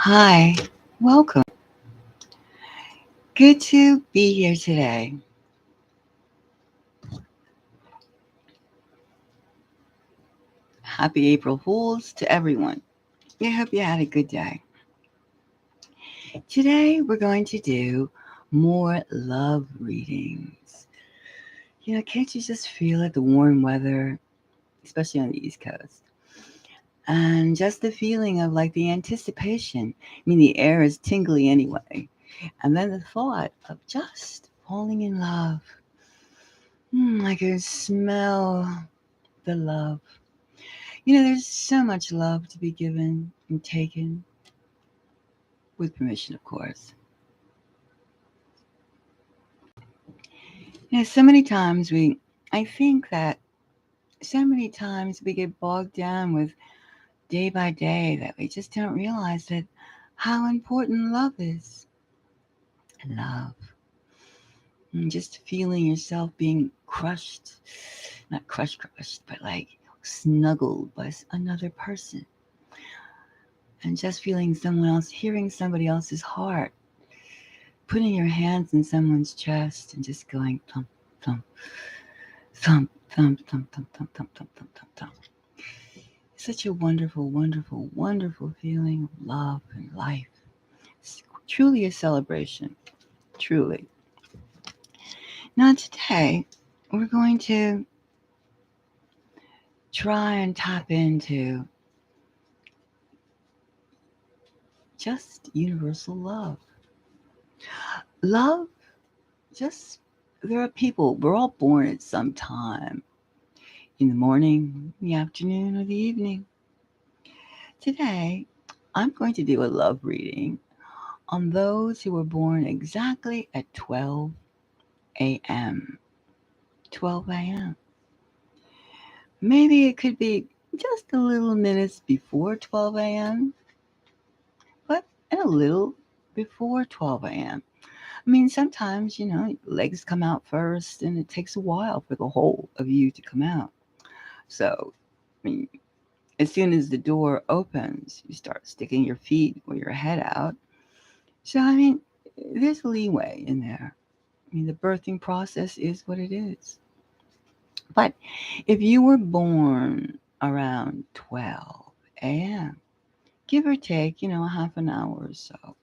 Hi, welcome. Good to be here today. Happy April Fools to everyone. I hope you had a good day. Today we're going to do more love readings. Can't you just feel it? The warm weather, especially on the East Coast. And just the feeling of like the anticipation. The air is tingly anyway. And then the thought of just falling in love. I can smell the love. There's so much love to be given and taken, with permission, of course. So many times I think that so many times we get bogged down with day by day that we just don't realize that how important love is. Love. And just feeling yourself being crushed, not crushed, but like snuggled by another person. And just feeling someone else, hearing somebody else's heart, putting your hands in someone's chest and just going thump, thump, thump, thump, thump, thump, thump, thump, thump, thump, thump, thump. Such a wonderful, wonderful, wonderful feeling of love and life. It's truly a celebration. Truly. Now today, we're going to try and tap into just universal love. Love, just, there are people, we're all born at some time. In the morning, the afternoon, or the evening. Today, I'm going to do a love reading on those who were born exactly at 12 a.m. 12 a.m. Maybe it could be just a little minutes before 12 a.m., but a little before 12 a.m. Sometimes, legs come out first and it takes a while for the whole of you to come out. So, as soon as the door opens, you start sticking your feet or your head out. So, there's leeway in there. The birthing process is what it is. But if you were born around 12 a.m., give or take, a half an hour or so.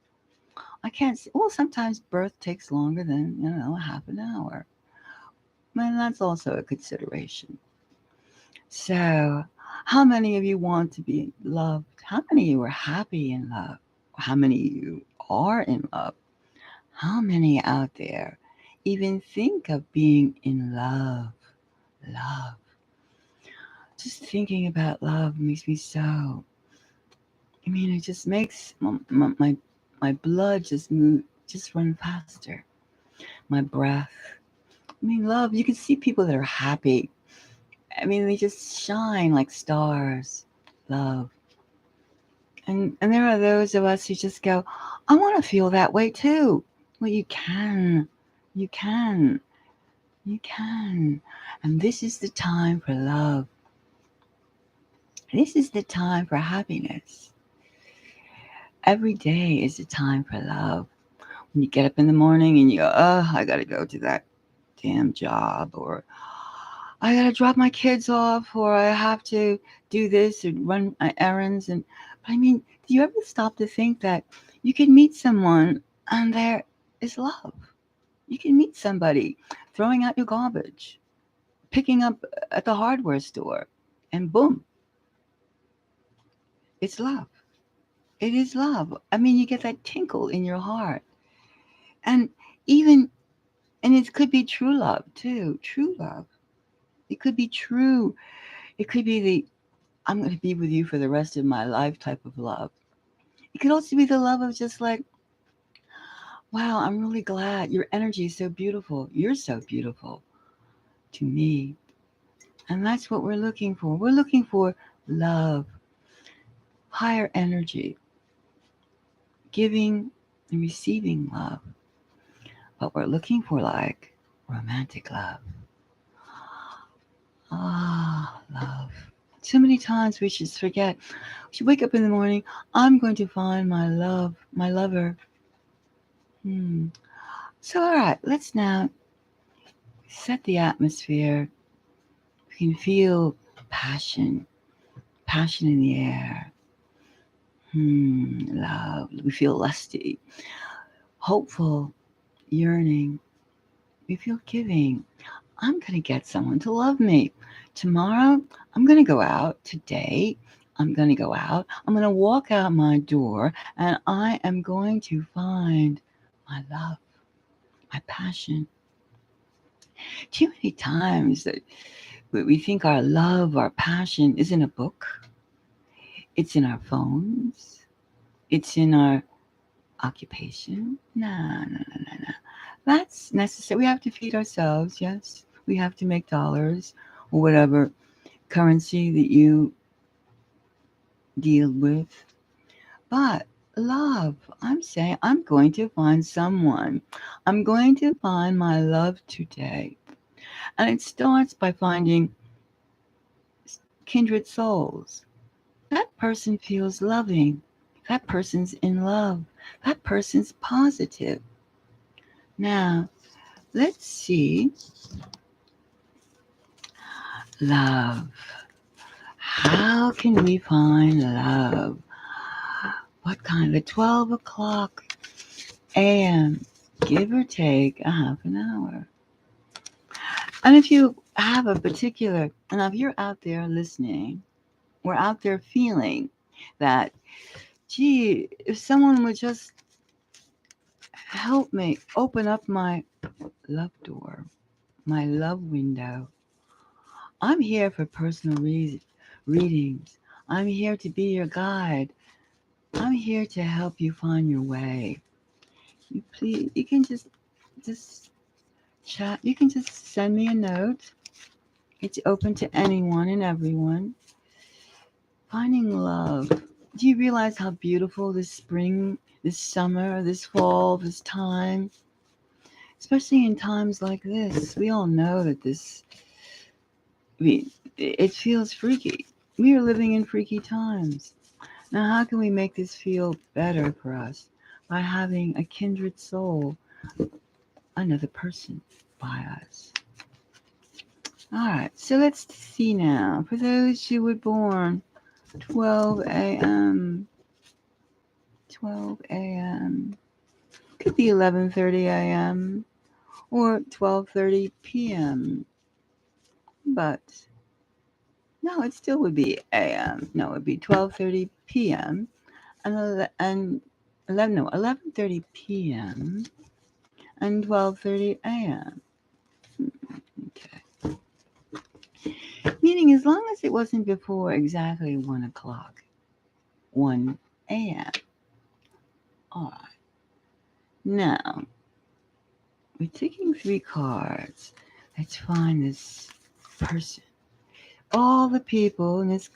I can't say, well, sometimes birth takes longer than, a half an hour. That's also a consideration. So, how many of you want to be loved? How many of you are happy in love? How many of you are in love? How many out there even think of being in love? Love. Just thinking about love makes me so. It just makes my blood just move, just run faster. My breath. Love. You can see people that are happy. They just shine like stars. Love. And there are those of us who just go, I want to feel that way too. Well, you can. You can. You can. And this is the time for love. This is the time for happiness. Every day is a time for love. When you get up in the morning and you go, oh, I got to go to that damn job, or I got to drop my kids off, or I have to do this and run my errands. And do you ever stop to think that you can meet someone and there is love? You can meet somebody throwing out your garbage, picking up at the hardware store, and boom, it's love. It is love. You get that tinkle in your heart. And even, and it could be true love too. True love. It could be true. It could be the, I'm going to be with you for the rest of my life type of love. It could also be the love of just like, wow, I'm really glad your energy is so beautiful. You're so beautiful to me. And that's what we're looking for. We're looking for love, higher energy, giving and receiving love. But we're looking for like romantic love. Ah, love. So many times we just forget. We should wake up in the morning. I'm going to find my love, my lover. Hmm. So, all right, let's now set the atmosphere. We can feel passion, passion in the air. Love. We feel lusty, hopeful, yearning. We feel giving. I'm going to get someone to love me. Tomorrow, I'm going to go out. Today, I'm going to go out. I'm going to walk out my door and I am going to find my love, my passion. Too many times that we think our love, our passion is in a book, it's in our phones, it's in our occupation. No, no, no, no, no. That's necessary. We have to feed ourselves, yes. We have to make dollars or whatever currency that you deal with. But love, I'm saying I'm going to find someone. I'm going to find my love today. And it starts by finding kindred souls. That person feels loving. That person's in love. That person's positive. Now, let's see. Love. How can we find love? What kind of 12 o'clock a.m., give or take a half an hour. And if you have a particular, and if you're out there listening, or out there feeling that, gee, if someone would just help me open up my love door, my love window, I'm here for personal readings. I'm here to be your guide. I'm here to help you find your way. You please, you can just chat. You can just send me a note. It's open to anyone and everyone. Finding love. Do you realize how beautiful this spring, this summer, this fall, this time, especially in times like this? We all know that this, it feels freaky. We are living in freaky times. Now, how can we make this feel better for us? By having a kindred soul, another person by us. All right, so let's see now. For those who were born 12 a.m., 12 a.m., could be 11:30 a.m. or 12:30 p.m. But no, it still would be a.m. No, it would be 12:30 p.m. and 11:30 p.m. and 12:30 a.m. Okay. Meaning as long as it wasn't before exactly 1 o'clock, 1 a.m. All right. Now, we're taking 3 cards. Let's find this person. All the people in this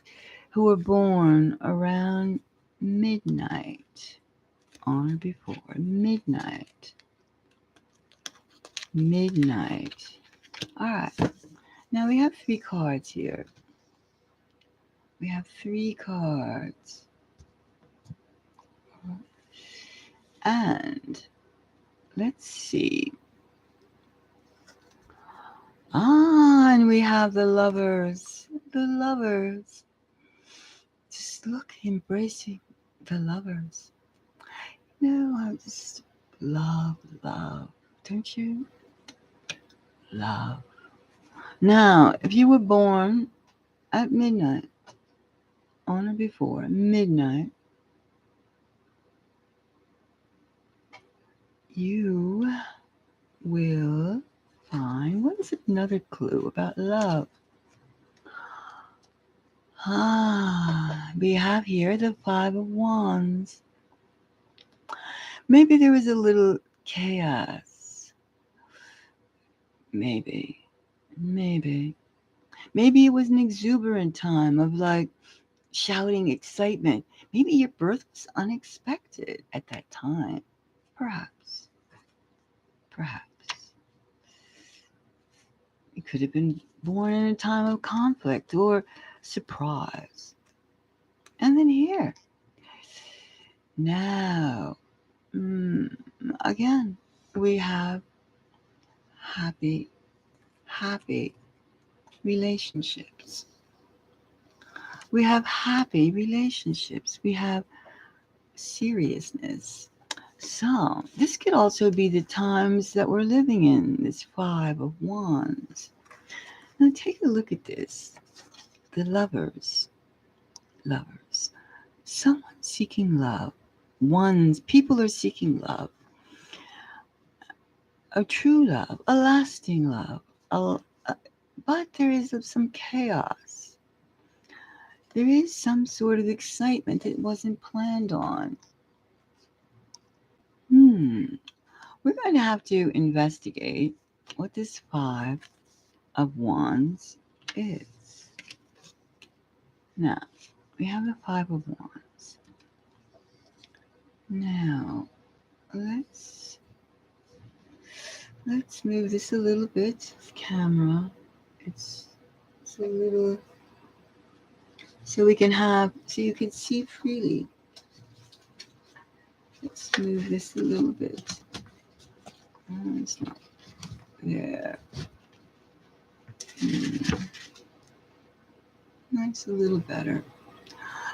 who were born around midnight, on or before midnight. Midnight. All right. Now we have 3 cards here. We have 3 cards. And let's see. And we have the lovers. The lovers. Just look, embracing the lovers. No, I just love, love. Don't you? Love. Now, if you were born at midnight, on or before midnight, you will find, what is another clue about love? We have here the 5 of Wands. Maybe there was a little chaos. Maybe. Maybe. Maybe it was an exuberant time of like shouting excitement. Maybe your birth was unexpected at that time. Perhaps. Perhaps. You could have been born in a time of conflict or surprise. And then here, now, mm, again, we have happy, happy relationships. We have happy relationships. We have seriousness. So, this could also be the times that we're living in, this Five of Wands. Now, take a look at this. The lovers, lovers. Someone seeking love. People are seeking love. A true love, a lasting love. But there is some chaos. There is some sort of excitement that wasn't planned on. We're going to have to investigate what this Five of Wands is. Now, we have the Five of Wands. Now, let's move this a little bit. This camera, it's a little, so you can see freely. Let's move this a little bit. It's not there. That's a little better.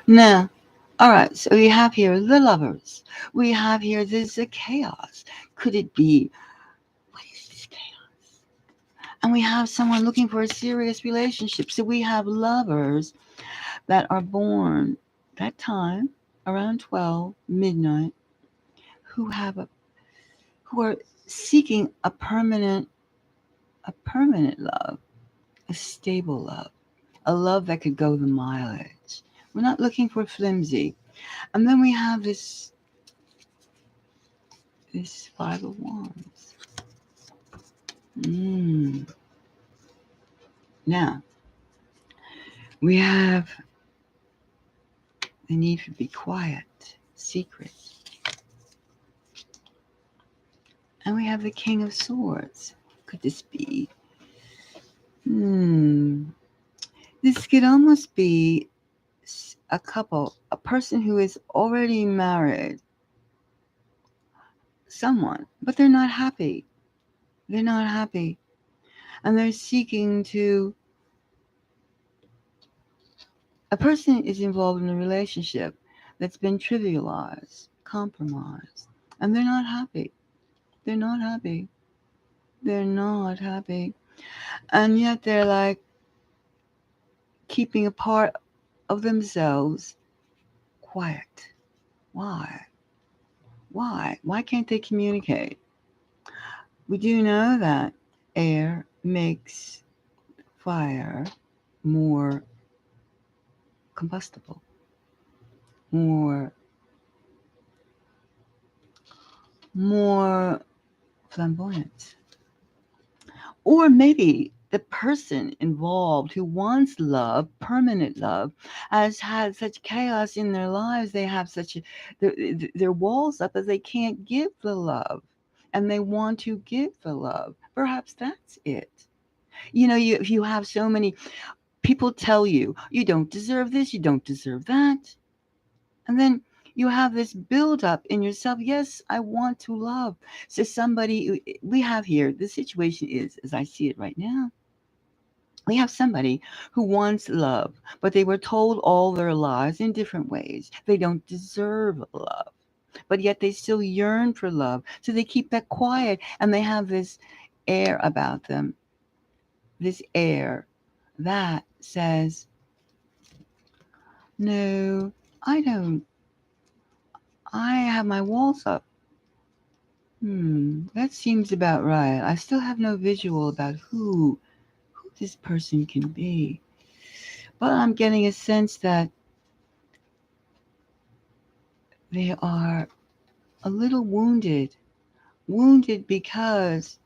Now, all right, so we have here the lovers. We have here there's a chaos. Could it be, what is this chaos? And we have someone looking for a serious relationship. So we have lovers that are born that time around 12 midnight who are seeking a permanent love, a stable love, a love that could go the mileage. We're not looking for flimsy. And then we have this Five of Wands. Now, we have the need to be quiet, secret. And we have the King of Swords. Could this be? This could almost be a couple, a person who is already married, someone, but they're not happy. They're not happy. And they're seeking to, a person is involved in a relationship that's been trivialized, compromised, and they're not happy. They're not happy. They're not happy. And yet they're like keeping a part of themselves quiet. Why? Why? Why can't they communicate? We do know that air makes fire more combustible, more flamboyant. Or maybe the person involved who wants love, permanent love, has had such chaos in their lives. They have their walls up that they can't give the love, and they want to give the love. Perhaps that's it. If you have so many people tell you you don't deserve this, you don't deserve that, and then you have this build up in yourself. Yes, I want to love. So we have here, the situation is, as I see it right now, we have somebody who wants love, but they were told all their lives in different ways they don't deserve love, but yet they still yearn for love. So they keep that quiet, and they have this air about them, this air that says, no, I don't. I have my walls up. That seems about right. I still have no visual about who this person can be. But I'm getting a sense that they are a little wounded. Wounded because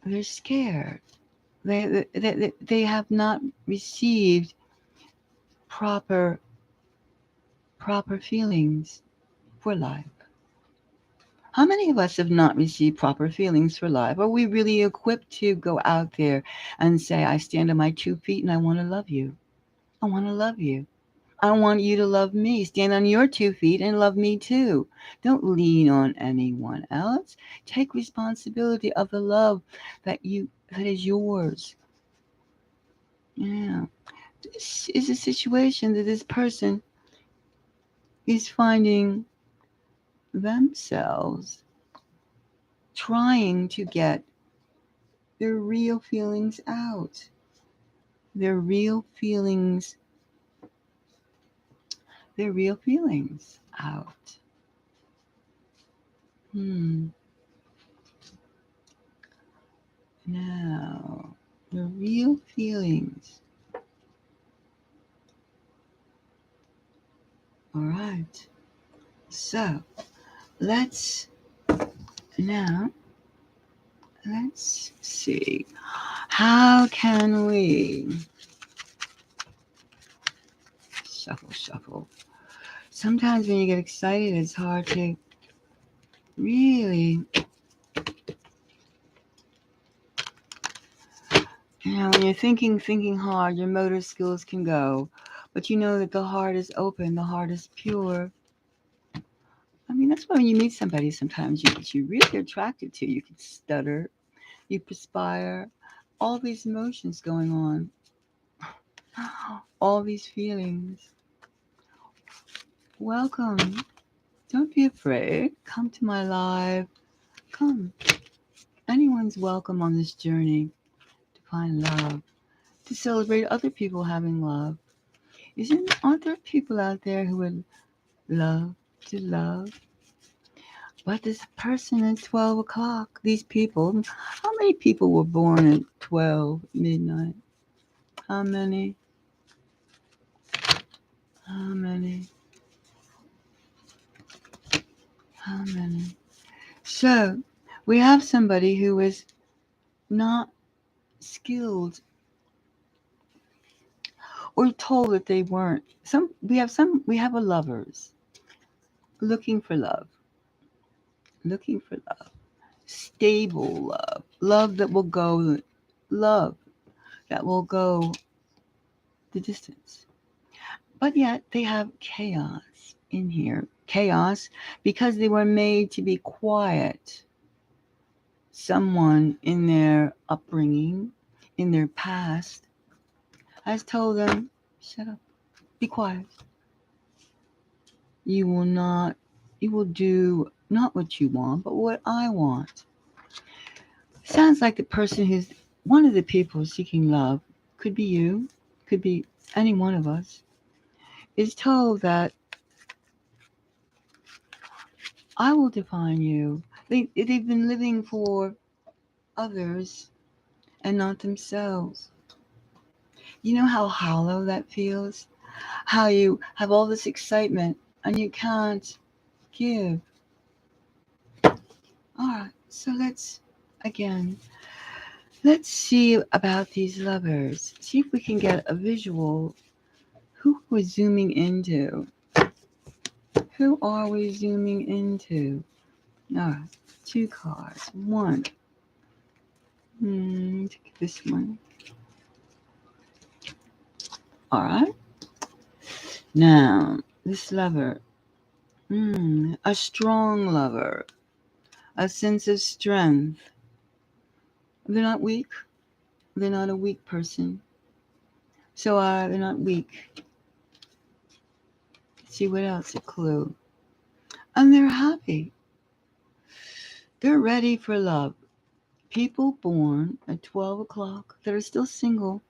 they're scared. They have not received proper feelings for life. How many of us have not received proper feelings for life? Are we really equipped to go out there and say, I stand on my 2 feet and I want to love you? I want to love you. I want you to love me. Stand on your 2 feet and love me too. Don't lean on anyone else. Take responsibility of the love that is yours. Yeah. This is a situation that this person is finding themselves trying to get their real feelings out. Their real feelings, their real feelings out. Hmm. Now, the real feelings. All right. So, let's now let's see. How can we shuffle? Sometimes when you get excited, it's hard to really, when you're thinking hard, your motor skills can go. But you know that the heart is open, the heart is pure. I mean, that's why when you meet somebody, sometimes you're really attracted to. You can stutter, you perspire, all these emotions going on, all these feelings. Welcome. Don't be afraid. Come to my live. Come. Anyone's welcome on this journey to find love, to celebrate other people having love. Aren't there people out there who would love to love? But this person at 12 o'clock, these people, how many people were born at 12 midnight? How many? How many? How many? So, we have somebody who is not skilled or told that they weren't. We have a lovers looking for love, stable love that will go, love that will go the distance. But yet they have chaos in here. Chaos because they were made to be quiet. Someone in their upbringing, in their past, has told them, shut up, be quiet. You will not, you will do not what you want, but what I want. Sounds like the person who's one of the people seeking love, could be you, could be any one of us, is told that I will define you. They've been living for others and not themselves. You know how hollow that feels? How you have all this excitement and you can't give. All right, so again, let's see about these lovers. See if we can get a visual. Who we're zooming into? Who are we zooming into? All right, 2 cards. One. Take this one. All right. Now, this lover. A strong lover. A sense of strength. They're not weak. They're not a weak person. So they're not weak. Let's see what else? A clue. And they're happy. They're ready for love. People born at 12 o'clock that are still single.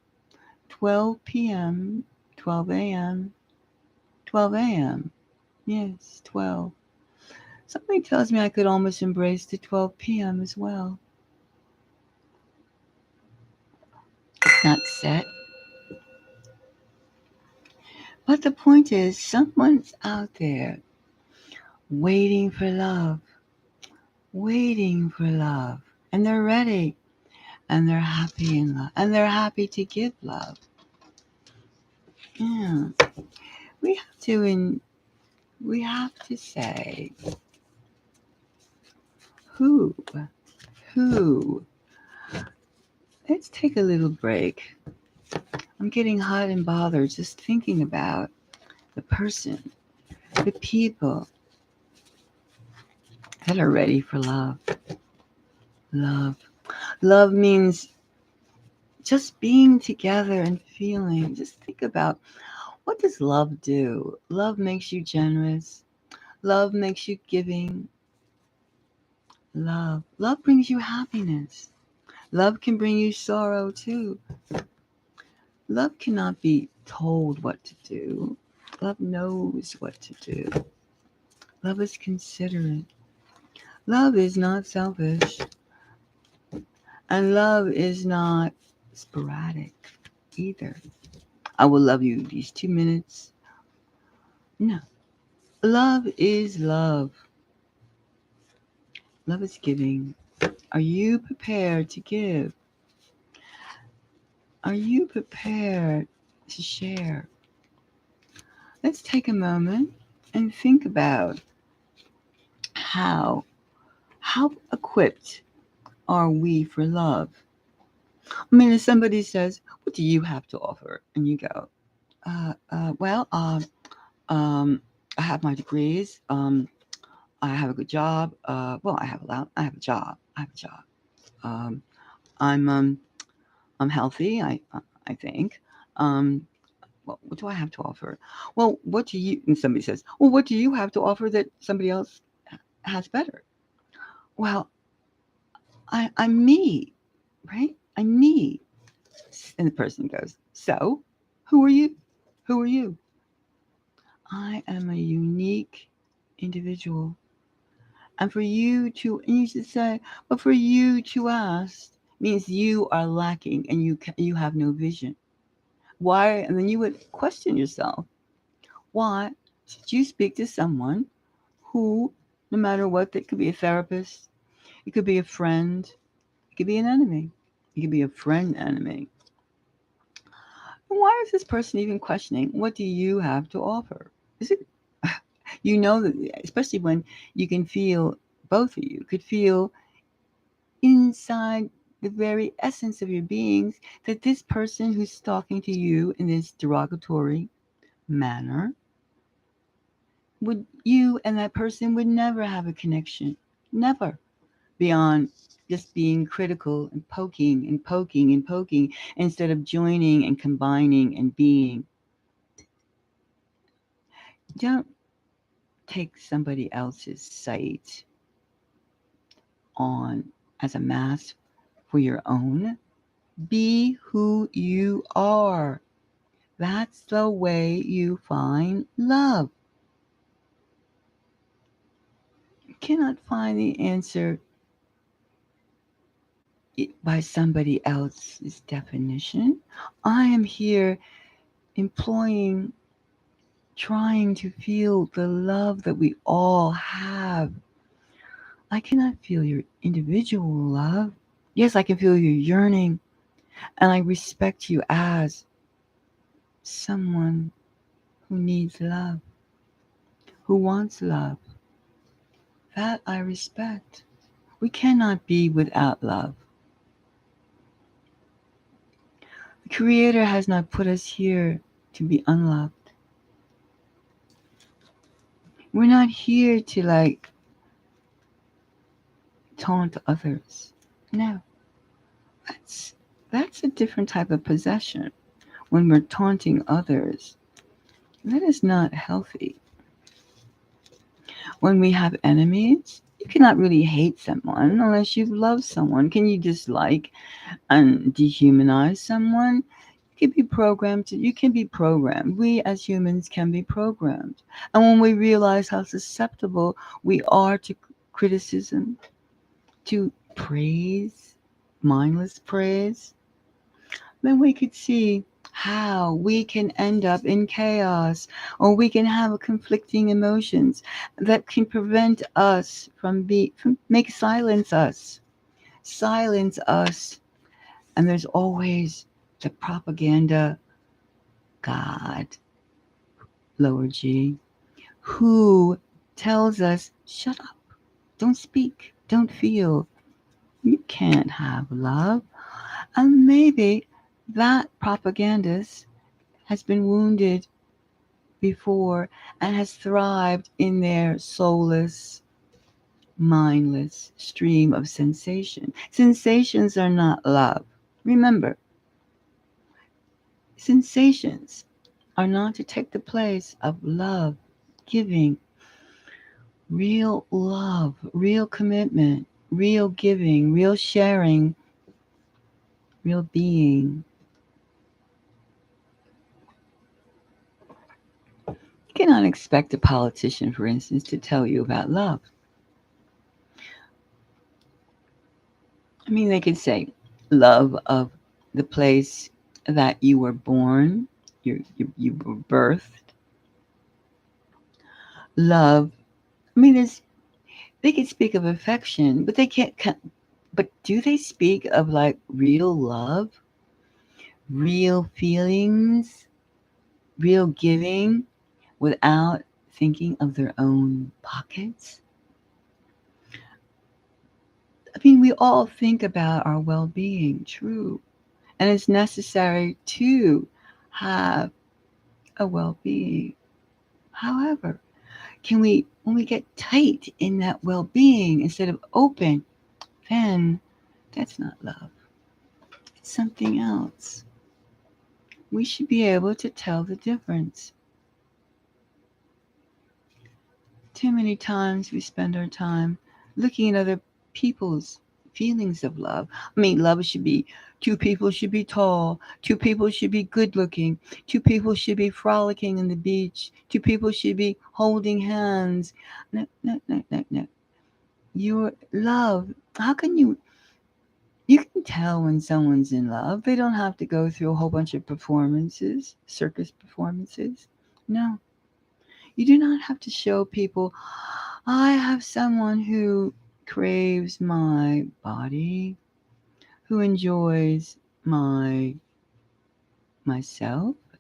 12 p.m., 12 a.m., 12 a.m. Yes, 12. Something tells me I could almost embrace the 12 p.m. as well. Not set. But the point is, someone's out there waiting for love, waiting for love. And they're ready. And they're happy in love. And they're happy to give love. Yeah. We have to say, Who? Who? Let's take a little break. I'm getting hot and bothered just thinking about the person, the people that are ready for love. Love. Love means just being together and feeling. Just think about, what does love do? Love makes you generous. Love makes you giving. Love. Love brings you happiness. Love can bring you sorrow too. Love cannot be told what to do. Love knows what to do. Love is considerate. Love is not selfish. And love is not sporadic either. I will love you these 2 minutes. No. Love is love. Love is giving. Are you prepared to give? Are you prepared to share? Let's take a moment and think about how how equipped are we for love? I mean, if somebody says, "What do you have to offer?" and you go, well, um, I have my degrees. I have a good job. Well, I have a job. I have a job. Um, I'm healthy. I think. Um, well, what do I have to offer? Well, what do you? And somebody says, well, what do you have to offer that somebody else has better? Well, I'm me, right? I'm me. And the person goes, so, who are you? Who are you? I am a unique individual. And for you to, and you should say, but for you to ask means you are lacking and you have no vision. Why? And then you would question yourself. Why should you speak to someone who, no matter what, that could be a therapist, it could be a friend, it could be an enemy, it could be a friend enemy. Why is this person even questioning? What do you have to offer? Is it, you know, that, especially when you can feel, both of you could feel inside the very essence of your beings that this person who's talking to you in this derogatory manner, would you and that person would never have a connection. Never. Beyond just being critical and poking and poking and poking instead of joining and combining and being. Don't take somebody else's sight on as a mask for your own. Be who you are. That's the way you find love. You cannot find the answer by somebody else's definition. I am here employing, trying to feel the love that we all have. I cannot feel your individual love. Yes, I can feel your yearning, and I respect you as someone who needs love, who wants love. That I respect. We cannot be without love. The Creator has not put us here to be unloved. We're not here to like taunt others. No, that's that's a different type of possession. When we're taunting others, that is not healthy. When we have enemies, you cannot really hate someone unless you love someone. Can you dislike and dehumanize someone? You can be programmed to, you can be programmed. We as humans can be programmed. And when we realize how susceptible we are to criticism, to praise, mindless praise, then we could see how we can end up in chaos, or we can have conflicting emotions that can prevent us from make silence us. And there's always the propaganda God, lower G, who tells us, shut up, don't speak. don't feel, you can't have love. And maybe that propagandist has been wounded before and has thrived in their soulless, mindless stream of sensation. Sensations are not love. Remember, sensations are not to take the place of love, giving, real love, real commitment, real giving, real sharing, real being. You cannot expect a politician, for instance, to tell you about love. I mean, they could say love of the place that you were born, you were birthed. Love. I mean, they could speak of affection, but they can't. But do they speak of like real love, real feelings, real giving without thinking of their own pockets? I mean, we all think about our well being, true. And it's necessary to have a well being. However, can we, when we get tight in that well being instead of open, then that's not love. It's something else. We should be able to tell the difference. Too many times we spend our time looking at other people's feelings of love. I mean, love should be two people should be tall, two people should be good looking, two people should be frolicking on the beach, two people should be holding hands. No, no, no, no, no. Your love, how can you can tell when someone's in love. They don't have to go through a whole bunch of performances, circus performances. No, you do not have to show people, I have someone who craves my body, who enjoys myself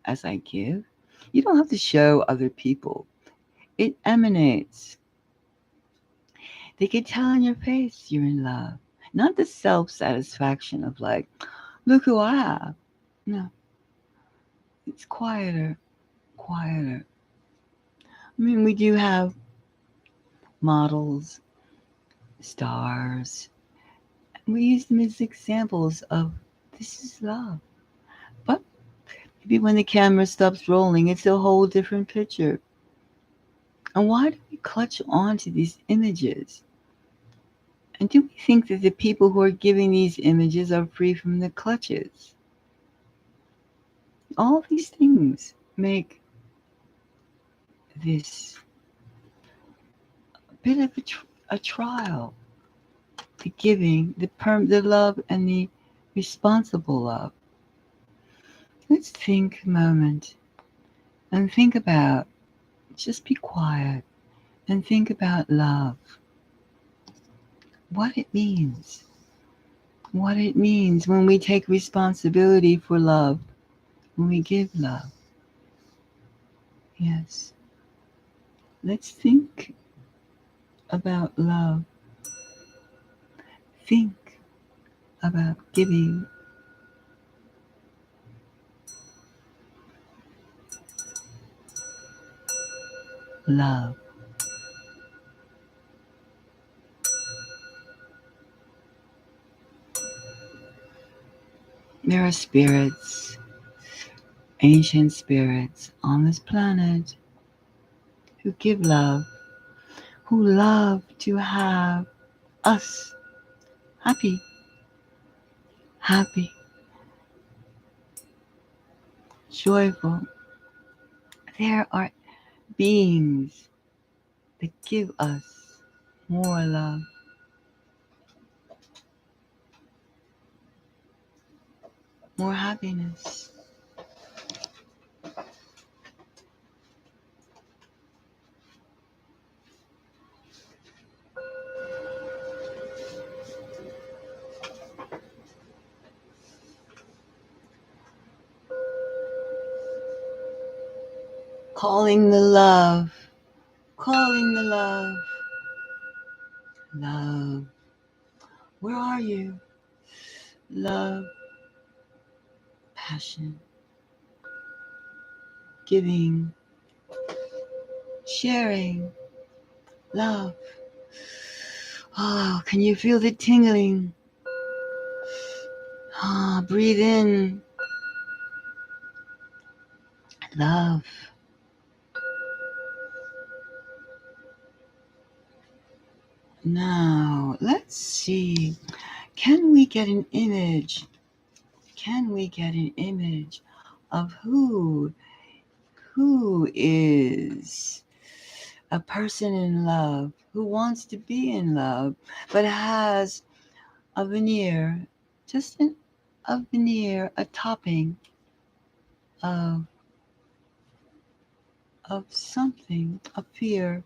as I give. You don't have to show other people. It emanates. They can tell in your face you're in love. Not the self satisfaction of like, look who I have. No, it's quieter, quieter. I mean, we do have models, stars. We use them as examples of this is love. But maybe when the camera stops rolling, it's a whole different picture. And why do we clutch on to these images? And do we think that the people who are giving these images are free from the clutches? All these things make this a bit of a trial. The giving, the love, and the responsible love. Let's think a moment and think about, just be quiet and think about love. What it means. What it means when we take responsibility for love, when we give love. Yes. Let's think about love. Think about giving. Love. There are spirits, ancient spirits on this planet who give love, who love to have us happy, happy, joyful. There are beings that give us more love, more happiness. Calling the love, calling the love, love. Where are you? Love, passion, giving, sharing, love. Oh, can you feel the tingling? Ah, breathe in. Love. Now, let's see. Can we get an image? Can we get an image of who is a person in love, who wants to be in love, but has a veneer, just a veneer, a topping of something, of fear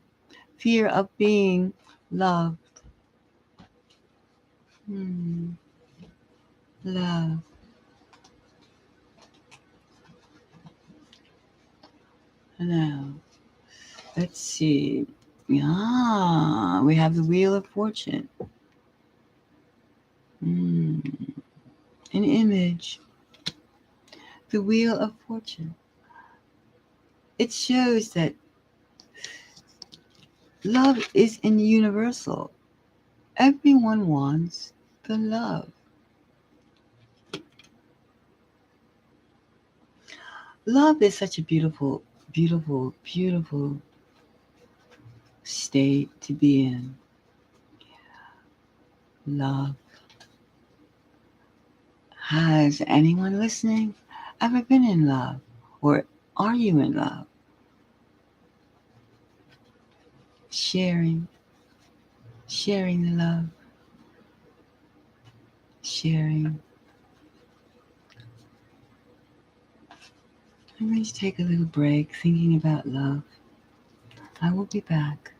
of being loved. Love. Now, let's see. Ah, we have the Wheel of Fortune. An image. The Wheel of Fortune. It shows that love is universal. Everyone wants the love. Love is such a beautiful, beautiful, beautiful state to be in. Love. Has anyone listening ever been in love? Or are you in love? Sharing the love. Sharing. I'm going to take a little break thinking about love. I will be back.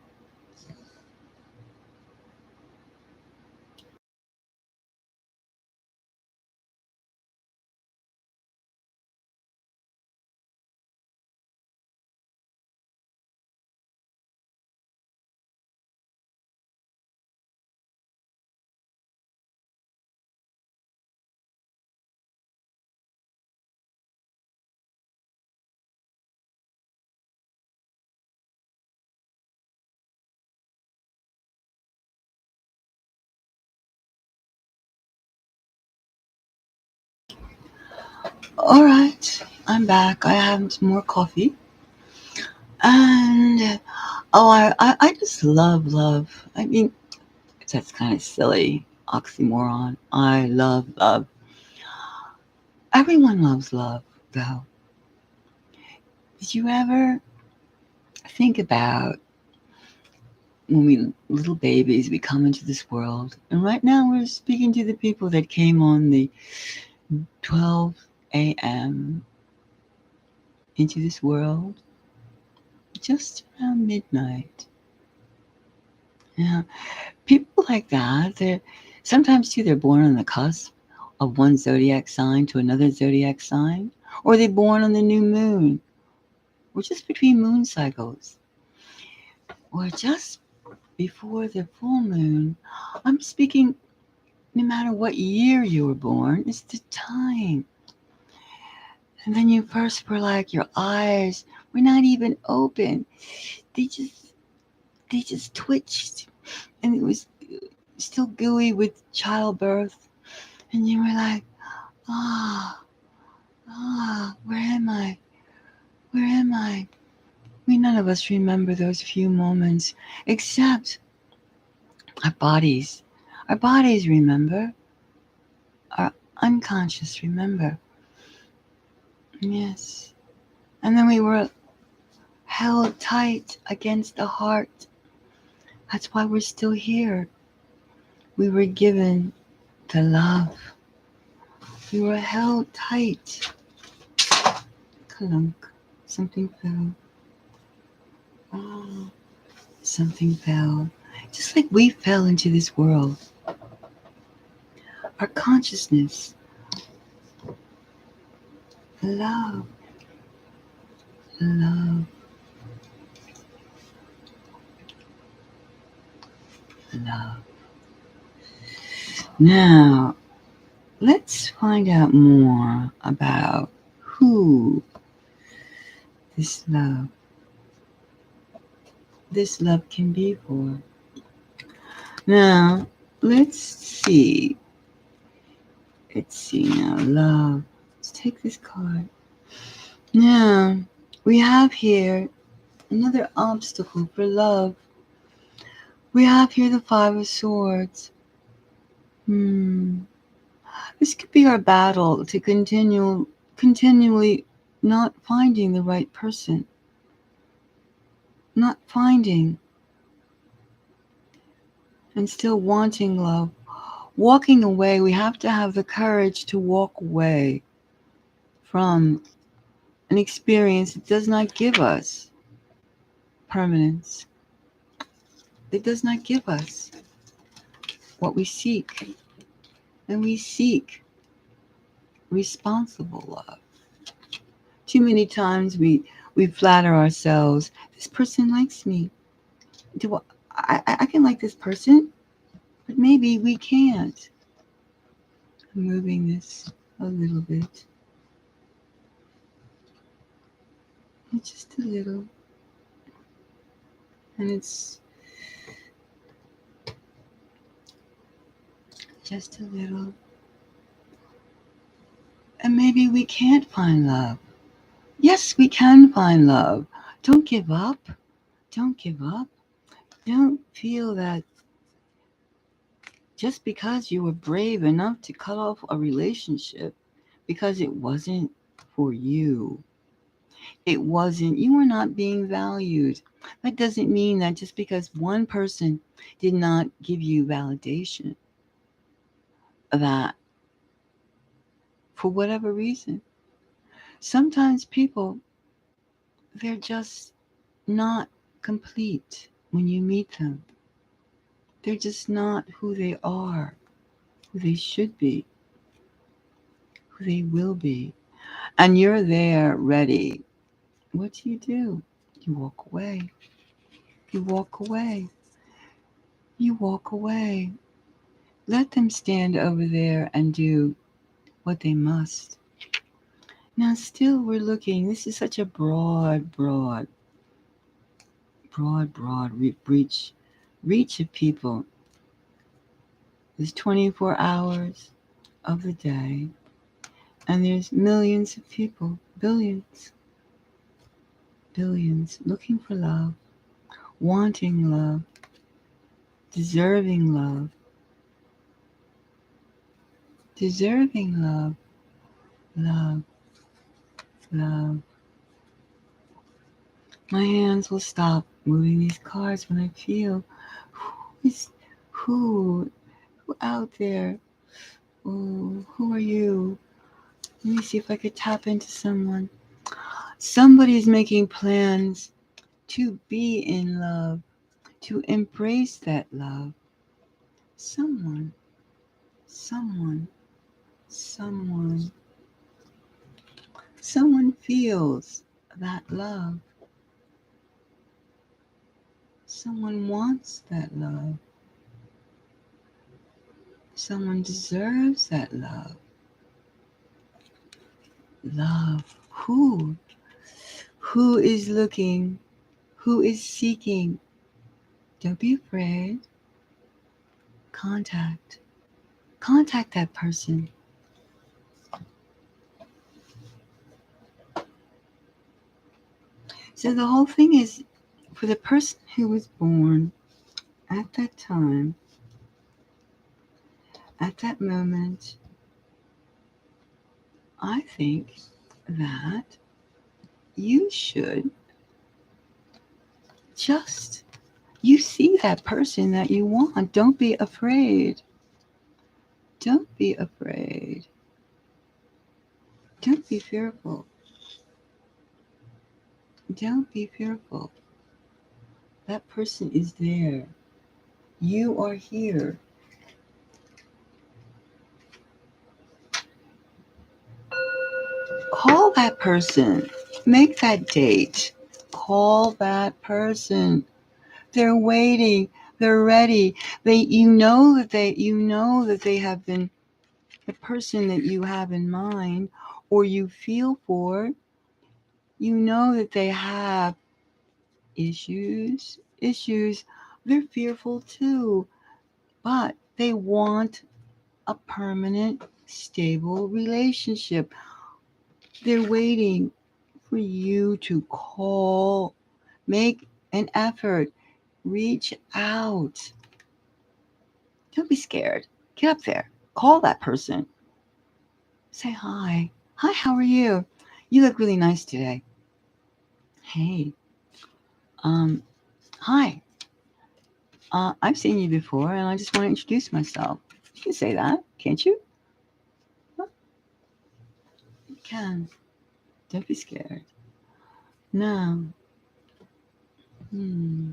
All right, I'm back. I have some more coffee. And I just love love. I mean, that's kind of silly oxymoron. I love love. Everyone loves love, though. Did you ever think about when we little babies, we come into this world, and right now we're speaking to the people that came on the 12 a.m. into this world just around midnight. Yeah, people like that, they're sometimes too, they're born on the cusp of one zodiac sign to another zodiac sign, or they're born on the new moon, or just between moon cycles, or just before the full moon. I'm speaking no matter what year you were born, it's the time. And then you first were like, your eyes were not even open. They just twitched, and it was still gooey with childbirth. And you were like, where am I? Where am I? None of us remember those few moments, except our bodies. Our bodies remember. Our unconscious remember. Yes. And then we were held tight against the heart. That's why we're still here. We were given the love. We were held tight. Clunk. Something fell. Oh, something fell. Just like we fell into this world. Our consciousness. Love. Love. Love. Now, let's find out more about who this love, this love can be for. Now, let's see. Let's see now, love. Let's take this card. Now, we have here another obstacle for love. We have here the Five of Swords. This could be our battle to continually not finding the right person. Not finding and still wanting love. Walking away, we have to have the courage to walk away from an experience that does not give us permanence. It does not give us what we seek. And we seek responsible love. Too many times we flatter ourselves, this person likes me. I can like this person, but maybe we can't. I'm moving this a little bit. Just a little. And it's just a little. And maybe we can't find love. Yes, we can find love. Don't give up. Don't give up. Don't feel that just because you were brave enough to cut off a relationship because it wasn't for you. It wasn't, you were not being valued. That doesn't mean that just because one person did not give you validation, that for whatever reason, sometimes people, they're just not complete when you meet them. They're just not who they are, who they should be, who they will be. And you're there ready. What do? You walk away. You walk away. You walk away. Let them stand over there and do what they must. Now, still, we're looking. This is such a broad reach of people. There's 24 hours of the day, and there's millions of people, billions looking for love, wanting love, deserving love, love. My hands will stop moving these cards when I feel who out there. Oh, who are you? Let me see if I could tap into someone. Somebody's making plans to be in love, to embrace that love. Someone feels that love. Someone wants that love. Someone deserves that love. Love. Who? Who is looking? Who is seeking? Don't be afraid. Contact that person. So the whole thing is for the person who was born at that time, at that moment, I think that you should you see that person that you want. Don't be afraid. Don't be afraid. Don't be fearful. Don't be fearful. That person is there. You are here. Call that person. Make that date. Call that person. They're waiting. They're ready. You know that they have been the person that you have in mind or you feel for. You know that they have issues. They're fearful too, but they want a permanent, stable relationship. They're waiting for you to call, make an effort, reach out. Don't be scared. Get up there. Call that person. Say hi. Hi, how are you? You look really nice today. Hey, um, hi. I've seen you before and I just want to introduce myself. You can say that, can't you? You can. Don't be scared. No. Hmm.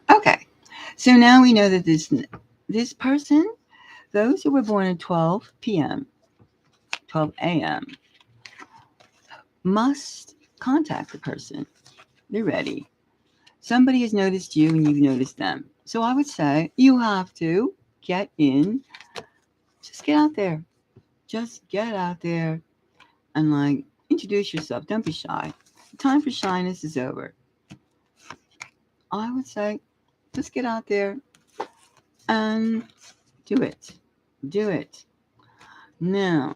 Okay. So now we know that this person, those who were born at 12 p.m., 12 a.m., must contact the person. They're ready. Somebody has noticed you and you've noticed them. So I would say you have to get in, just get out there. Just get out there and like introduce yourself. Don't be shy. The time for shyness is over. I would say just get out there and do it. Do it. Now,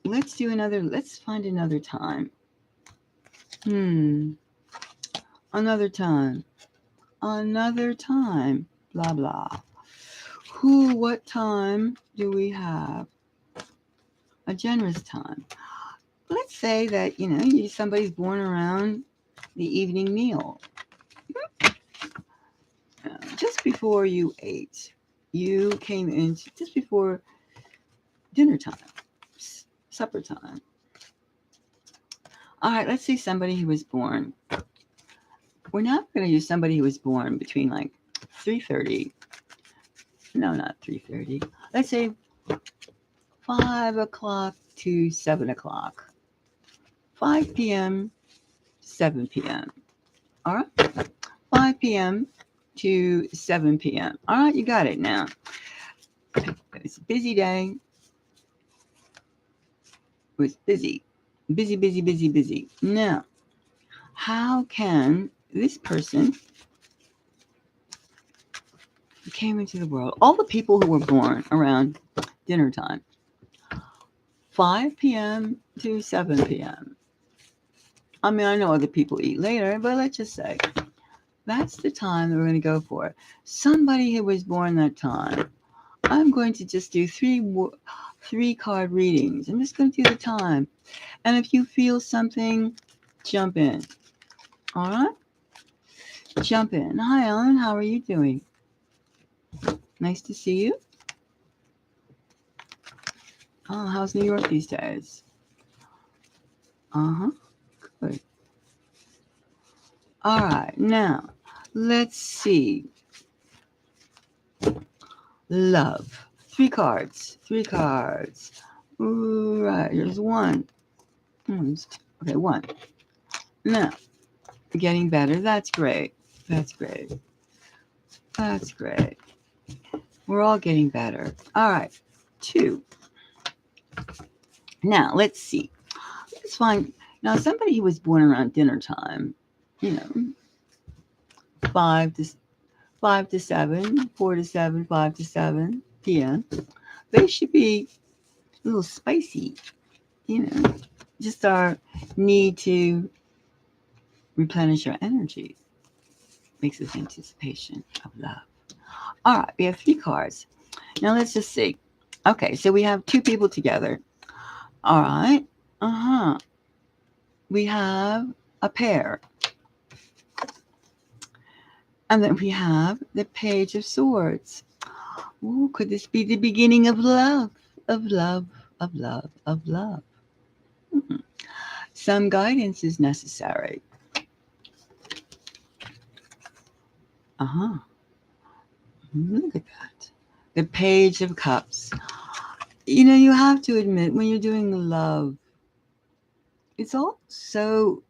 let's find another time. Hmm. Another time. Another time. Blah blah. What time do we have? A generous time. Let's say that, somebody's born around the evening meal. Just before you ate. You came in just before dinner time, supper time. All right, let's say somebody who was born. We're not going to use somebody who was born between like 3:30. No, not 3:30. Let's say 5 o'clock to 7 o'clock. 5 p.m., 7 p.m. All right, 5 p.m. to 7 p.m. All right, you got it now. It's a busy day. It was busy. Busy, busy, busy, busy. Now, how can this person who came into the world, all the people who were born around dinner time, 5 p.m. to 7 p.m. I mean, I know other people eat later, but let's just say that's the time that we're going to go for. Somebody who was born that time. I'm going to just do three card readings. I'm just going to do the time. And if you feel something, jump in. All right? Jump in. Hi, Ellen. How are you doing? Nice to see you. Oh, how's New York these days? Uh-huh. Good. All right. Now, let's see. Love. Three cards. Three cards. All right. Here's one. Okay, one. Now, getting better. That's great. That's great. That's great. We're all getting better. All right. 2. Now, let's see. Let's find. Now, somebody who was born around dinner time, you know, 5 to 5 to 7, 4 to 7, 5 to 7 p.m. They should be a little spicy, you know. Just our need to replenish our energy makes us anticipation of love. All right, we have 3 cards. Now let's just see. Okay, so we have 2 people together. All right. Uh-huh. We have a pair. And then we have the Page of Swords. Ooh, could this be the beginning of love? Of love, of love, of love. Mhm. Some guidance is necessary. Uh-huh. Look at that. The Page of Cups. You know, you have to admit, when you're doing love, it's all so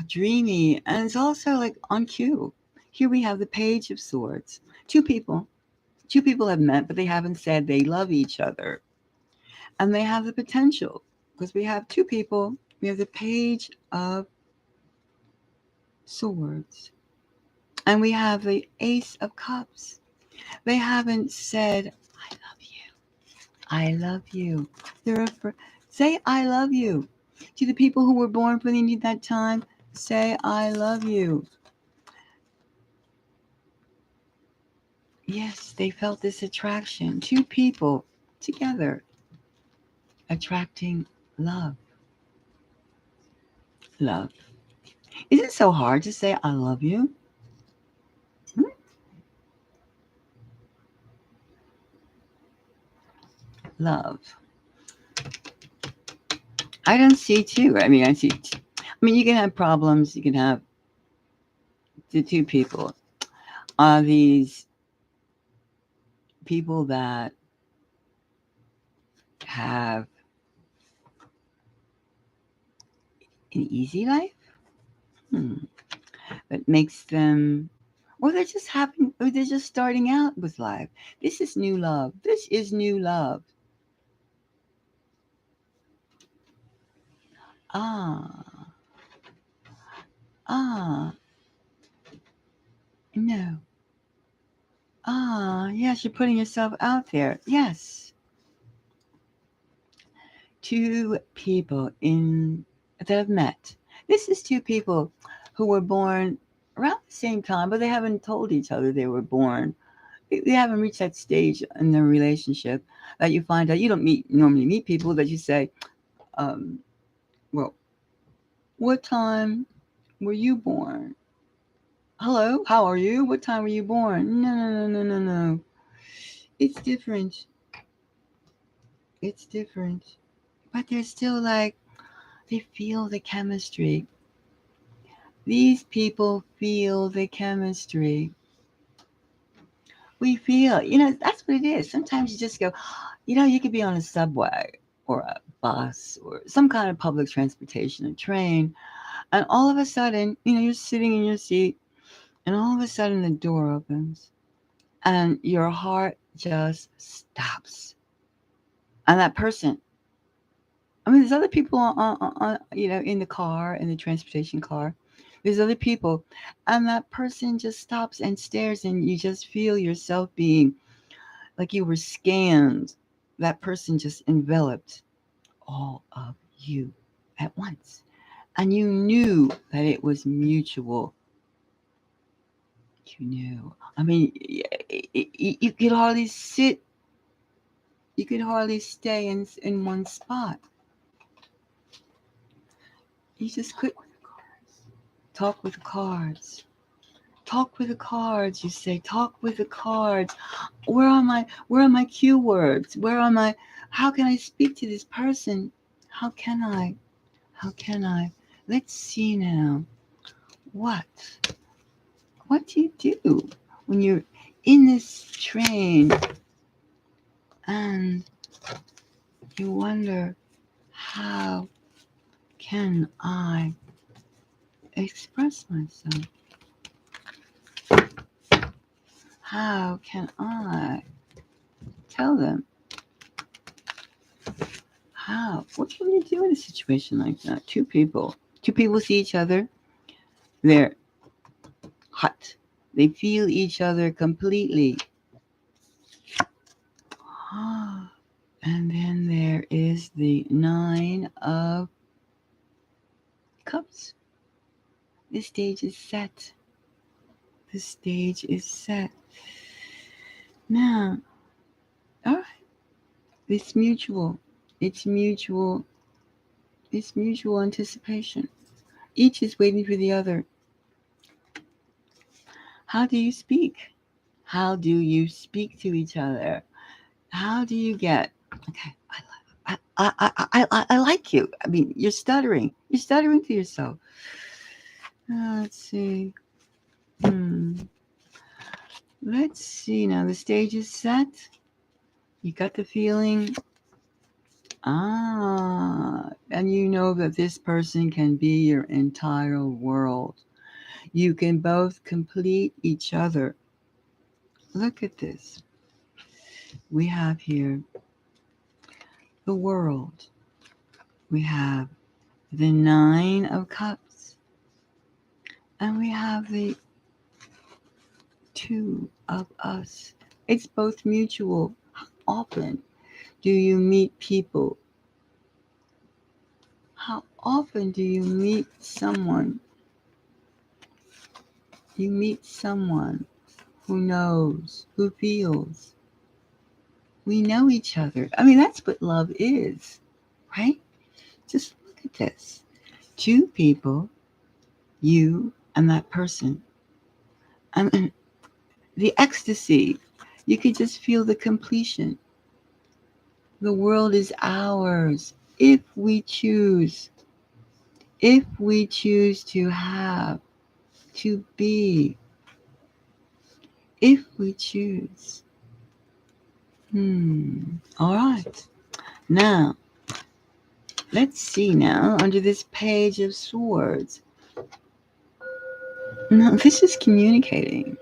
dreamy, and it's also like on cue. Here we have the Page of Swords. 2 people. 2 people have met, but they haven't said they love each other. And they have the potential, because we have 2 people. We have the Page of Swords. And we have the Ace of Cups. They haven't said, I love you. I love you. Say, I love you. To the people who were born within that time, say, I love you. Yes, they felt this attraction. 2 people together attracting love. Love. Is it so hard to say, I love you? Hmm? Love. I don't see 2. I mean, you can have problems. You can have the 2 people. Are these people that have an easy life? That makes them, or they're just starting out with life. This is new love. This is new love. Ah, ah, no. Ah, yes, you're putting yourself out there. Yes. 2 people that have met. This is 2 people who were born around the same time, but they haven't told each other they were born. They haven't reached that stage in their relationship that you find out. You don't normally meet people that you say, well, what time were you born? Hello, how are you? What time were you born? No, no, no, no, no, no. It's different. It's different. But they're still like, they feel the chemistry. These people feel the chemistry. We feel, that's what it is. Sometimes you just go, you could be on a subway or a bus or some kind of public transportation, a train, and all of a sudden, you're sitting in your seat, and all of a sudden the door opens, and your heart just stops. And that person, there's other people in the car, in the transportation car. There's other people, and that person just stops and stares, and you just feel yourself being like you were scanned. That person just enveloped all of you at once. And you knew that it was mutual. You knew. You could hardly sit. You could hardly stay in one spot. You just could talk with the cards. Talk with the cards, you say. Talk with the cards. Where are my cue words? How can I speak to this person? How can I? How can I? Let's see now. What do you do when you're in this train and you wonder, how can I express myself? How can I tell them? How? What can you do in a situation like that? Two people. Two people see each other. They're hot. They feel each other completely. And then there is the Nine of Cups. The stage is set. The stage is set. Now, all right. It's mutual. It's mutual. It's mutual anticipation. Each is waiting for the other. How do you speak? How do you speak to each other? How do you get? Okay, I like you. I mean, you're stuttering. You're stuttering to yourself. Let's see. Let's see. Now the stage is set. You got the feeling. And you know that this person can be your entire world. You can both complete each other. Look at this. We have here the world. We have the Nine of Cups. And we have the Two of Us. It's both mutual. How often do you meet people? How often do you meet someone? You meet someone who knows, who feels. We know each other. I mean, that's what love is, right? Just look at this. Two people, you and that person. I mean, the ecstasy. You could just feel the completion. The world is ours if we choose. If we choose to have, to be. If we choose. All right. Now, let's see now under this page of swords. Now, this is communicating.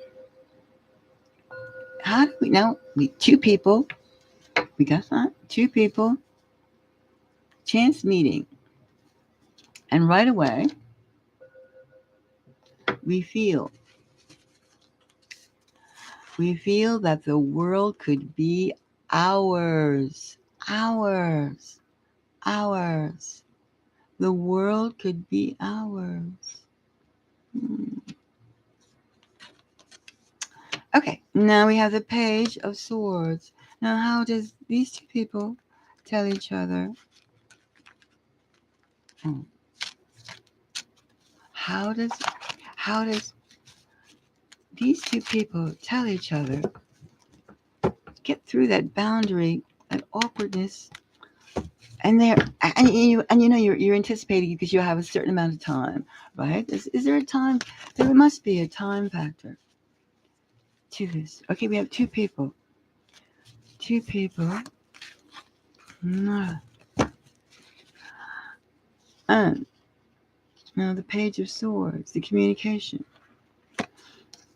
How do we now? Two people. We got that. Two people. Chance meeting. And right away, we feel that the world could be ours. Ours. Ours. The world could be ours. Okay, now we have the Page of Swords. Now, how does these two people tell each other? How does these two people tell each other? Get through that boundary, that awkwardness, and you're anticipating because you have a certain amount of time, right? Is there a time? There must be a time factor to this. Okay, we have two people. Two people. And now the Page of Swords, the communication.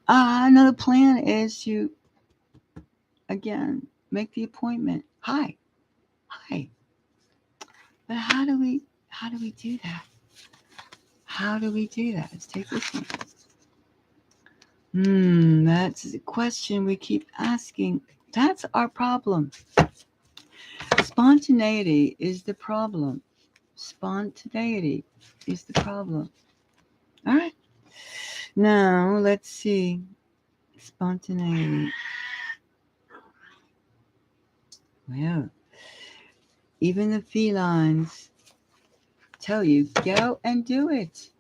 Another plan is to, again, make the appointment. Hi. But how do we do that? How do we do that? Let's take this one. That's the question we keep asking. That's our problem. Spontaneity is the problem. Spontaneity is the problem. All right. Now, let's see. Spontaneity. Well, even the felines tell you, go and do it.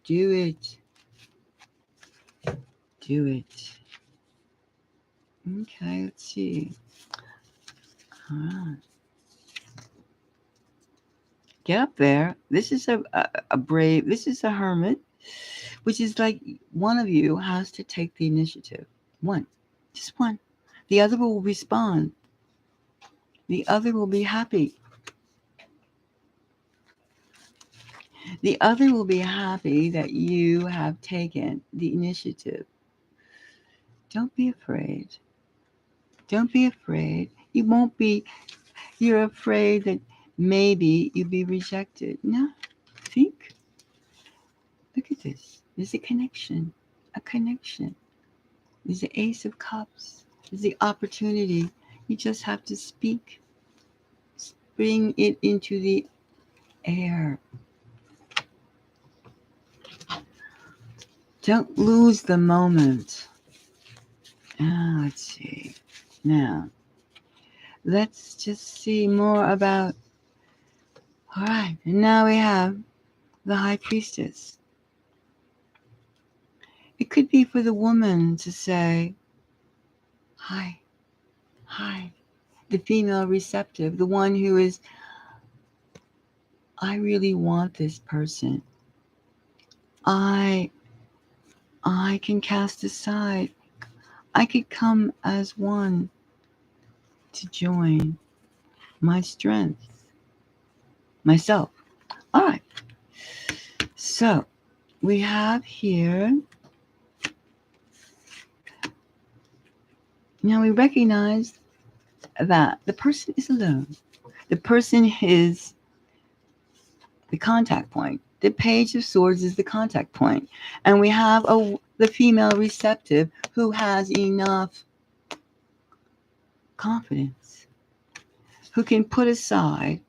Do it. Do it. Okay, let's see. All right. Get up there. This is a brave, this is a hermit, which is like one of you has to take the initiative. One. Just one. The other will respond. The other will be happy. The other will be happy that you have taken the initiative Don't be afraid. Don't be afraid. You won't be, you're afraid that maybe you'll be rejected. No, think. Look at this. There's a connection. A connection. There's the Ace of Cups. There's the opportunity. You just have to speak. Bring it into the air. Don't lose the moment. Let's see. Now, let's just see more about. All right, and now we have the High Priestess. It could be for the woman to say, hi, hi. The female receptive, the one who is, I really want this person. I can cast aside. I could come as one to join my strength, myself. All right. So we have here, now we recognize that the person is alone. The person is the contact point. The Page of Swords is the contact point. And we have the female receptive who has enough confidence, who can put aside,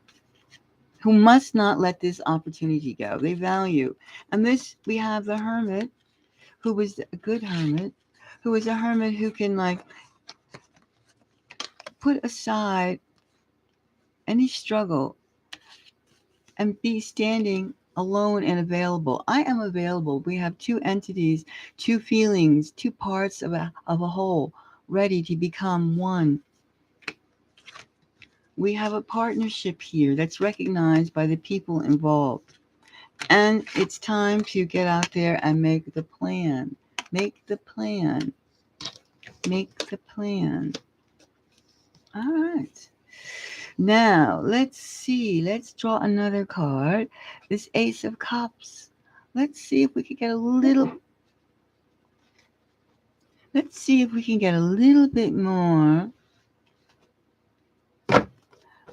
who must not let this opportunity go. They value. And this, we have the Hermit, who was a good hermit, who is a hermit who can put aside any struggle and be standing alone and available. I am available. We have two entities, two feelings, two parts of a whole, ready to become one. We have a partnership here that's recognized by the people involved. And it's time to get out there and make the plan. Make the plan. Make the plan. All right. Now, let's see. Let's draw another card. This Ace of Cups. Let's see if we can get a little. Let's see if we can get a little bit more.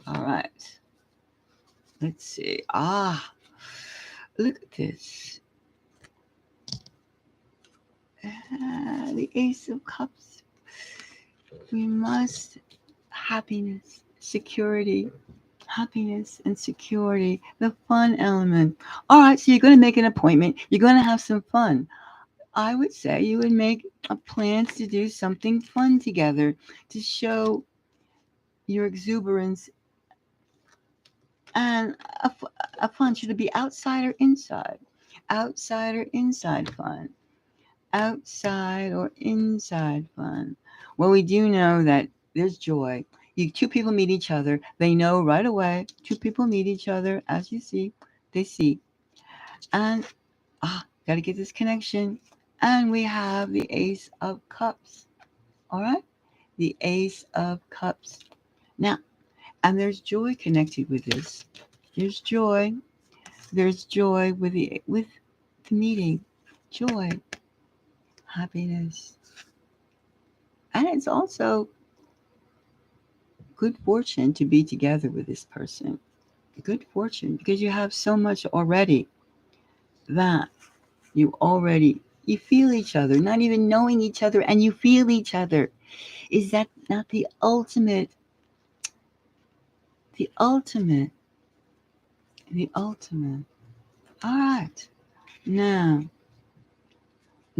All right. Let's see. Look at this. The Ace of Cups. We must happiness, security, happiness and security, the fun element. All right, so you're going to make an appointment. You're going to have some fun. I would say you would make a plan to do something fun together to show your exuberance and a fun. Should it be outside or inside? Outside or inside fun? Outside or inside fun? Well, we do know that there's joy. Two people meet each other. They know right away. Two people meet each other. As you see, they see. And got to get this connection. And we have the Ace of Cups. All right? The Ace of Cups. Now, and there's joy connected with this. There's joy. There's joy with the meeting. Joy. Happiness. And it's also good fortune to be together with this person. Good fortune because you have so much already that you feel each other, not even knowing each other, and you feel each other. Is that not the ultimate? The ultimate. The ultimate. All right. Now,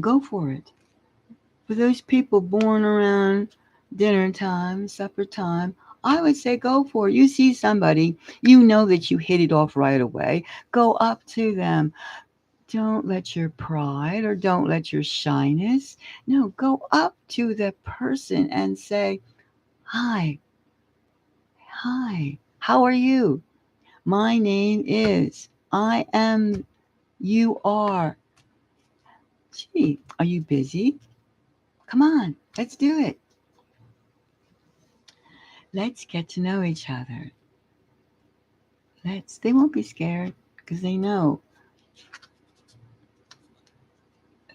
go for it. For those people born around dinner time, supper time, I would say go for it. You see somebody, you know that you hit it off right away. Go up to them. Don't let your pride or don't let your shyness. No, go up to the person and say, hi, hi, how are you? My name is, I am, you are. Gee, are you busy? Come on, let's do it. Let's get to know each other. They won't be scared because they know.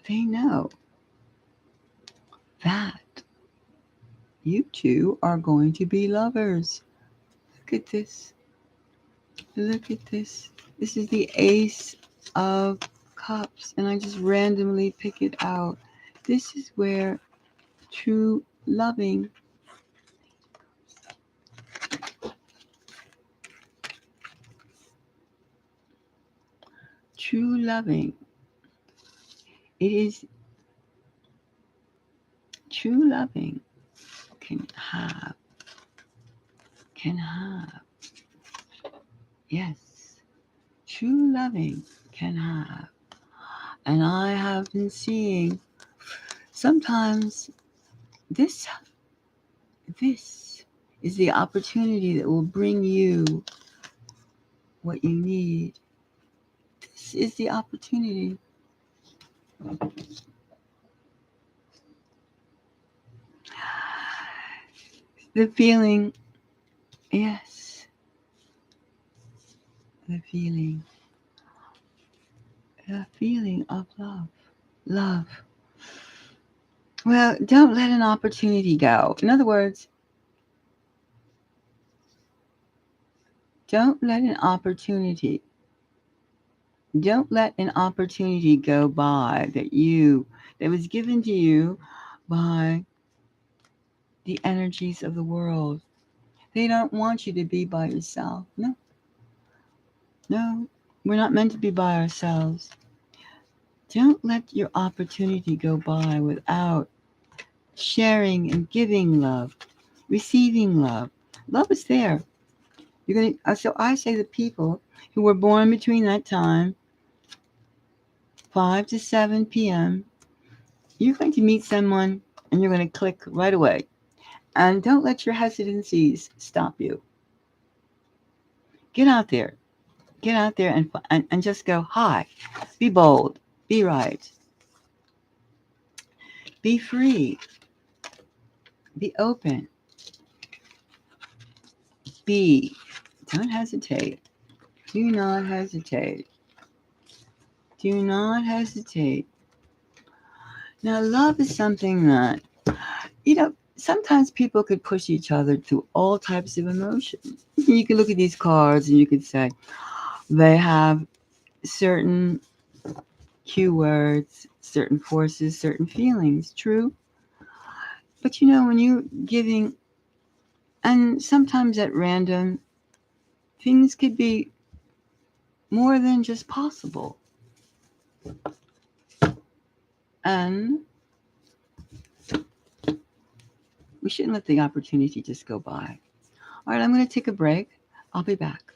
They know. that you two are going to be lovers. Look at this. Look at this. This is the Ace of Cups, and I just randomly pick it out. This is where true loving, true loving, it is true loving can have, can have, yes, true loving can have. And I have been seeing sometimes this, this is the opportunity that will bring you what you need. This is the opportunity. The feeling, yes, the feeling of love. Love. Well, don't let an opportunity go. In other words, don't let an opportunity, don't let an opportunity go by that was given to you by the energies of the world. They don't want you to be by yourself. No, no, we're not meant to be by ourselves. Don't let your opportunity go by without sharing and giving love, receiving love. Love is there. You're going to, so I say the people who were born between that time, 5 to 7 p.m., you're going to meet someone and you're going to click right away. And don't let your hesitancies stop you. Get out there. Get out there and just go, hi. Be bold. Be right. Be free. Be open. Be. Don't hesitate. Do not hesitate. Do not hesitate. Now, love is something that, sometimes people could push each other through all types of emotions. You can look at these cards and you could say they have certain cue words, certain forces, certain feelings. True. But when you're giving, and sometimes at random, things could be more than just possible. And we shouldn't let the opportunity just go by. All right, I'm going to take a break. I'll be back.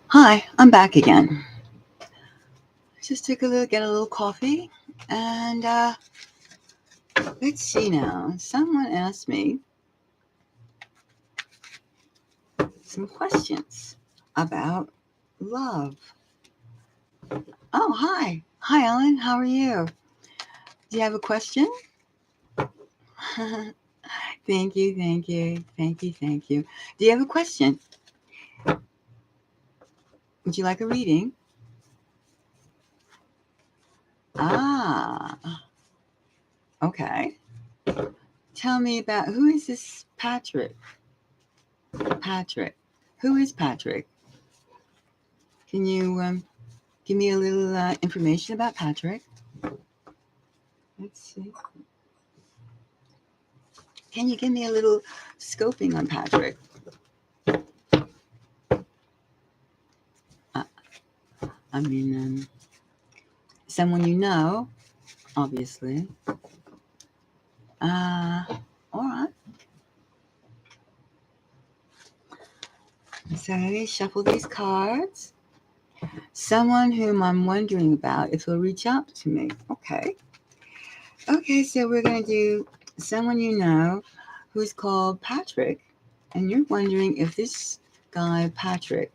Hi, I'm back again. Just took a little, get a little coffee, and let's see now. Someone asked me some questions about love. Oh, hi, Ellen. How are you? Do you have a question? Thank you. Do you have a question? Would you like a reading? Ah, okay. Tell me about who is this Patrick? Patrick. Who is Patrick? Can you give me a little information about Patrick? Let's see. Can you give me a little scoping on Patrick? Uh, I mean, someone you know, obviously. All right. So let me shuffle these cards. Someone whom I'm wondering about if he'll reach out to me. Okay. Okay, so we're going to do someone you know who's called Patrick. And you're wondering if this guy, Patrick,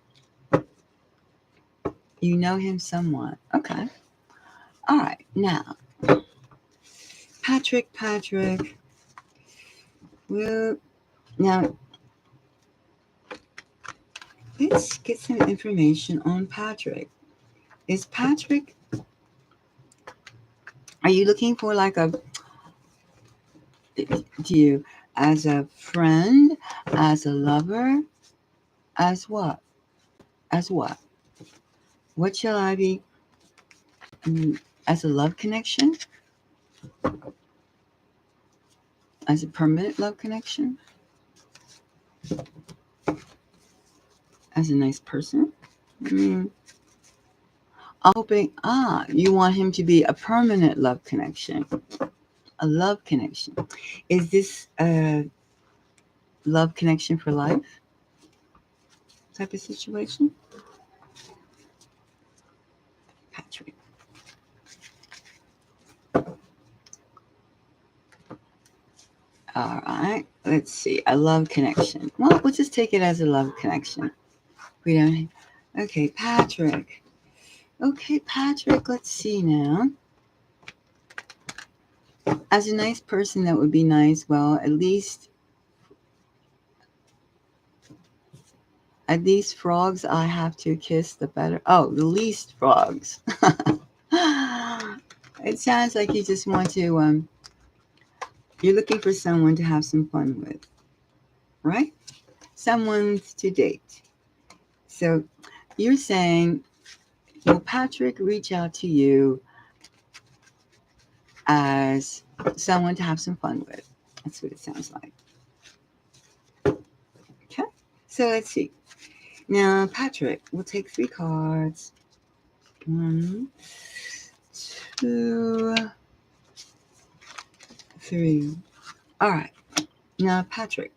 you know him somewhat. Okay. All right. Now, Patrick. Well, now let's get some information on Patrick. Is Patrick, are you looking for like a, do you, as a friend, as a lover, as what? As what? What shall I be, as a love connection? As a permanent love connection? As a nice person? Mm, I'm hoping, you want him to be a permanent love connection. A love connection. Is this a love connection for life type of situation? Patrick. All right. Let's see. A love connection. Well, we'll just take it as a love connection. We don't. Okay, Patrick. Okay, Patrick. Let's see now. As a nice person, that would be nice. Well, at least frogs I have to kiss, the better. Oh, the least frogs. It sounds like you just want to. You're looking for someone to have some fun with, right? Someone to date. So you're saying, will Patrick reach out to you as someone to have some fun with? That's what it sounds like. Okay. So let's see. Now, Patrick, we'll take 3 cards. 1, 2, 3. All right. Now, Patrick.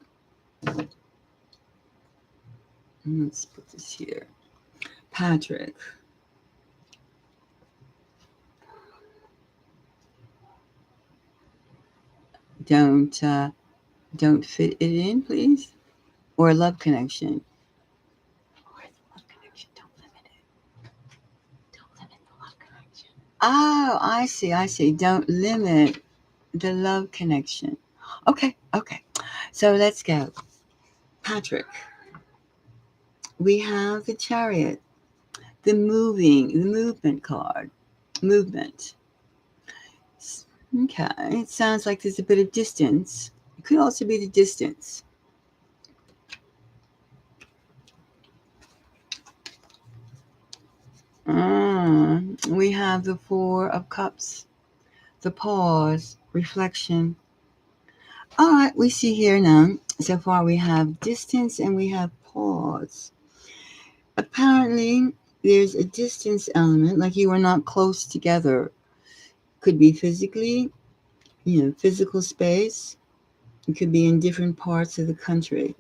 Let's put this here. Patrick. Don't fit it in, please. Or love connection. Love connection. Don't limit it. Don't limit the love connection. Oh, I see. Don't limit the love connection. Okay. So let's go. Patrick, we have the chariot, the movement card. Movement. Okay. It sounds like there's a bit of distance. It could also be the distance. We have the 4 of Cups, the pause, reflection. All right, we see here now, so far we have distance and we have pause. Apparently, there's a distance element, like you are not close together. Could be physically, physical space. It could be in different parts of the country.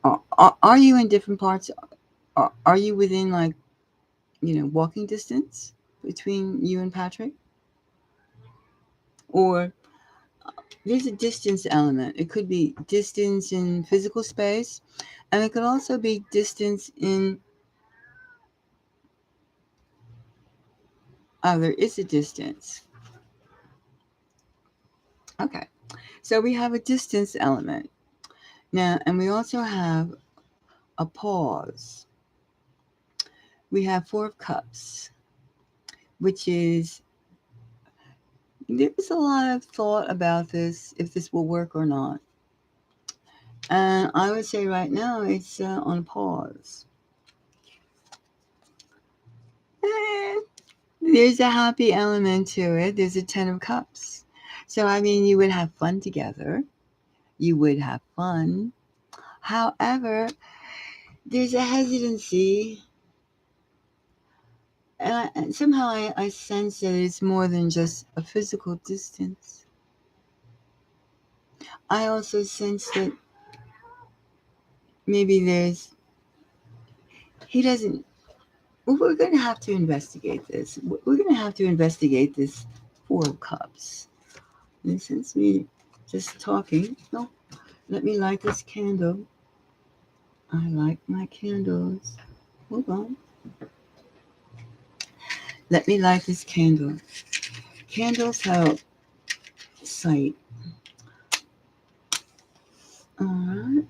Are you in different parts? Are you within, like, walking distance between you and Patrick? Or there's a distance element. It could be distance in physical space, and it could also be distance in, there is a distance. Okay, so we have a distance element now, and we also have a pause. We have Four of Cups, which is, there's a lot of thought about this, if this will work or not. And I would say right now it's on pause. Eh, there's a happy element to it. There's a Ten of Cups. So, I mean, you would have fun together. You would have fun. However, there's a hesitancy. And somehow I sense that it's more than just a physical distance. I also sense that maybe he doesn't, well, we're going to have to investigate this. We're going to have to investigate this Four of Cups. And since we just talking, no, let me light this candle. I like my candles. Hold on. Let me light this candle. Candles help sight. Alright.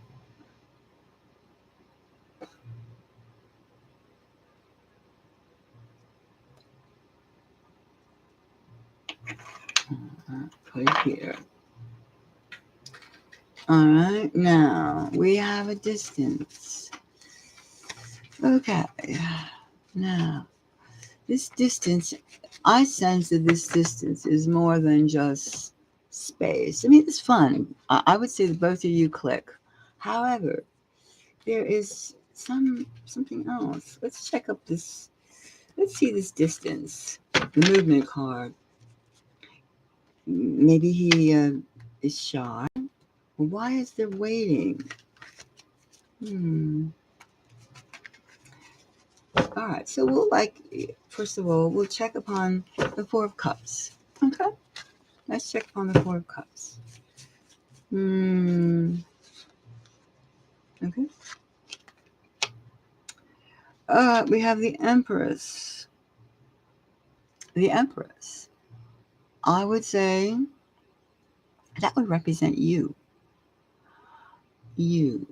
Put it here. Alright, now we have a distance. Okay. Now, this distance, I sense that this distance is more than just space. I mean, it's fun. I would say that both of you click. However, there is something else. Let's check up this. Let's see this distance. The movement card. Maybe he is shy. Well, why is there waiting? All right. So first of all, we'll check upon the Four of Cups. Okay. Let's check upon the Four of Cups. Okay. We have the Empress. The Empress. I would say that would represent you. You.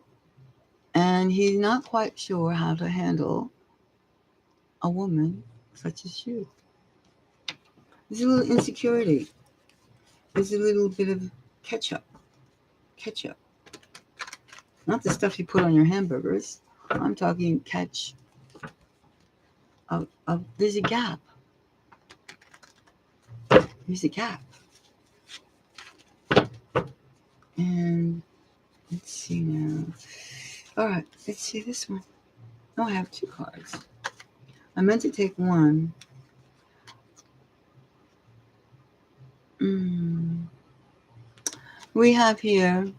And he's not quite sure how to handle a woman such as you. There's a little insecurity. There's a little bit of ketchup. Ketchup. Not the stuff you put on your hamburgers. I'm talking catch. There's a gap. There's a gap. And let's see now. All right, let's see this one. Oh, I have two cards. I meant to take one. We have here.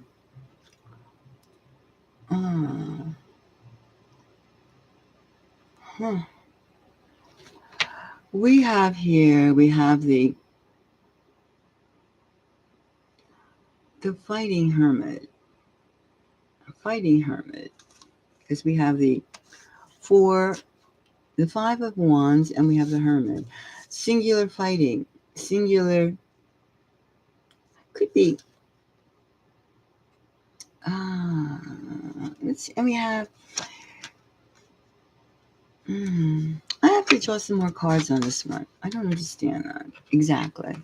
We have here. We have the fighting hermit. Fighting hermit. Because we have the Five of Wands, and we have the Hermit. Singular fighting. Singular could be. Let's see. And we have. I have to draw some more cards on this one. I don't understand that exactly.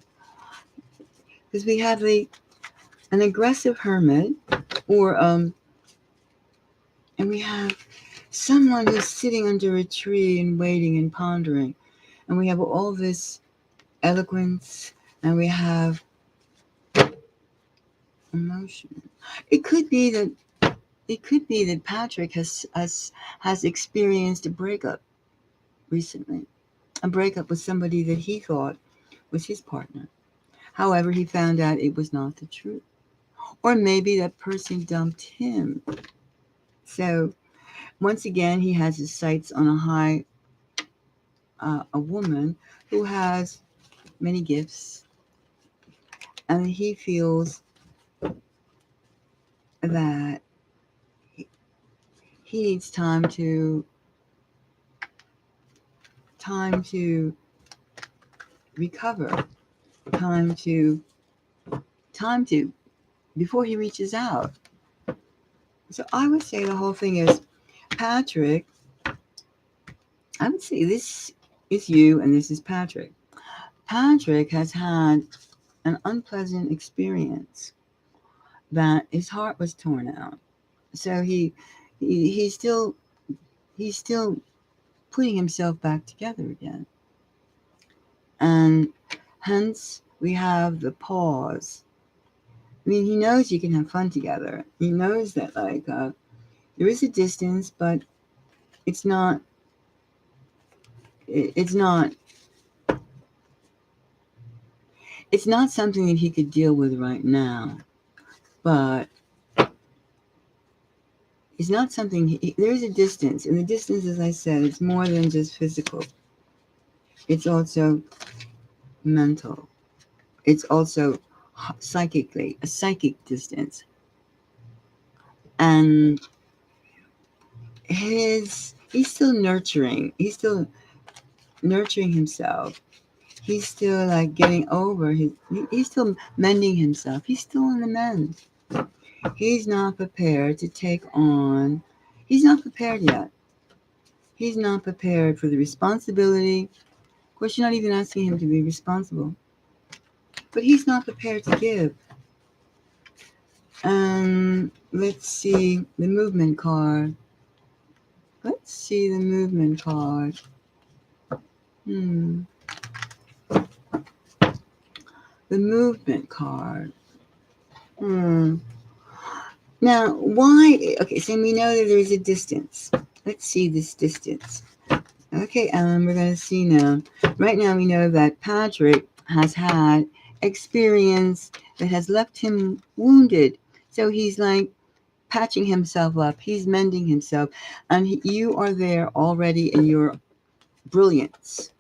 Because we have an aggressive hermit, or and we have someone who's sitting under a tree and waiting and pondering, and we have all this eloquence, and we have emotion. It could be that Patrick has experienced a breakup recently, a breakup with somebody that he thought was his partner. However, he found out it was not the truth, or maybe that person dumped him. So Once again, he has his sights on a woman who has many gifts, and he feels that he needs time to recover, time to time to before he reaches out. So I would say the whole thing is Patrick. I would say this is you and this is Patrick. Patrick has had an unpleasant experience that his heart was torn out. So he's still putting himself back together again. And hence we have the pause. I mean, he knows you can have fun together. He knows that there is a distance, but it's not. It's not. It's not something that he could deal with right now. But it's not something. There is a distance, and the distance, as I said, it's more than just physical. It's also mental. It's also psychically a psychic distance, and he's still nurturing. He's still nurturing himself. He's still like getting over he's still mending himself. He's still in the mend. He's not prepared to take on. He's not prepared yet. He's not prepared for the responsibility. Of course, you're not even asking him to be responsible, but he's not prepared to give. And let's see the movement card. Let's see the movement card. The movement card. Now, why? Okay, so we know that there's a distance. Let's see this distance. Okay, Ellen, we're going to see now. Right now, we know that Patrick has had experience that has left him wounded. So he's like patching himself up. He's mending himself. And you are there already in your brilliance.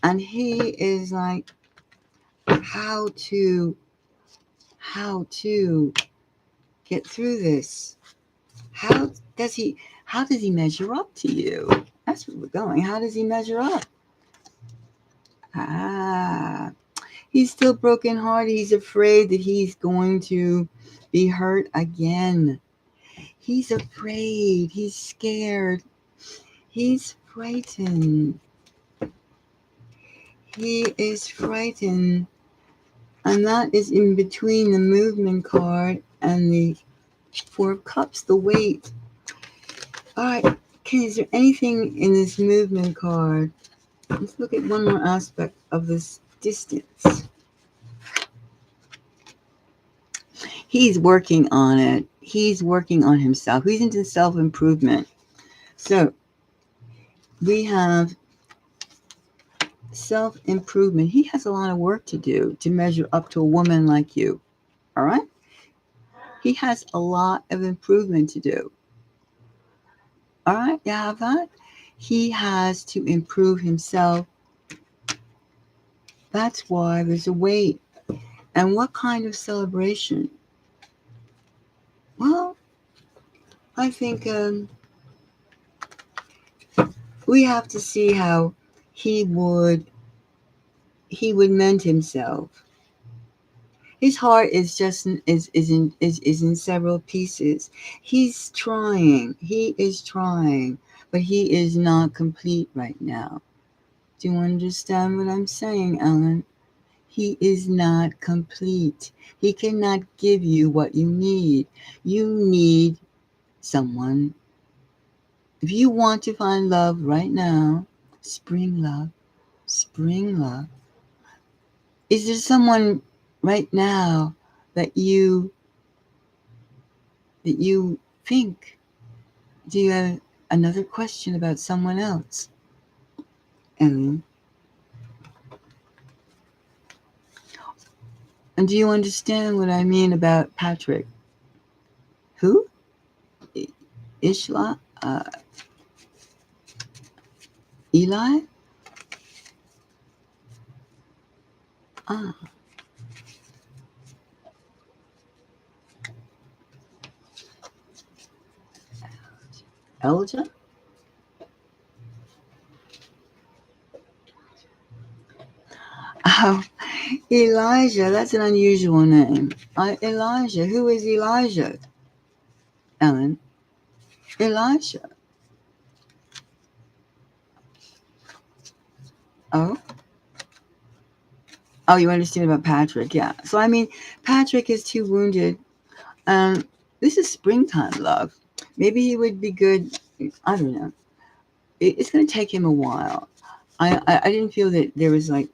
And he is like, how to get through this. How does he measure up to you? That's where we're going. How does he measure up? He's still brokenhearted. He's afraid that he's going to be hurt again. He's afraid. He's scared. He's frightened. He is frightened. And that is in between the movement card and the Four of Cups, the weight. All right. Okay, is there anything in this movement card? Let's look at one more aspect of this distance. He's working on it. He's working on himself. He's into self-improvement. So we have self-improvement. He has a lot of work to do to measure up to a woman like you. All right? He has a lot of improvement to do. All right? You have that? He has to improve himself. That's why there's a wait. And what kind of celebration? Well, I think we have to see how he would mend himself. His heart is just is in several pieces. He's trying. He is trying, but he is not complete right now. Do you understand what I'm saying, Ellen? He is not complete. He cannot give you what you need. You need someone. If you want to find love right now, spring love, is there someone right now that you think? Do you have another question about someone else, Ellen? And do you understand what I mean about Patrick? Who? Ishla? Eli? Ah, Elijah? Oh, Elijah. That's an unusual name. Elijah. Who is Elijah? Ellen. Elijah. Oh? Oh, you understand about Patrick. Yeah. So, I mean, Patrick is too wounded. Um, this is springtime, love. Maybe he would be good. I don't know. It's going to take him a while. I didn't feel that there was like,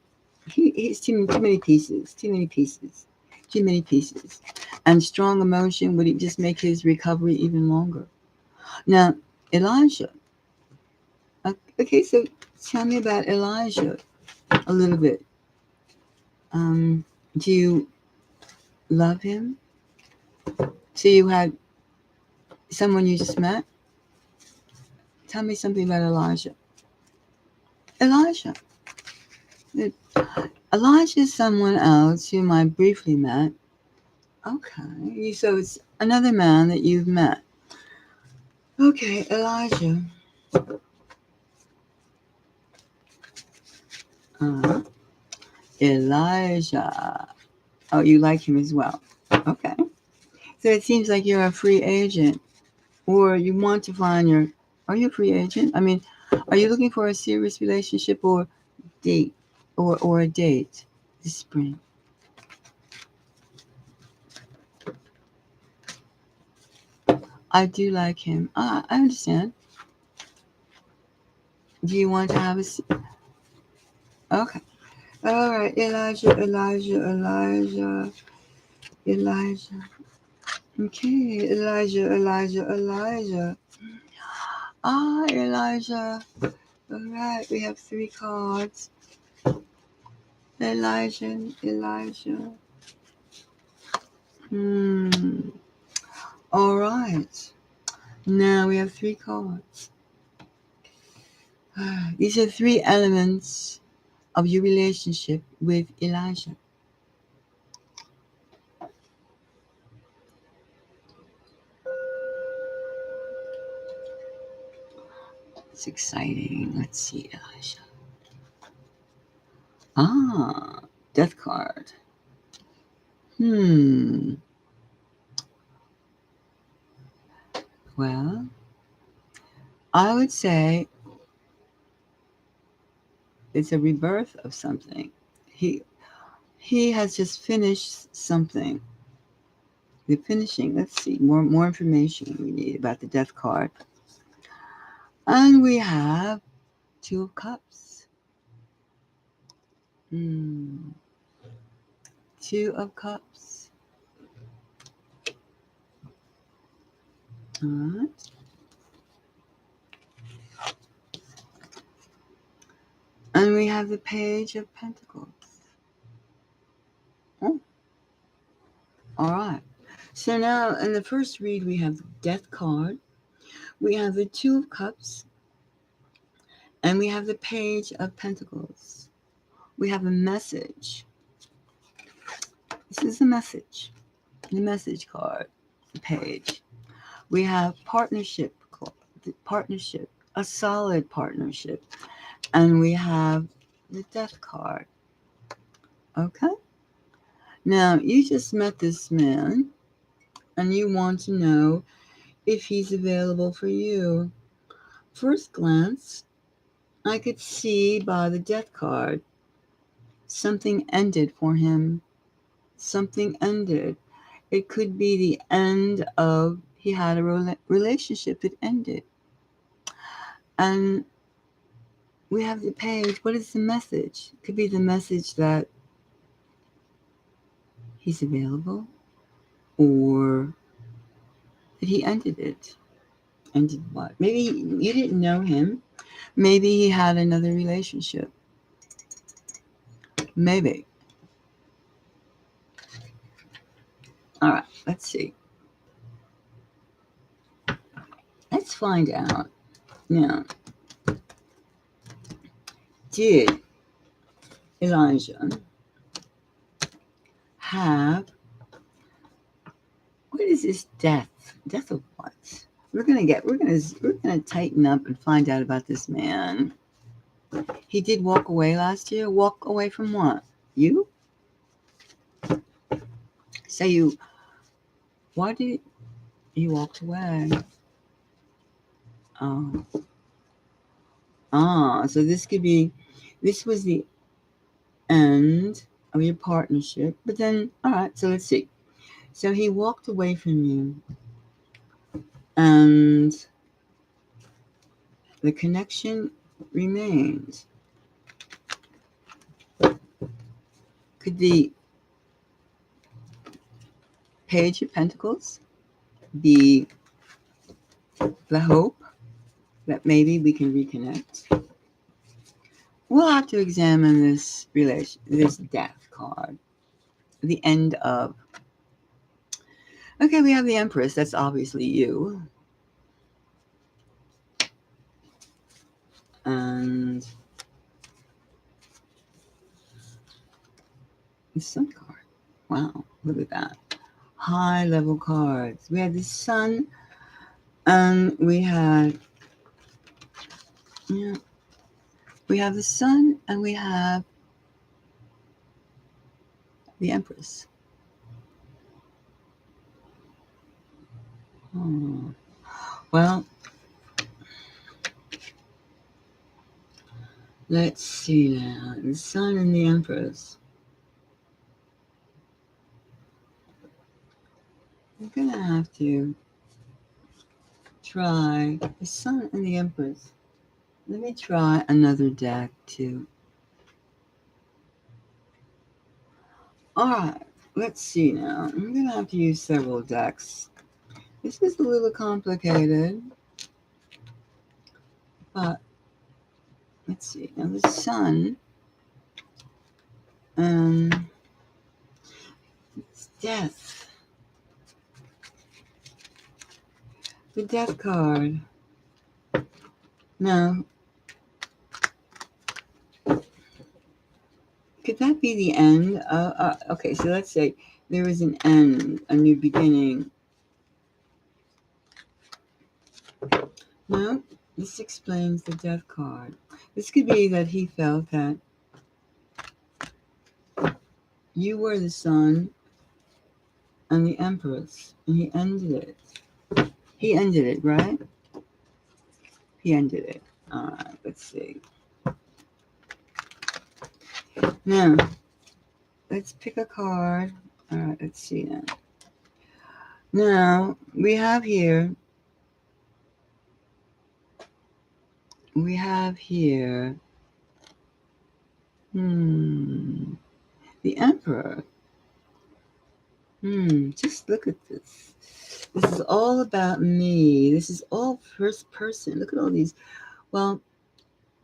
he's too many pieces. Too many pieces. Too many pieces. And strong emotion would just make his recovery even longer. Now, Elijah. Okay, so tell me about Elijah a little bit. Do you love him? So you had someone you just met? Tell me something about Elijah. Elijah. Elijah is someone else whom I briefly met. Okay, so it's another man that you've met. Okay, Elijah. Uh, Elijah. Oh, you like him as well. Okay. So it seems like you're a free agent, or you want to find your. Are you a free agent? I mean, are you looking for a serious relationship or date, or a date this spring? I do like him. Ah, I understand. Do you want to have Okay. All right, Elijah. Okay, Elijah. Ah, Elijah. All right, we have three cards. Elijah. Hmm. All right. Now we have three cards. These are three elements of your relationship with Elijah. It's exciting. Let's see, Elijah. Ah, death card. Hmm. Well, I would say it's a rebirth of something. He he has just finished something. The finishing. Let's see more information we need about the death card, and we have Two of Cups. Hmm. Two of Cups. All right. And we have the Page of Pentacles. Oh, all right. So now in the first read, we have the Death card, we have the Two of Cups, and we have the Page of Pentacles. We have a message. This is the message card, the page. We have partnership, a solid partnership, and we have the Death card. Okay? Now, you just met this man, and you want to know if he's available for you. First glance, I could see by the Death card something ended for him. Something ended. It could be the end of, he had a relationship that ended. And we have the page. What is the message? It could be the message that he's available, or that he ended it. Ended what? Maybe you didn't know him. Maybe he had another relationship. Maybe. All right, let's see. Let's find out. Now, did Elijah have, what is this death? Death of what? We're gonna tighten up and find out about this man. He did walk away last year. Walk away from what? You? So why did you walk away? Oh. So this was the end of your partnership. But then, all right, so let's see. So he walked away from you, and the connection remains. Could the Page of Pentacles be the hope that maybe we can reconnect? We'll have to examine this death card. The end of. Okay, we have the Empress. That's obviously you. And the Sun card. Wow, look at that. High level cards. We had the Sun, and we have the Sun, and we have the Empress. Oh. Well, let's see now. The Sun and the Empress. I'm gonna have to try the Sun and the Empress. Let me try another deck too. Alright, let's see now. I'm gonna have to use several decks. This is a little complicated, but let's see. Now the Sun, it's death. The Death card. Now, could that be the end? Okay, so let's say there is an end, a new beginning. No, this explains the Death card. This could be that he felt that you were the Sun and the Empress, and he ended it. He ended it, right? He ended it. All right, let's see. Now, let's pick a card. All right, let's see now. Now, we have here the Emperor. Just look at this. This is all about me. This is all first person. Look at all these. Well,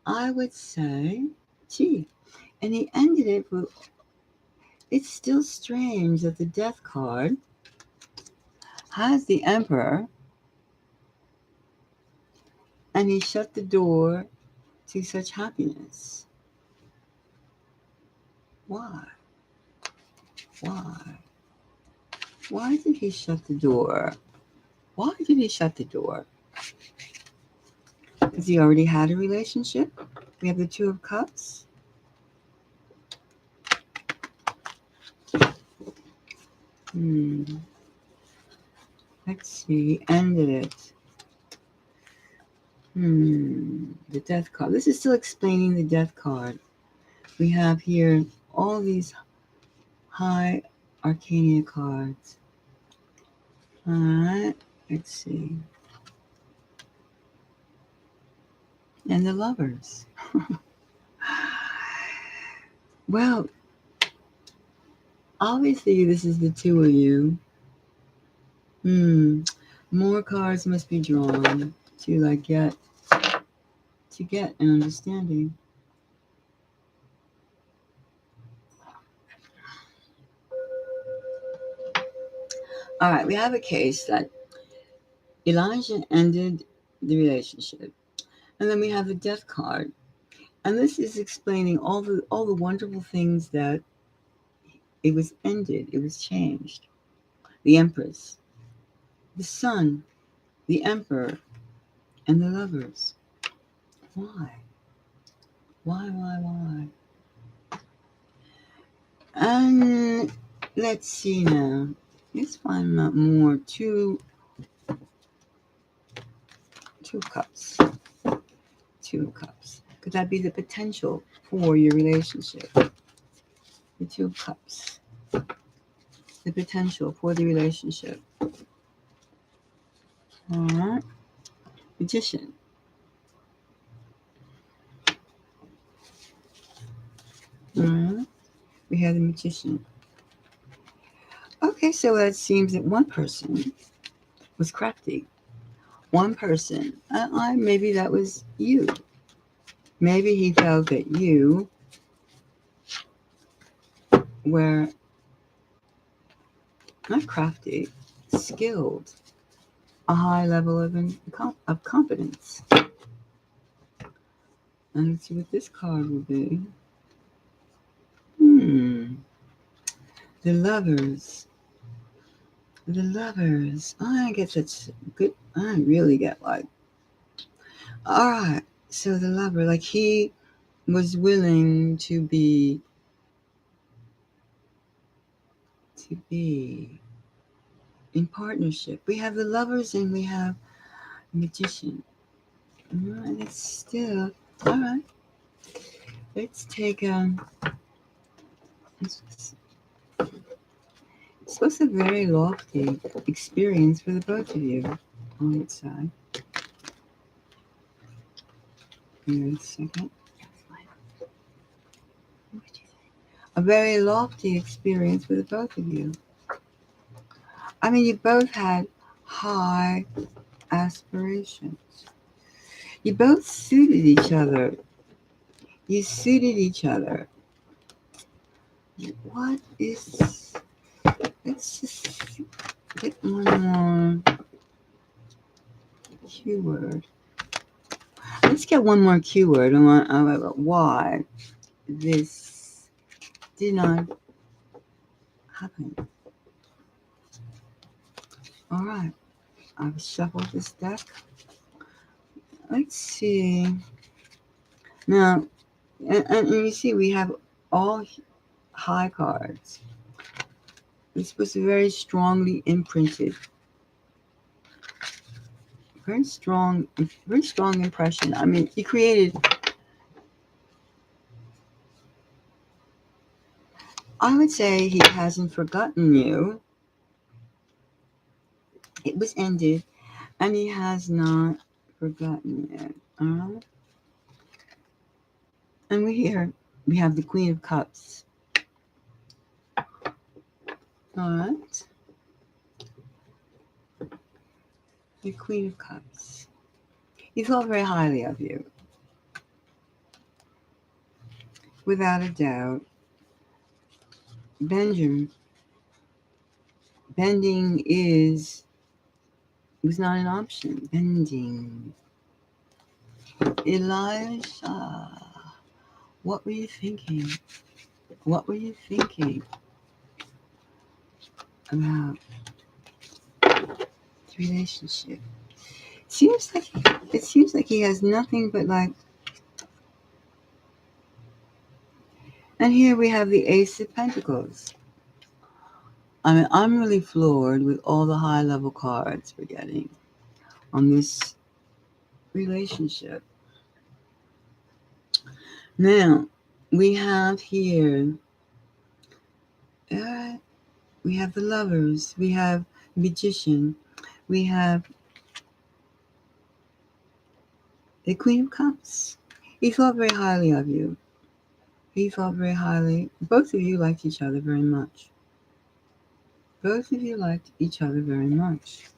I would say, gee, and he ended it with, it's still strange that the Death card has the Emperor, and he shut the door to such happiness. Why? Why did he shut the door? Why did he shut the door? Because he already had a relationship? We have the Two of Cups. Let's see. Ended it. The Death card. This is still explaining the Death card. We have here all these high Arcana cards. All right. Let's see. And the Lovers. Well, obviously this is the two of you. More cards must be drawn to get an understanding. All right, we have a case that Elijah ended the relationship. And then we have the Death card. And this is explaining all the wonderful things that it was ended, it was changed. The Empress, the Sun, the Emperor, and the lovers. Why? Why? And let's see now. Let's find out more. Two cups. 2 cups. Could that be the potential for your relationship? The 2 cups. The potential for the relationship. Alright. Magician. Alright. We have the Magician. Okay, so it seems that one person was crafty. One person. Maybe that was you. Maybe he felt that you were not crafty, skilled, a high level of confidence. And let's see what this card will be. The lovers. The lovers. I guess that's good. I really get like. Alright. So the lover, like he was willing to be in partnership. We have the lovers and we have the Magician. Alright, it's still alright. Let's take it's supposed to be a very lofty experience for the both of you on its side. Give me a second. A very lofty experience for the both of you. I mean, you both had high aspirations. You both suited each other. You suited each other. What is... Let's just get one more keyword. Let's get one more keyword on why this did not happen. All right. I've shuffled this deck. Let's see. Now, and you see we have all high cards. This was very strongly imprinted. Very strong impression. I mean, he created, I would say he hasn't forgotten you. It was ended, and he has not forgotten it. All right? And we have the Queen of Cups. All right? The Queen of Cups. He thought very highly of you. Without a doubt. Bending was not an option. Bending. Elijah, what were you thinking? What were you thinking about the relationship? It seems like he has nothing but like. And here we have the Ace of Pentacles. I mean, I'm really floored with all the high level cards we're getting on this relationship. Now, we have here, we have the lovers, we have Magician, we have the Queen of Cups. He thought very highly of you. He thought very highly. Both of you liked each other very much. Both of you liked each other very much.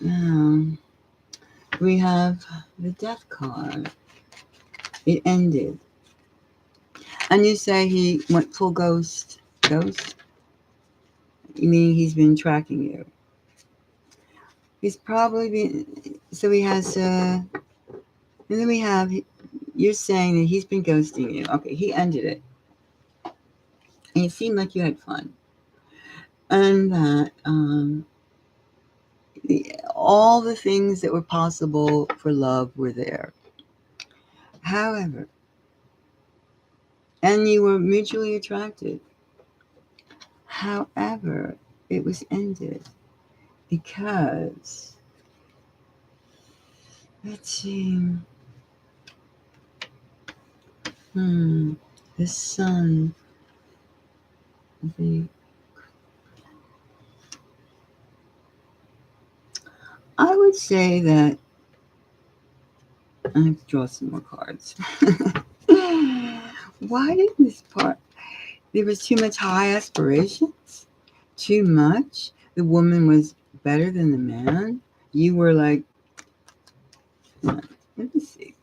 Now, we have the Death card. It ended. And you say he went full ghost. Ghost? meaning he's been tracking you. He's probably been, so he has, and then we have, you're saying that he's been ghosting you. Okay, he ended it. And it seemed like you had fun. And that all the things that were possible for love were there. However, and you were mutually attracted. However, it was ended because, let's see, the sun, the, I would say that, I have to draw some more cards. Why did this part, there was too much high aspirations? Too much? The woman was better than the man? You were like, let me see.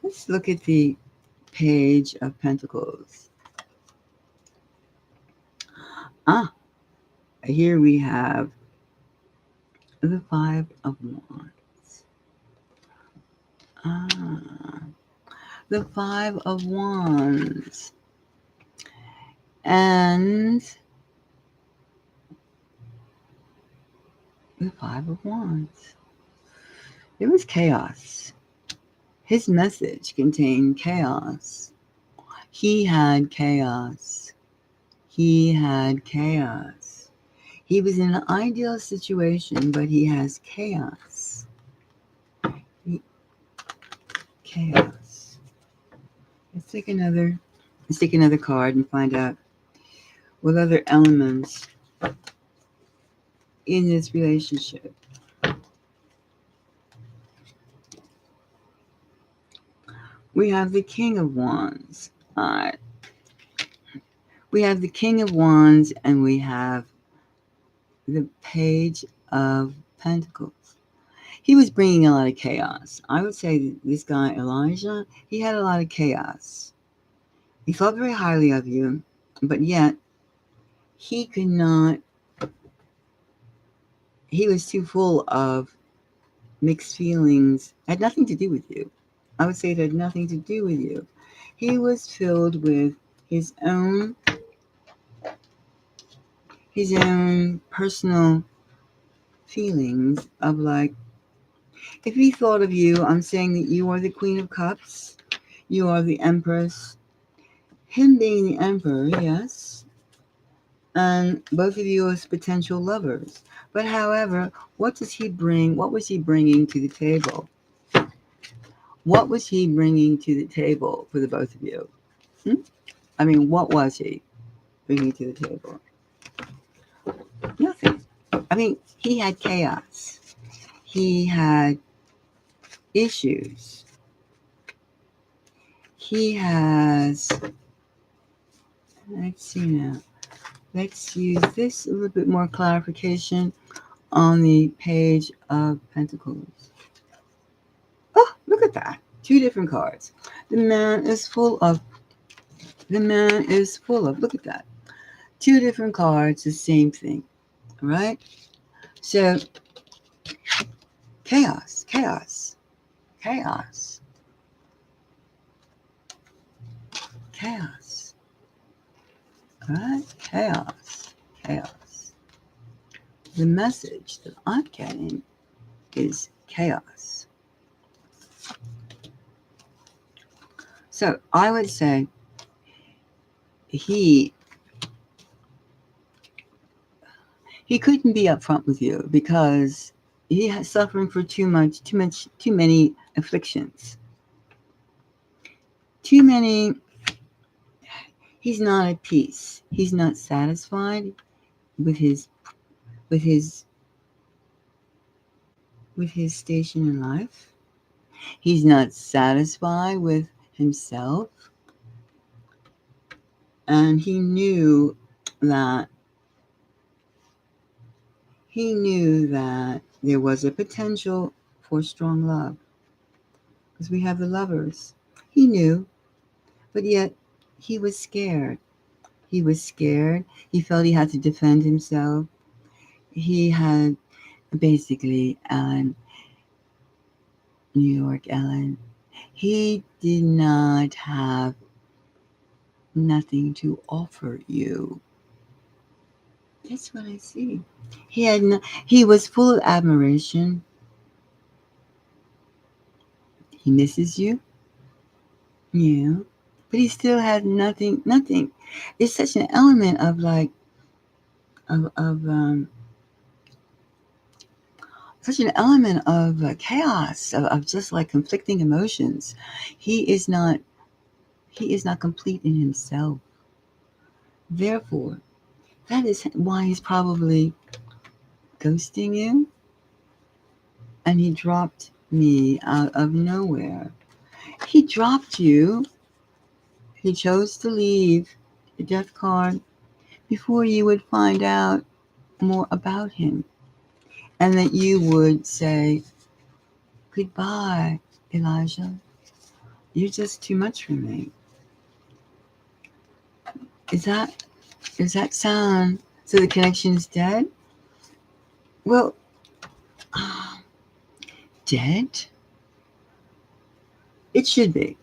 Let's look at the Page of Pentacles. Here we have the Five of Wands. The Five of Wands. And the Five of Wands. There was chaos. His message contained chaos. He had chaos. He had chaos. He was in an ideal situation, but he has chaos. Chaos. Let's take another card and find out what other elements in this relationship. We have the King of Wands. We have the King of Wands and we have the Page of Pentacles. He was bringing a lot of chaos. I would say that this guy, Elijah, he had a lot of chaos. He thought very highly of you, but yet he could not, he was too full of mixed feelings. It had nothing to do with you. I would say it had nothing to do with you. He was filled with his own personal feelings of like, if he thought of you, I'm saying that you are the Queen of Cups, you are the Empress, him being the Emperor, yes, and both of you as potential lovers. But however, what does he bring? What was he bringing to the table? What was he bringing to the table for the both of you? I mean, what was he bringing to the table? Nothing. I mean, he had chaos. He had issues. He has, let's see now. Let's use this a little bit more clarification on the Page of Pentacles. Oh, look at that. Two different cards. The man is full of, look at that. Two different cards, the same thing. All right? So, chaos. All right? Chaos. The message that I'm getting is chaos. So I would say he couldn't be upfront with you because he is suffering for too many afflictions. Too many. He's not at peace. He's not satisfied with his station in life. He's not satisfied with himself. And he knew that there was a potential for strong love. Because we have the Lovers. He knew, but yet he was scared. He was scared. He felt he had to defend himself. He had basically, Ellen, New York Ellen, he did not have nothing to offer you. That's what I see. He had no, he was full of admiration. He misses you, yeah, but he still had nothing. Nothing. It's such an element of like of such an element of chaos of just like conflicting emotions. He is not he is not complete in himself. Therefore, that is why he's probably ghosting you, and he dropped me out of nowhere. He dropped you. He chose to leave the death card before you would find out more about him, and that you would say, goodbye, Elijah. You're just too much for me. Is that does that sound so the connection is dead? Well, dead? It should be.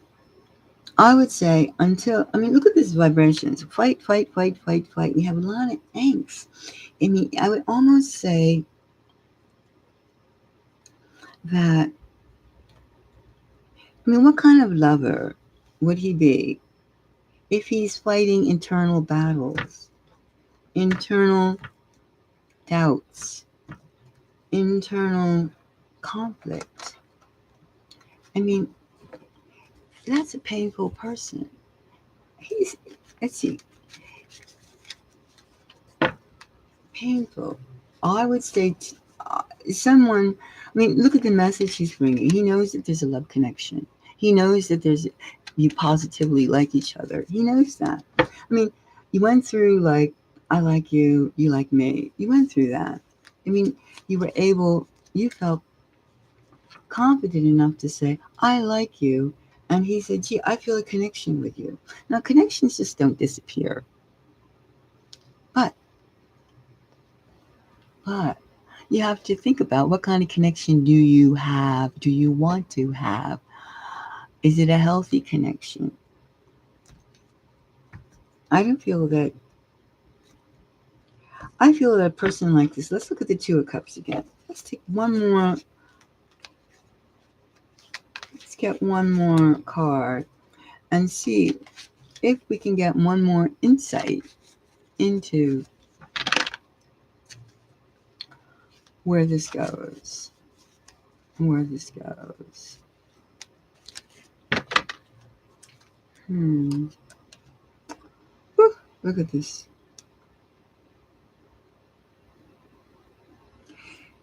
I would say until, I mean, look at these vibrations. Fight, fight, fight, fight, fight. You have a lot of angst. I mean, I would almost say that, I mean, what kind of lover would he be if he's fighting internal battles, internal doubts, internal conflict? I mean, that's a painful person. He's, let's see, painful. I would say someone, I mean, look at the message he's bringing. He knows that there's a love connection. He knows that there's, you positively like each other. He knows that. I mean, you went through like, I like you like me. You went through that. I mean, you were able, you felt confident enough to say, I like you. And he said, gee, I feel a connection with you. Now, connections just don't disappear. But But you have to think about what kind of connection do you have? Do you want to have? Is it a healthy connection? I don't feel that. I feel that a person like this. Let's look at the Two of Cups again. Let's take one more. Let's get one more card and see if we can get one more insight into where this goes. Where this goes. Hmm. Whew, look at this.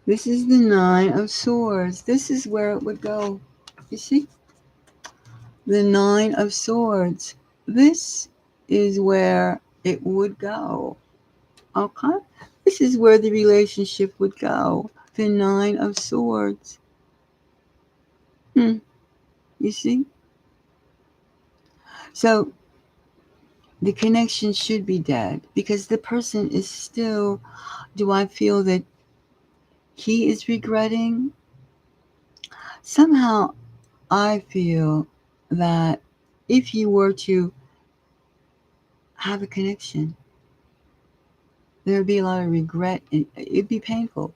This is the Nine of Swords. This is where it would go. You see? The Nine of Swords. This is where it would go. Okay? This is where the relationship would go. The Nine of Swords. You see? So the connection should be dead because the person is still, do I feel that he is regretting? Somehow I feel that if you were to have a connection, there would be a lot of regret. It'd be painful.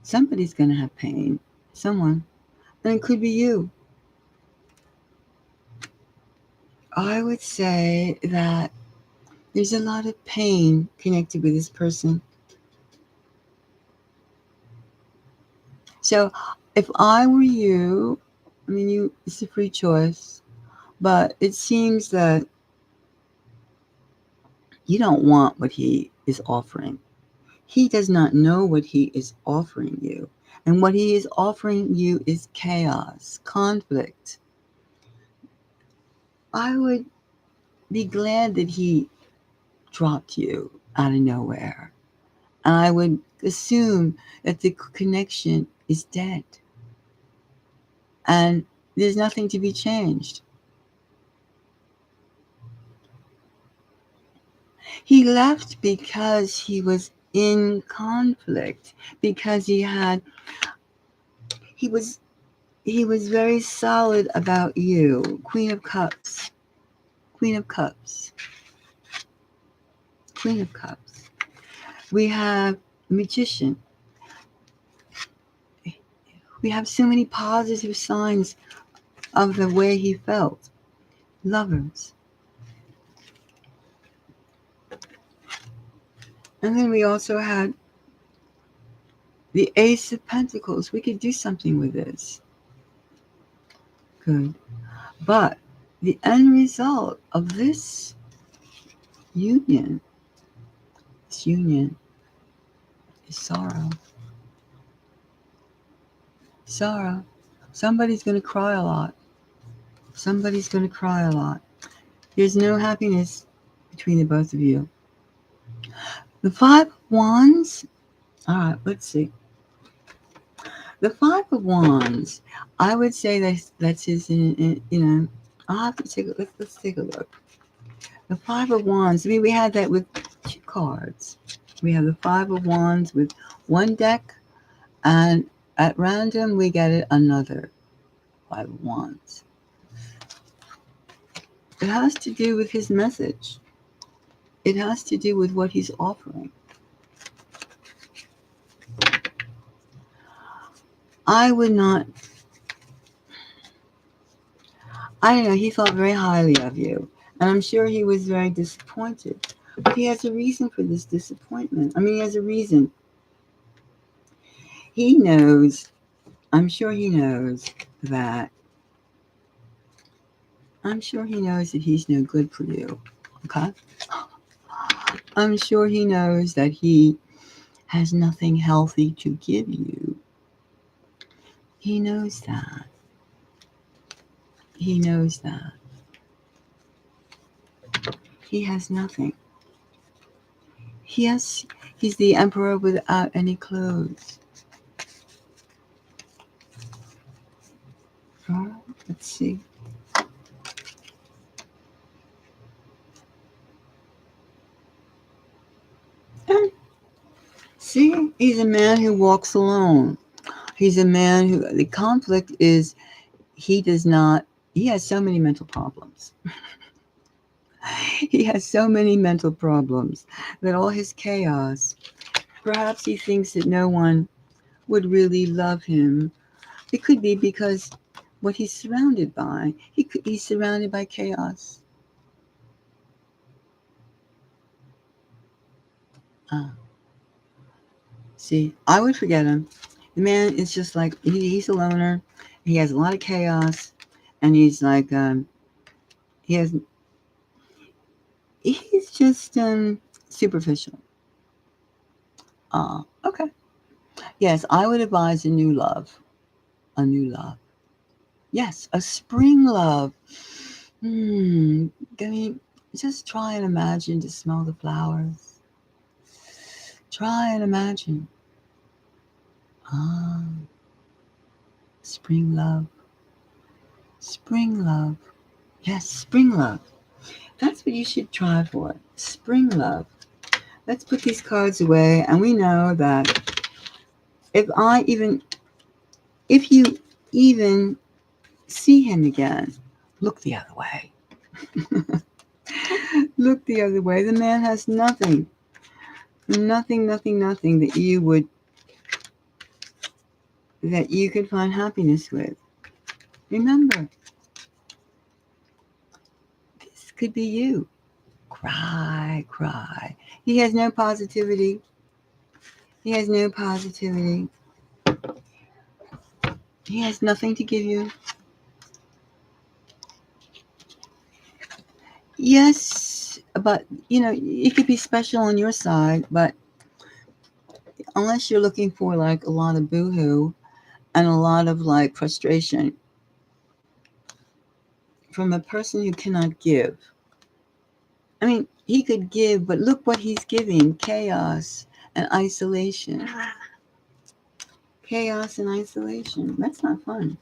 Somebody's going to have pain. Someone. And it could be you. I would say that there's a lot of pain connected with this person. So if I were you, I mean, it's a free choice, but it seems that you don't want what he is offering. He does not know what he is offering you. And what he is offering you is chaos, conflict. I would be glad that he dropped you out of nowhere. And I would assume that the connection is dead. And there's nothing to be changed. He left because he was in conflict, because he was he was very solid about you. Queen of Cups. Queen of Cups. Queen of Cups. We have Magician. We have so many positive signs of the way he felt. Lovers. And then we also had the Ace of Pentacles. We could do something with this. Good. But the end result of union, this union is sorrow. Sorrow. Somebody's going to cry a lot. Somebody's going to cry a lot. There's no happiness between the both of you. The Five of Wands. All right, let's see. The Five of Wands. I would say that's his. I'll have to take. Let's take a look. The Five of Wands. I mean, we had that with 2 cards. We have the Five of Wands with 1 deck, and at random we get it another Five of Wands. It has to do with his message. It has to do with what he's offering. I don't know, he thought very highly of you. And I'm sure he was very disappointed. But he has a reason for this disappointment. I mean, he has a reason. He knows, I'm sure he knows that he's no good for you. Okay? I'm sure he knows that he has nothing healthy to give you. He knows that. He knows that. He has nothing. He's the emperor without any clothes. All right, let's see. And see, he's a man who walks alone. He's a man who, the conflict is, he has so many mental problems. He has so many mental problems that all his chaos, perhaps he thinks that no one would really love him. It could be because what he's surrounded by, he's surrounded by chaos. See, I would forget him. The man is just like, he's a loner. He has a lot of chaos. And he's like, he's just superficial. Okay. Yes, I would advise a new love. A new love. Yes, a spring love. I mean, just try and imagine to smell the flowers. Try and imagine. Spring love. Spring love. Yes, spring love. That's what you should try for. Spring love. Let's put these cards away, and we know that if you even see him again, look the other way. Look the other way. The man has nothing. Nothing that you could find happiness with. Remember, this could be you. Cry, cry. He has no positivity. He has no positivity. He has nothing to give you. Yes, but it could be special on your side, but unless you're looking for like a lot of boohoo and a lot of like frustration from a person who cannot give. I mean, he could give, but look what he's giving. Chaos and isolation. Chaos and isolation. That's not fun.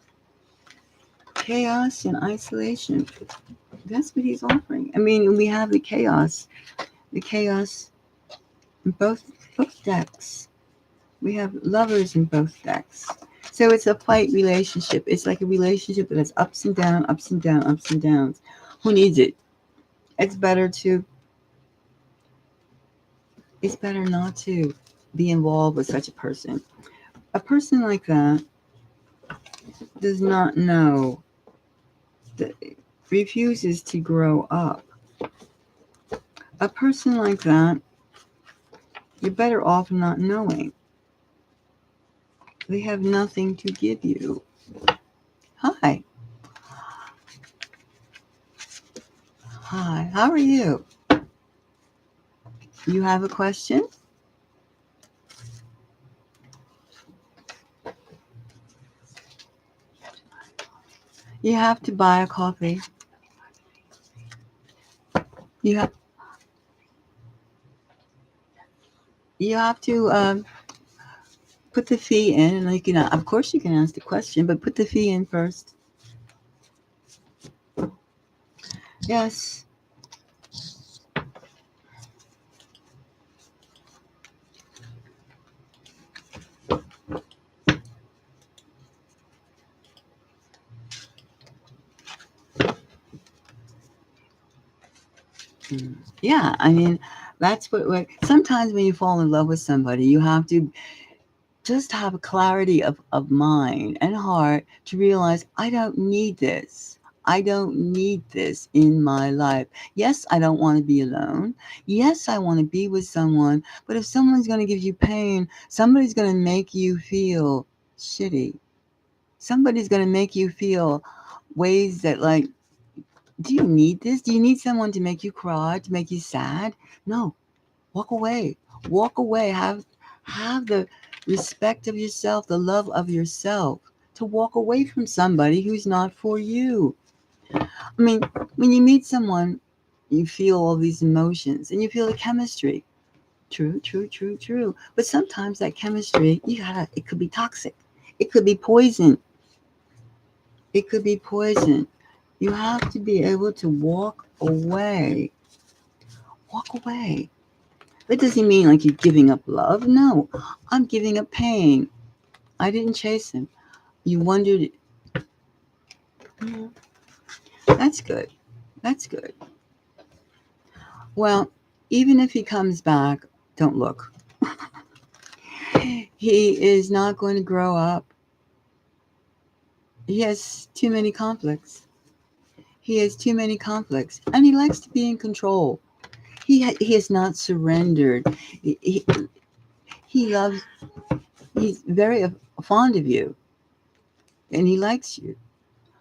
Chaos and isolation. That's what he's offering. I mean, we have the chaos. the chaos in both decks. We have lovers in both decks. So it's a fight relationship. It's like a relationship that has ups and downs, ups and downs, ups and downs. Who needs it? It's better to it's better not to be involved with such a person. A person like that does not know, that refuses to grow up. A person like that, you're better off not knowing. They have nothing to give you. Hi. Hi. How are you? You have a question? You have to buy a coffee. You have you have to put the fee in, and you can, of course, you can ask the question, but put the fee in first. Yes. Yeah, I mean, that's what sometimes when you fall in love with somebody, you have to just have a clarity of mind and heart to realize, I don't need this. I don't need this in my life. Yes, I don't want to be alone. Yes, I want to be with someone. But if someone's going to give you pain, somebody's going to make you feel shitty. Somebody's going to make you feel ways that, like, do you need this? Do you need someone to make you cry, to make you sad? No, walk away. Walk away. Have the respect of yourself, the love of yourself, to walk away from somebody who's not for you. I mean, when you meet someone, you feel all these emotions and you feel the chemistry. True, true, true, true. But sometimes that chemistry, it could be toxic. It could be poison. It could be poison. You have to be able to walk away. Walk away. That doesn't mean like you're giving up love. No, I'm giving up pain. I didn't chase him. You wondered. That's good. That's good. Well, even if he comes back, don't look. He is not going to grow up. He has too many conflicts. He has too many conflicts. And he likes to be in control. He has not surrendered. He loves, he's very fond of you. And he likes you.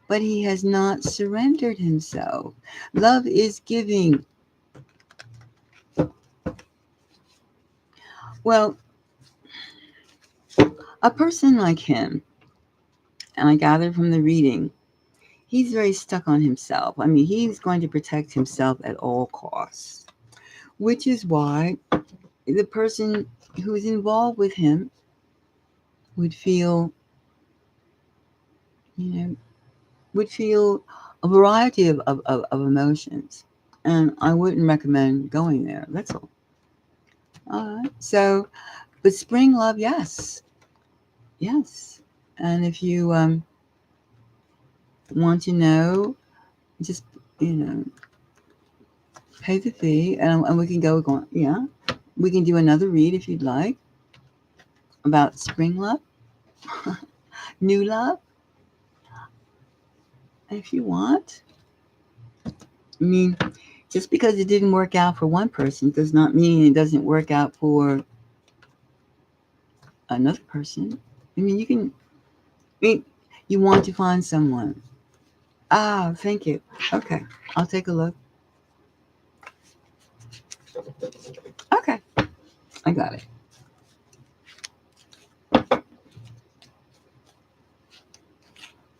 But he has not surrendered himself. Love is giving. Well, a person like him, and I gather from the reading, he's very stuck on himself. I mean, he's going to protect himself at all costs, which is why the person who is involved with him would feel, would feel a variety of emotions. And I wouldn't recommend going there. That's all. All right. So, but spring love, yes. Yes. And if you want to know, just, pay the fee, and we can go on. Yeah. We can do another read if you'd like about spring love, new love, if you want. I mean, just because it didn't work out for one person does not mean it doesn't work out for another person. I mean, you want to find someone. Ah, thank you. Okay, I'll take a look. Okay, I got it.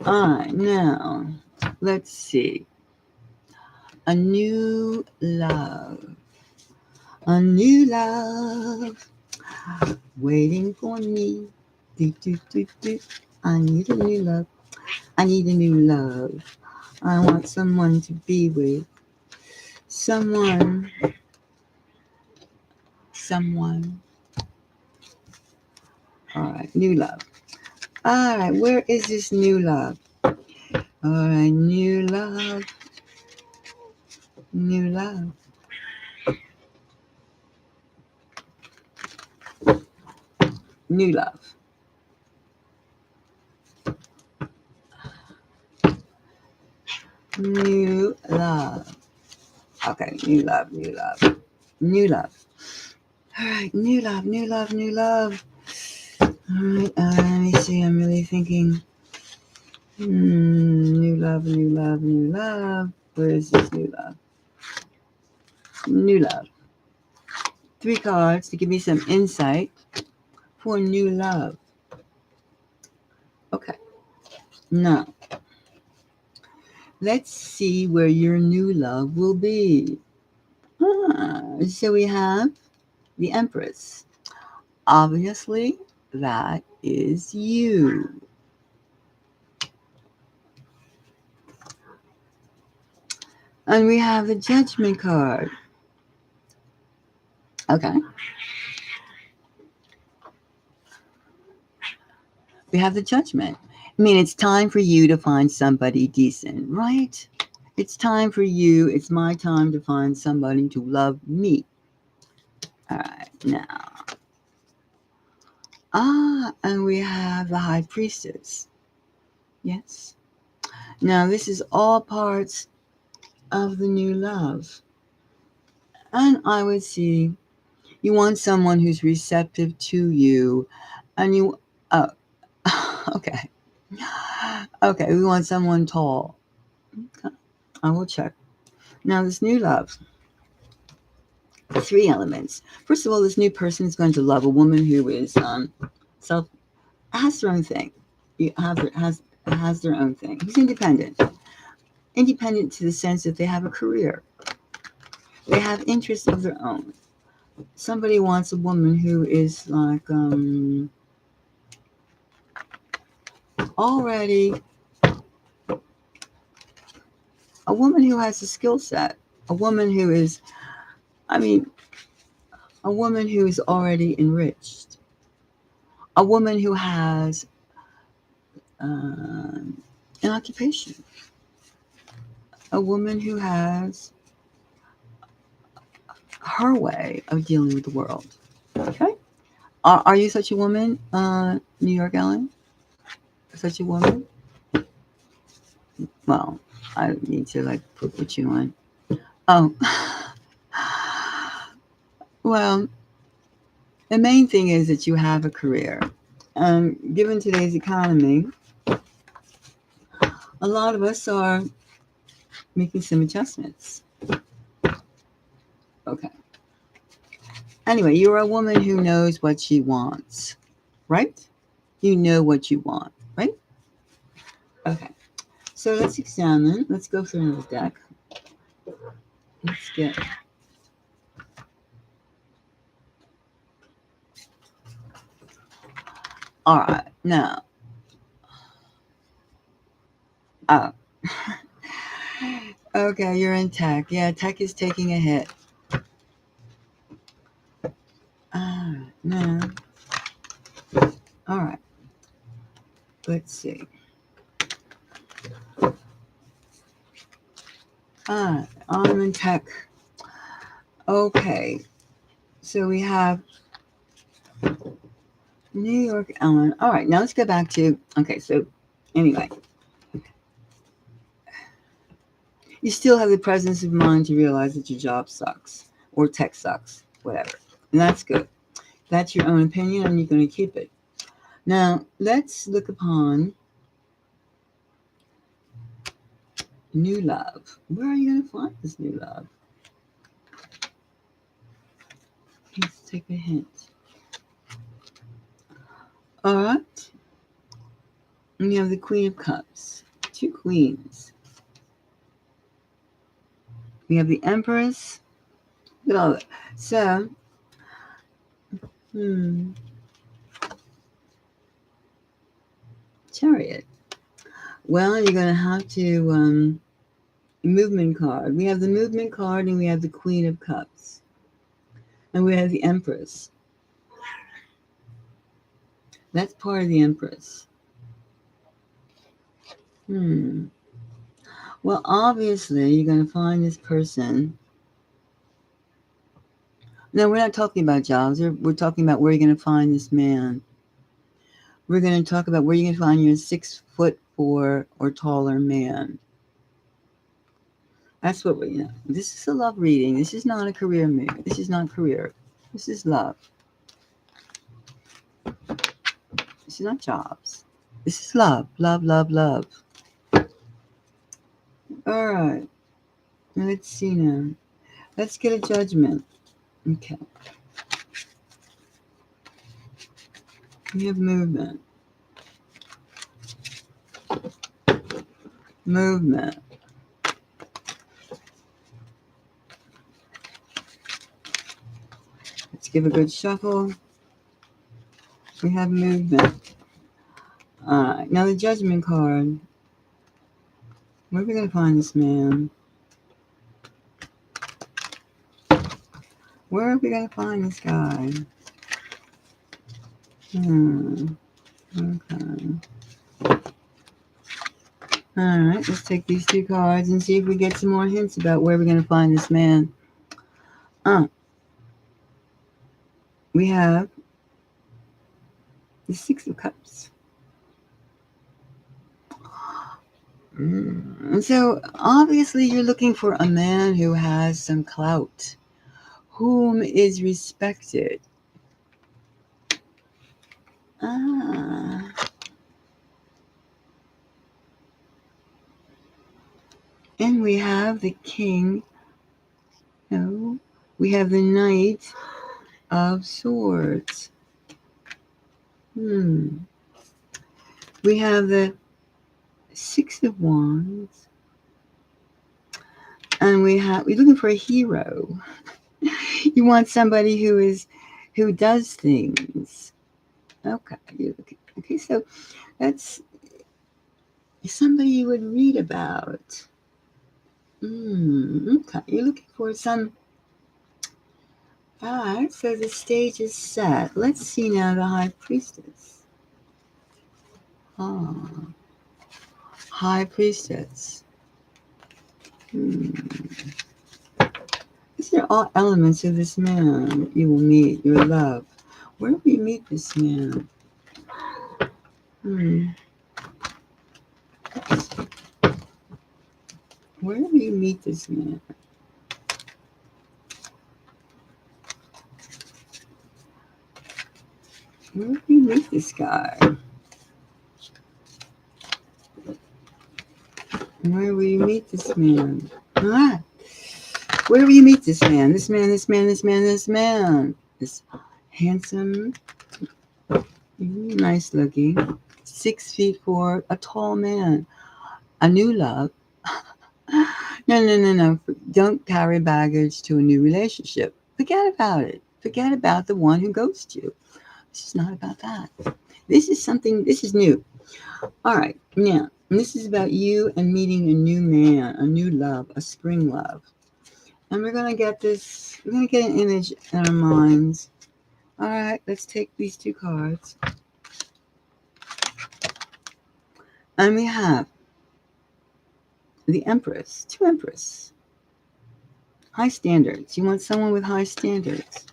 All right, now, let's see. A new love. A new love waiting for me. Do, do, do, do. I need a new love. I need a new love. I want someone to be with. Someone someone. All right, new love. All right, where is this new love? All right, new love, new love, new love, new love. Okay, new love, new love, new love. All right, new love, new love, new love. All right, let me see. I'm really thinking. New love, new love, new love. Where is this new love? New love. 3 cards to give me some insight for new love. Okay, now let's see where your new love will be. So we have the Empress. Obviously, that is you. And we have the Judgment card. Okay. We have the Judgment. I mean, it's time for you to find somebody decent, right? It's time for you. It's my time to find somebody to love me. All right, now. And we have the High Priestess. Yes. Now, this is all parts of the new love. And I would see you want someone who's receptive to you. And you, oh, okay. Okay, we want someone tall. Okay, I will check. Now, this new love, 3 elements. First of all, this new person is going to love a woman who is has their own thing. Has their own thing. He's independent. Independent to the sense that they have a career. They have interests of their own. Somebody wants a woman who is like already a woman who has a skill set. A woman who is, I mean, a woman who is already enriched. A woman who has an occupation. A woman who has her way of dealing with the world. Okay? Are you such a woman, New York Ellen? Such a woman? Well, I need to like put you on. Oh. Well, the main thing is that you have a career. Given today's economy, a lot of us are making some adjustments. Okay. Anyway, you're a woman who knows what she wants, right? You know what you want, right? Okay. So let's examine. Let's go through another deck. Let's get. All right. Now. Oh. Okay, you're in tech. Yeah, tech is taking a hit. No. All right. Let's see. I'm in tech. Okay. So we have New York Ellen. All right. Now let's go back to. Okay. So anyway. You still have the presence of mind to realize that your job sucks or tech sucks, whatever. And that's good. That's your own opinion and you're going to keep it. Now, let's look upon new love. Where are you going to find this new love? Let's take a hint. All right. And you have the Queen of Cups. 2 queens. We have the Empress. Look at all that. So, Chariot. Well, you're going to have to movement card. We have the movement card and we have the Queen of Cups. And we have the Empress. That's part of the Empress. Well, obviously, you're going to find this person. No, we're not talking about jobs. We're talking about where you're going to find this man. We're going to talk about where you're going to find your 6'4" or taller man. That's what we know. This is a love reading. This is not a career move. This is not career. This is love. This is not jobs. This is love. Love, love, love. All right. Let's see now. Let's get a judgment. Okay. We have movement. Movement. Let's give a good shuffle. We have movement. All right. Now the judgment card. Where are we going to find this man? Where are we going to find this guy? Okay. All right, let's take these two cards and see if we get some more hints about where we're going to find this man. We have the Six of Cups. And so, obviously, you're looking for a man who has some clout, whom is respected. And we have the King. No, we have the Knight of Swords. We have the Six of Wands. And we're looking for a hero. You want somebody who does things. Okay, so that's somebody you would read about. Okay, you're looking for some. All right, so the stage is set. Let's see now the High Priestess. High Priestess. These are all elements of this man you will meet, your love. Where will you meet this man? Where will you meet this man? Where will you meet this guy? Where will you meet this man? Where will you meet this man? This man. This handsome, nice looking, 6'4", a tall man. A new love. No. Don't carry baggage to a new relationship. Forget about it. Forget about the one who ghosted you. This is not about that. This is new. All right, now, this is about you and meeting a new man, a new love, a spring love. And we're going to get an image in our minds. All right, let's take these two cards. And we have the Empress, two Empress. High standards. You want someone with high standards.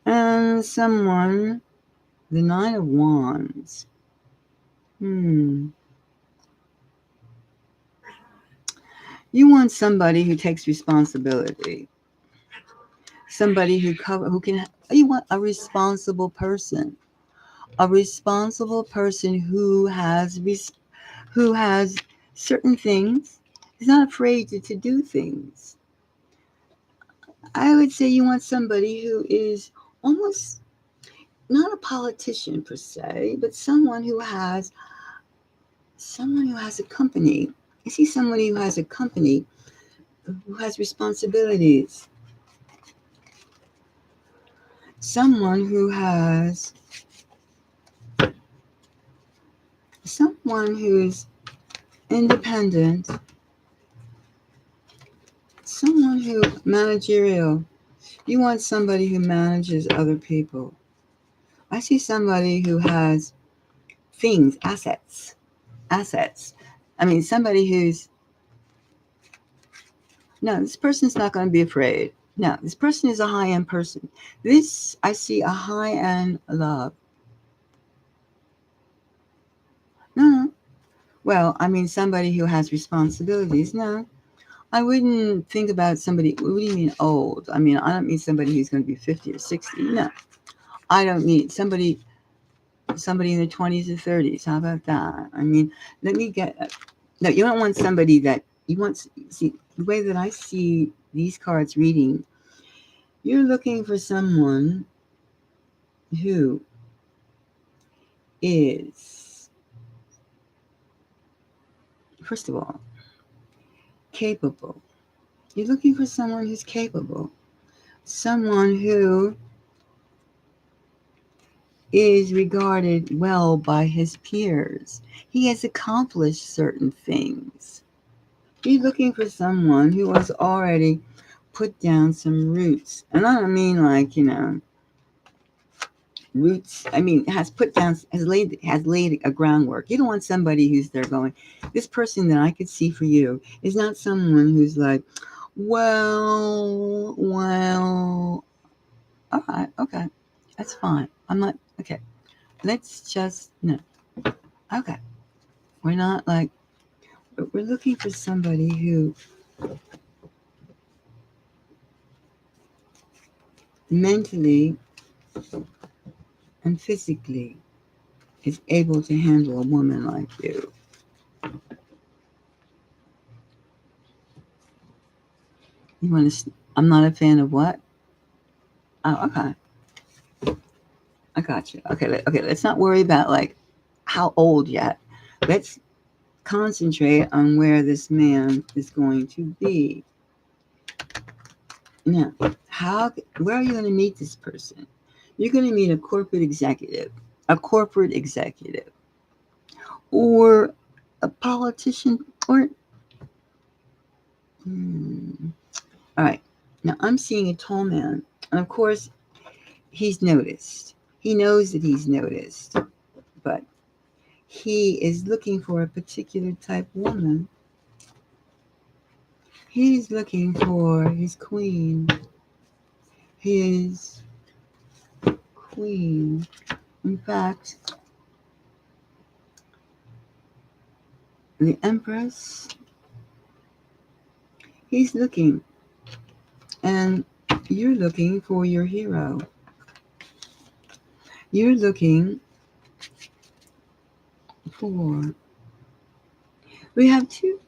And someone, the Nine of Wands. You want somebody who takes responsibility. Somebody you want a responsible person. A responsible person who has certain things, is not afraid to do things. I would say you want somebody who is almost not a politician per se, but someone who has a company. I see somebody who has a company, who has responsibilities. Someone who's independent. Someone who managerial. You want somebody who manages other people. I see somebody who has things, assets, assets. I mean, somebody who's, no, this person's not going to be afraid. No, this person is a high end person. This, I see a high end love. No, no. Well, I mean, somebody who has responsibilities. No, I wouldn't think about somebody. What do you mean old? I mean, I don't mean somebody who's going to be 50 or 60. No, I don't mean somebody in their 20s or 30s. How about that? I mean, let me get. No, you don't want somebody that you want. See, the way that I see these cards reading, you're looking for someone who is, first of all, capable. You're looking for someone who's capable, someone who is regarded well by his peers. He has accomplished certain things. You're looking for someone who has already put down some roots. And I don't mean like, roots. I mean, has laid a groundwork. You don't want somebody who's there going, this person that I could see for you is not someone who's like, well, all right, okay, that's fine. I'm not okay. Let's just no. Okay, we're not like we're looking for somebody who mentally and physically is able to handle a woman like you. You want to? I'm not a fan of what? Oh, okay. I got you. Okay, okay. Let's not worry about like how old yet. Let's concentrate on where this man is going to be. Now, where are you going to meet this person? You're going to meet a corporate executive, or a politician, or all right. Now I'm seeing a tall man, and of course he's noticed. He knows that he's noticed, but he is looking for a particular type woman. He's looking for his queen. His queen. In fact, the Empress, he's looking, and you're looking for your hero. You're looking for. We have two.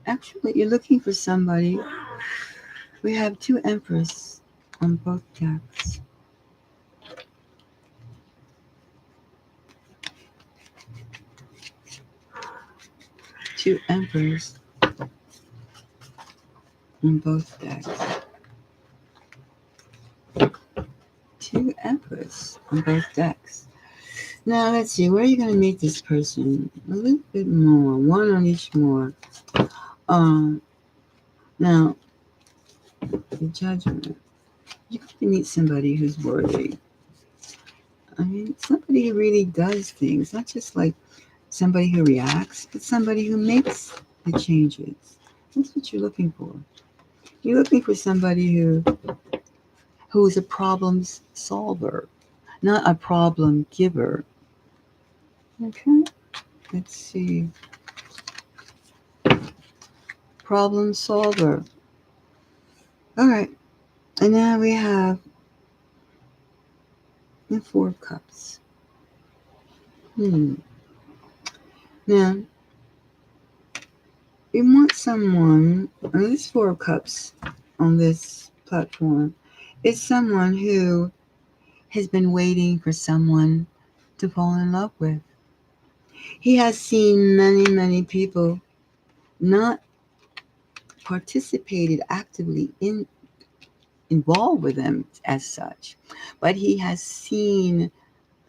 Actually, you're looking for somebody. We have two Empress on both decks. Two Emperors on both decks. Two Empress on both decks. Now let's see, where are you going to meet this person? A little bit more, one on each more. Now, the Judgment. You're going to meet somebody who's worthy. I mean, somebody who really does things, not just like somebody who reacts, but somebody who makes the changes. That's what you're looking for. You're looking for somebody who's a problem solver, not a problem giver. Okay, let's see. Problem solver. All right, and now we have the Four of Cups. Now, you want someone, and this Four of Cups on this platform is someone who has been waiting for someone to fall in love with. He has seen many, many people not participated actively involved with him as such, but he has seen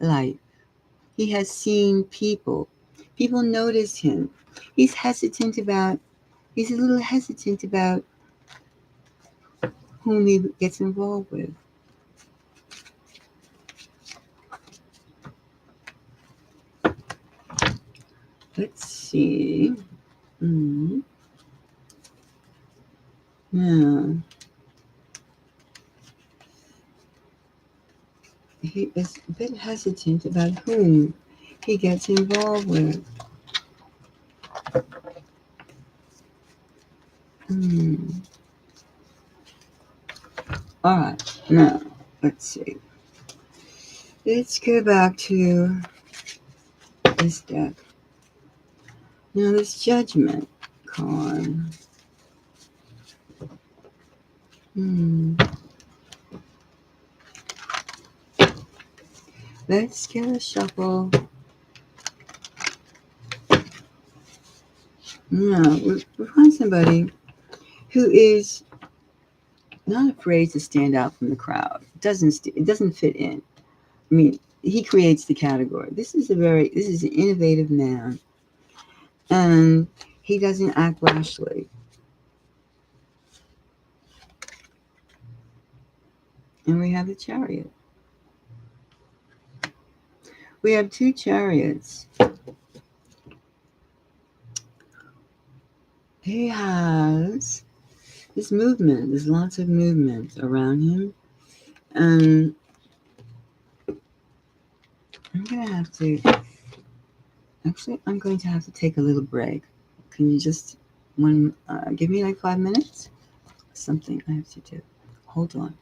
life. He has seen people. People notice him. He's a little hesitant about whom he gets involved with. Let's see. Mm. Yeah. He is a bit hesitant about whom he gets involved with. Hmm. All right. Now, let's see. Let's go back to this deck. Now, this judgment card. Hmm. Let's get a shuffle. Now, we find somebody who is not afraid to stand out from the crowd. It doesn't fit in. I mean, he creates the category. This is an innovative man, and he doesn't act rashly. And we have the Chariot. We have two chariots. He has this movement. There's lots of movement around him, and I'm gonna have to. Actually, I'm going to have to take a little break. Can you just give me like 5 minutes? Something I have to do. Hold on.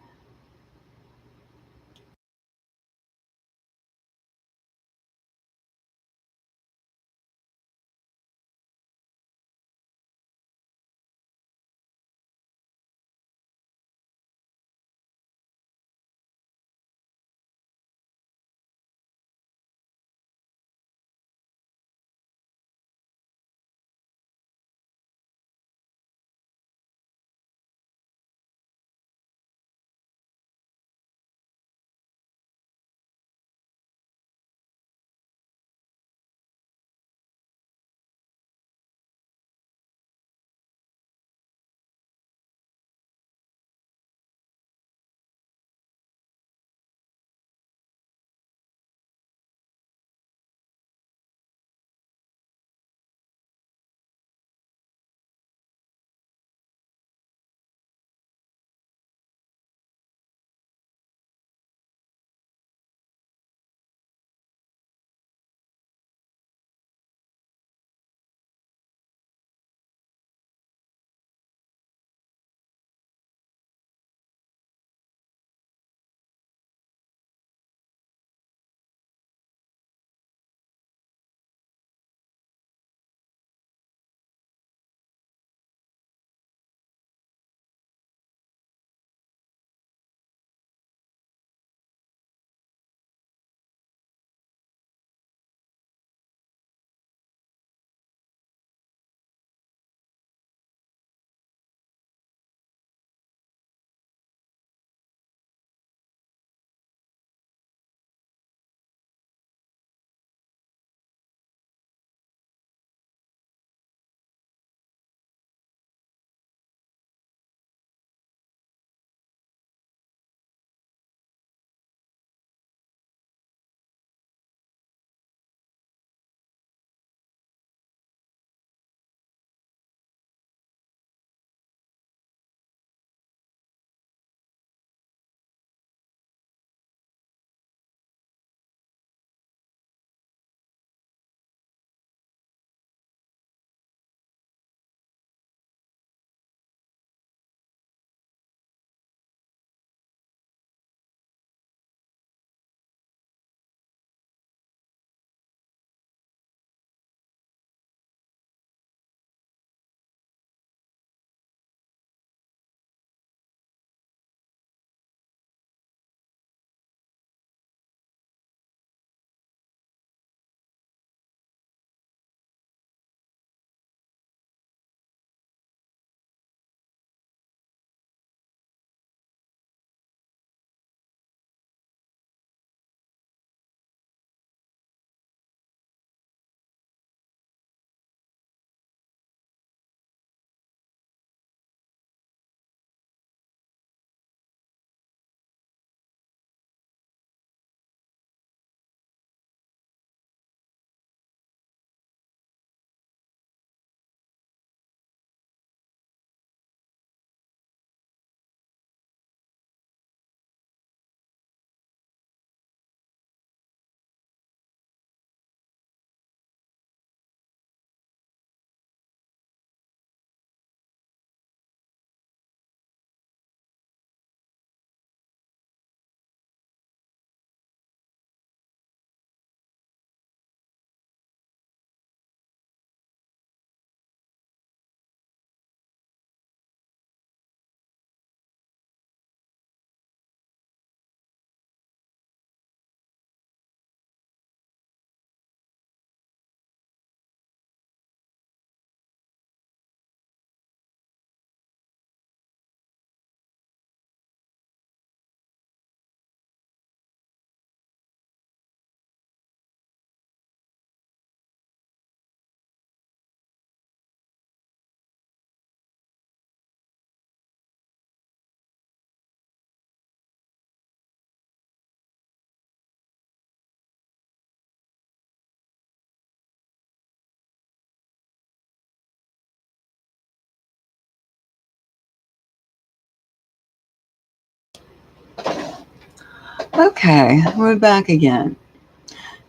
Okay, we're back again.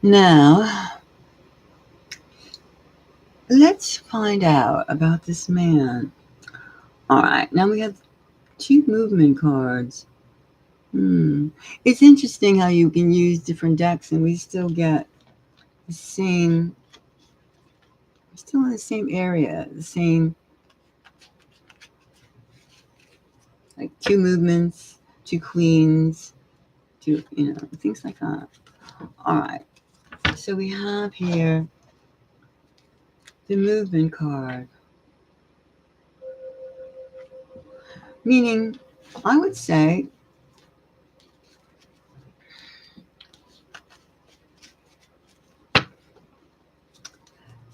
Now, let's find out about this man. All right, now we have two movement cards. Hmm. It's interesting how you can use different decks and we still get the same, still in the same area, the same, like two movements, two queens, two, things like that. All right, so we have here the movement card, meaning I would say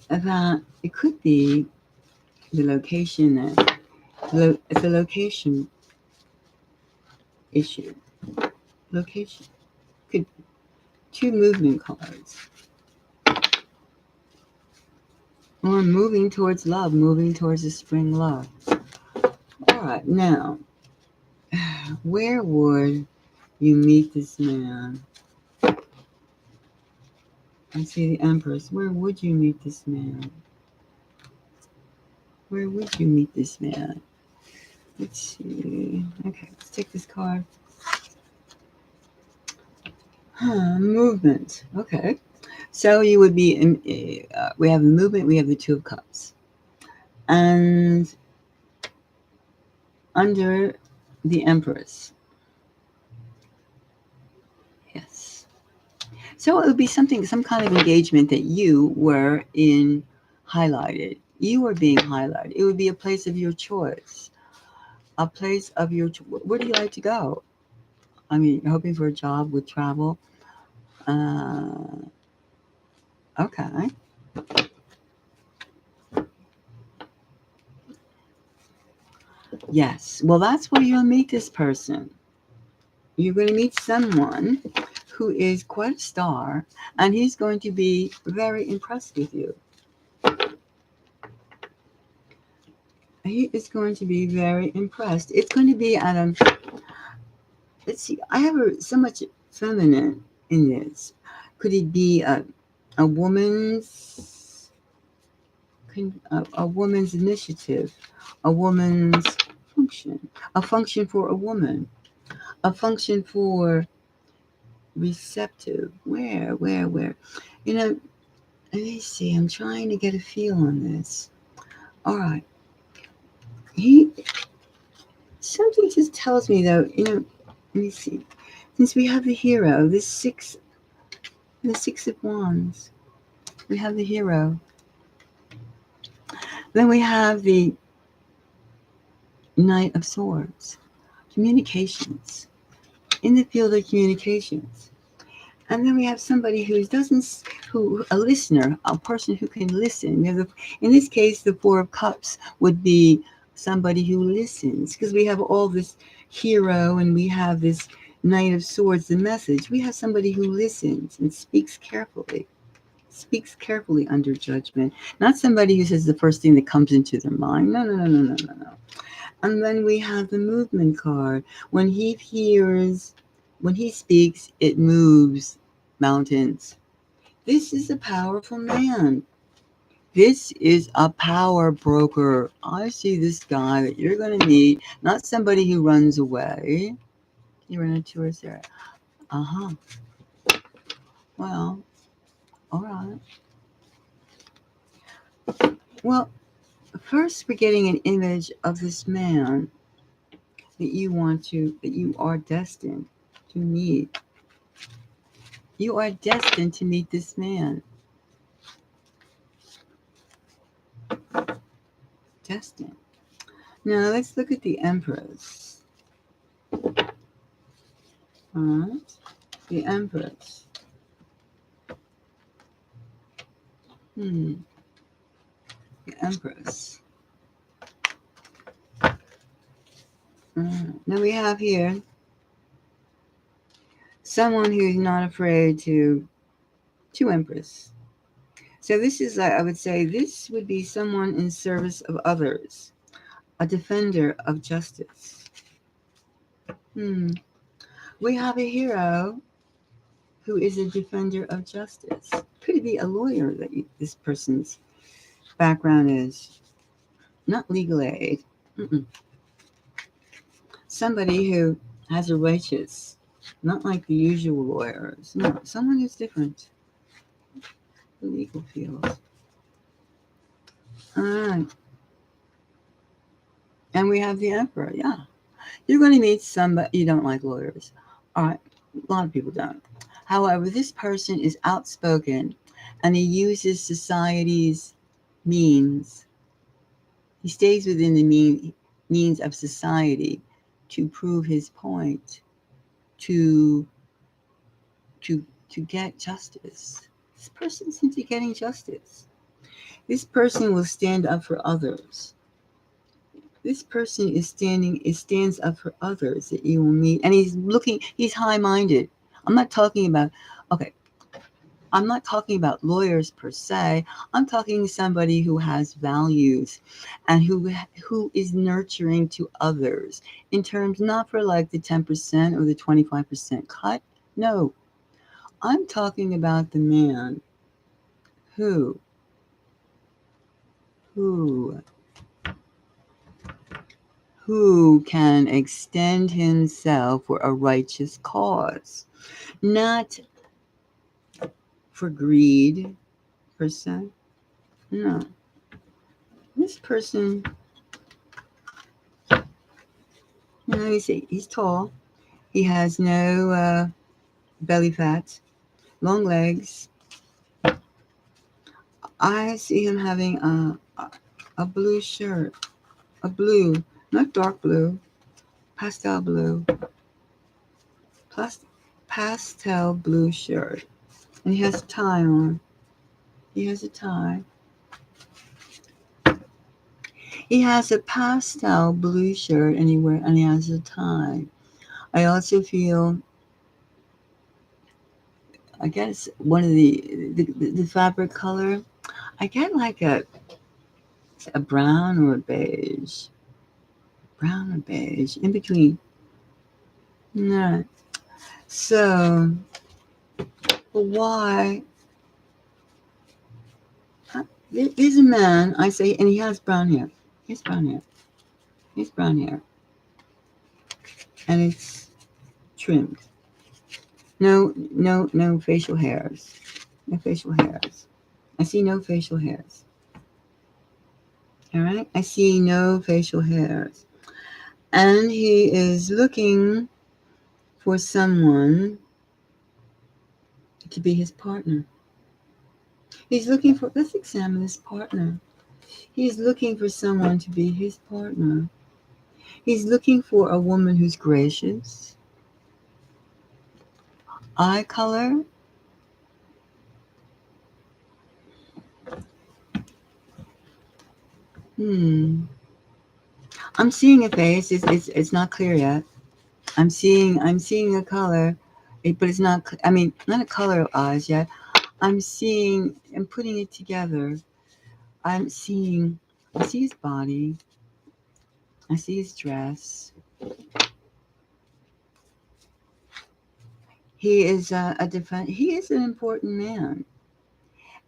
that it could be the location that it's a location issue. Location could two movement cards. Or moving towards love, moving towards the spring love. All right, now, where would you meet this man? I see the Empress. Where would you meet this man? Where would you meet this man? Let's see. Okay, let's take this card. Movement. Okay. So you would be in, we have the movement, we have the Two of Cups. And under the Empress. Yes. So it would be something, some kind of engagement that you were in highlighted. You were being highlighted. It would be a place of your choice. A place of your, where do you like to go? I mean, you're hoping for a job with travel. Okay. Yes. Well, that's where you'll meet this person. You're going to meet someone who is quite a star, and he's going to be very impressed with you. He is going to be very impressed. It's going to be at a, let's see, I have so much feminine in this. Could it be a woman's, a woman's initiative, a woman's function, a function for a woman, a function for receptive. Where? You know, let me see. I'm trying to get a feel on this. All right. He something just tells me though. Let me see. Since we have the hero, the six of wands. We have the hero. Then we have the knight of swords. Communications in the field of communications. And then we have somebody who a listener, a person who can listen. In this case, the Four of Cups would be somebody who listens, because we have all this hero and we have this Knight of Swords, the message. We have somebody who listens and speaks carefully under judgment. Not somebody who says the first thing that comes into their mind. No. And then we have the movement card. When he speaks, it moves mountains. This is a powerful man. This is a power broker. I see this guy that you're going to meet, not somebody who runs away. You run into tourist area. Uh-huh. Well, all right. Well, first we're getting an image of this man that you are destined to meet. You are destined to meet this man. Destined. Now let's look at the Empress. All right. The Empress. The Empress. Now we have here someone who's not afraid to Empress. So this is, I would say, this would be someone in service of others, a defender of justice. We have a hero who is a defender of justice. Could it be a lawyer that this person's background is? Not legal aid. Mm-mm. Somebody who has a righteous, not like the usual lawyers. No, someone who's different. The legal field. All right. And we have the emperor. Yeah. You're going to meet somebody. You don't like lawyers. All right. A lot of people don't. However, this person is outspoken and he uses society's means. He stays within the means of society to prove his point, to to get justice. This person's into getting justice. This person will stand up for others. This person stands up for others that you will meet, and he's high-minded. I'm not talking about okay. I'm not talking about lawyers per se. I'm talking somebody who has values and who is nurturing to others in terms not for like the 10% or the 25% cut. No, I'm talking about the man who who who can extend himself for a righteous cause, not for greed per se. No, this person, he's tall. He has no belly fat, long legs. I see him having a blue shirt, a blue, not dark blue, pastel blue, pastel blue shirt, and he has a tie on. He has a tie. He has a pastel blue shirt and he has a tie. I also feel, I guess one of the fabric color, I get like a brown or a beige. Brown or beige, in between. No. So, why? There's a man, I say, and he has brown hair. He has brown hair. He has brown hair. And it's trimmed. No facial hairs. No facial hairs. I see no facial hairs. All right? I see no facial hairs. And he is looking for someone to be his partner. Let's examine this partner. He's looking for someone to be his partner. He's looking for a woman who's gracious, eye color. I'm seeing a face. It's not clear yet. I'm seeing a color, but it's not. I mean, not a color of eyes yet. I'm putting it together. I see his body. I see his dress. He is He is an important man,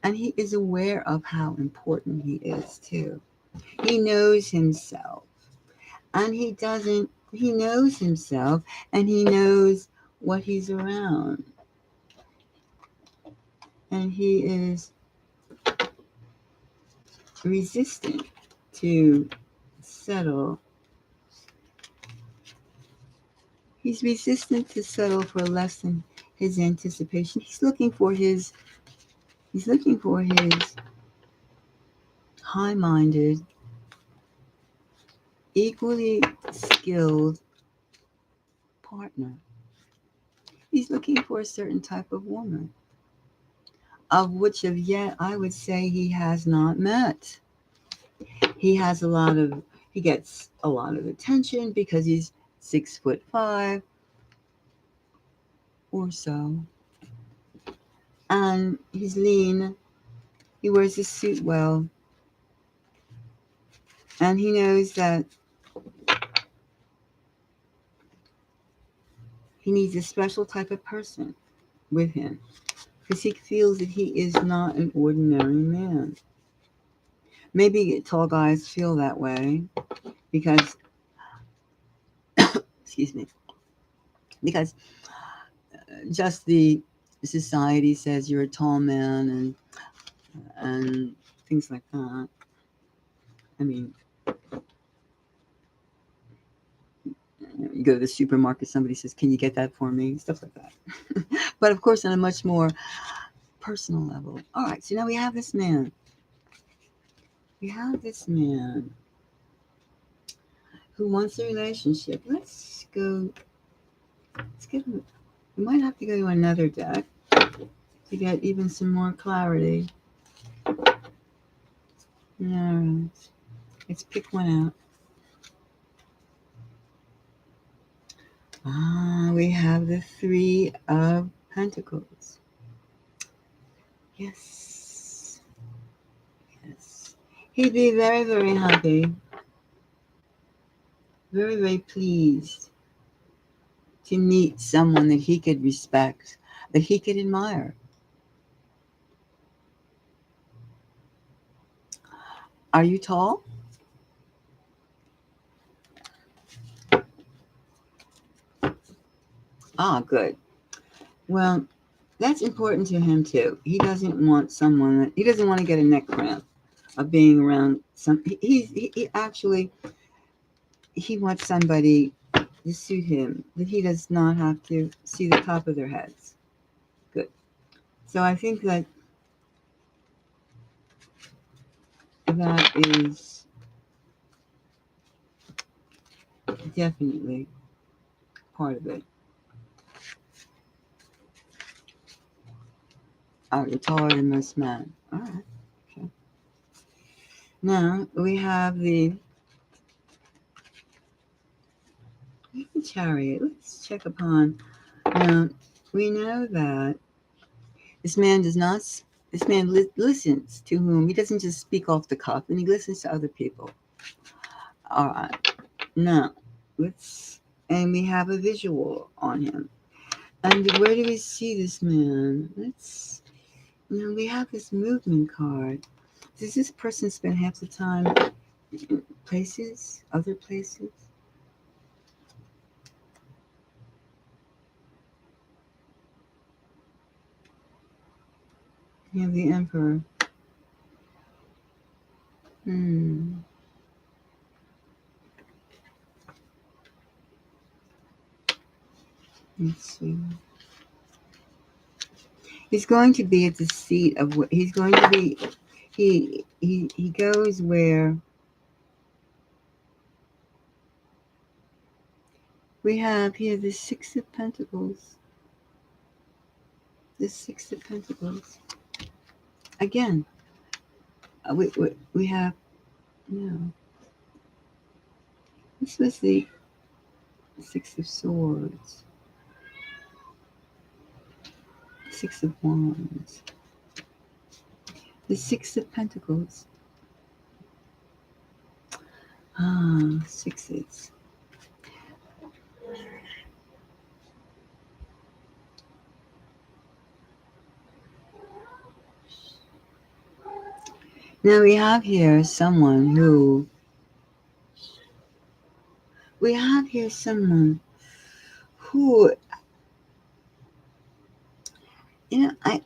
and he is aware of how important he is too. He knows himself, and he knows himself, and he knows what he's around, and he is resistant to settle. He's resistant to settle for less than his anticipation. He's looking for his high-minded, equally skilled partner. He's looking for a certain type of woman, of which of yet I would say he has not met. He gets a lot of attention because he's 6'5" or so. And he's lean. He wears his suit well. And he knows that He needs a special type of person with him because he feels that he is not an ordinary man. Maybe tall guys feel that way because, excuse me, because just the society says you're a tall man and things like that. I mean, you go to the supermarket, somebody says, "Can you get that for me?" Stuff like that. But of course, on a much more personal level. All right, so now we have this man. We have this man who wants a relationship. Let's go. Let's get. We might have to go to another deck to get even some more clarity. All right, let's pick one out. We have the Three of Pentacles. Yes. Yes. He'd be very, very happy, very, very pleased to meet someone that he could respect, that he could admire. Are you tall? Good. Well, that's important to him too. He doesn't want someone that he doesn't want to get a neck cramp of being around some. He actually he wants somebody to suit him that he does not have to see the top of their heads. Good. So I think that is definitely part of it. You're taller than most men. All right. Okay. Now we have the Chariot. Let's check upon. Now we know that this man does not. This man listens to whom he doesn't just speak off the cuff, and he listens to other people. All right. Now and we have a visual on him. And where do we see this man? We have this movement card. Does this person spend half the time in other places? You have the Emperor. Let's see. He's going to be at the seat of what he's going to be. He goes where we have here the Six of Pentacles. The Six of Pentacles. Again, we have no. This was the Six of Swords. Six of Wands. The Six of Pentacles. Sixes. Now we have here someone who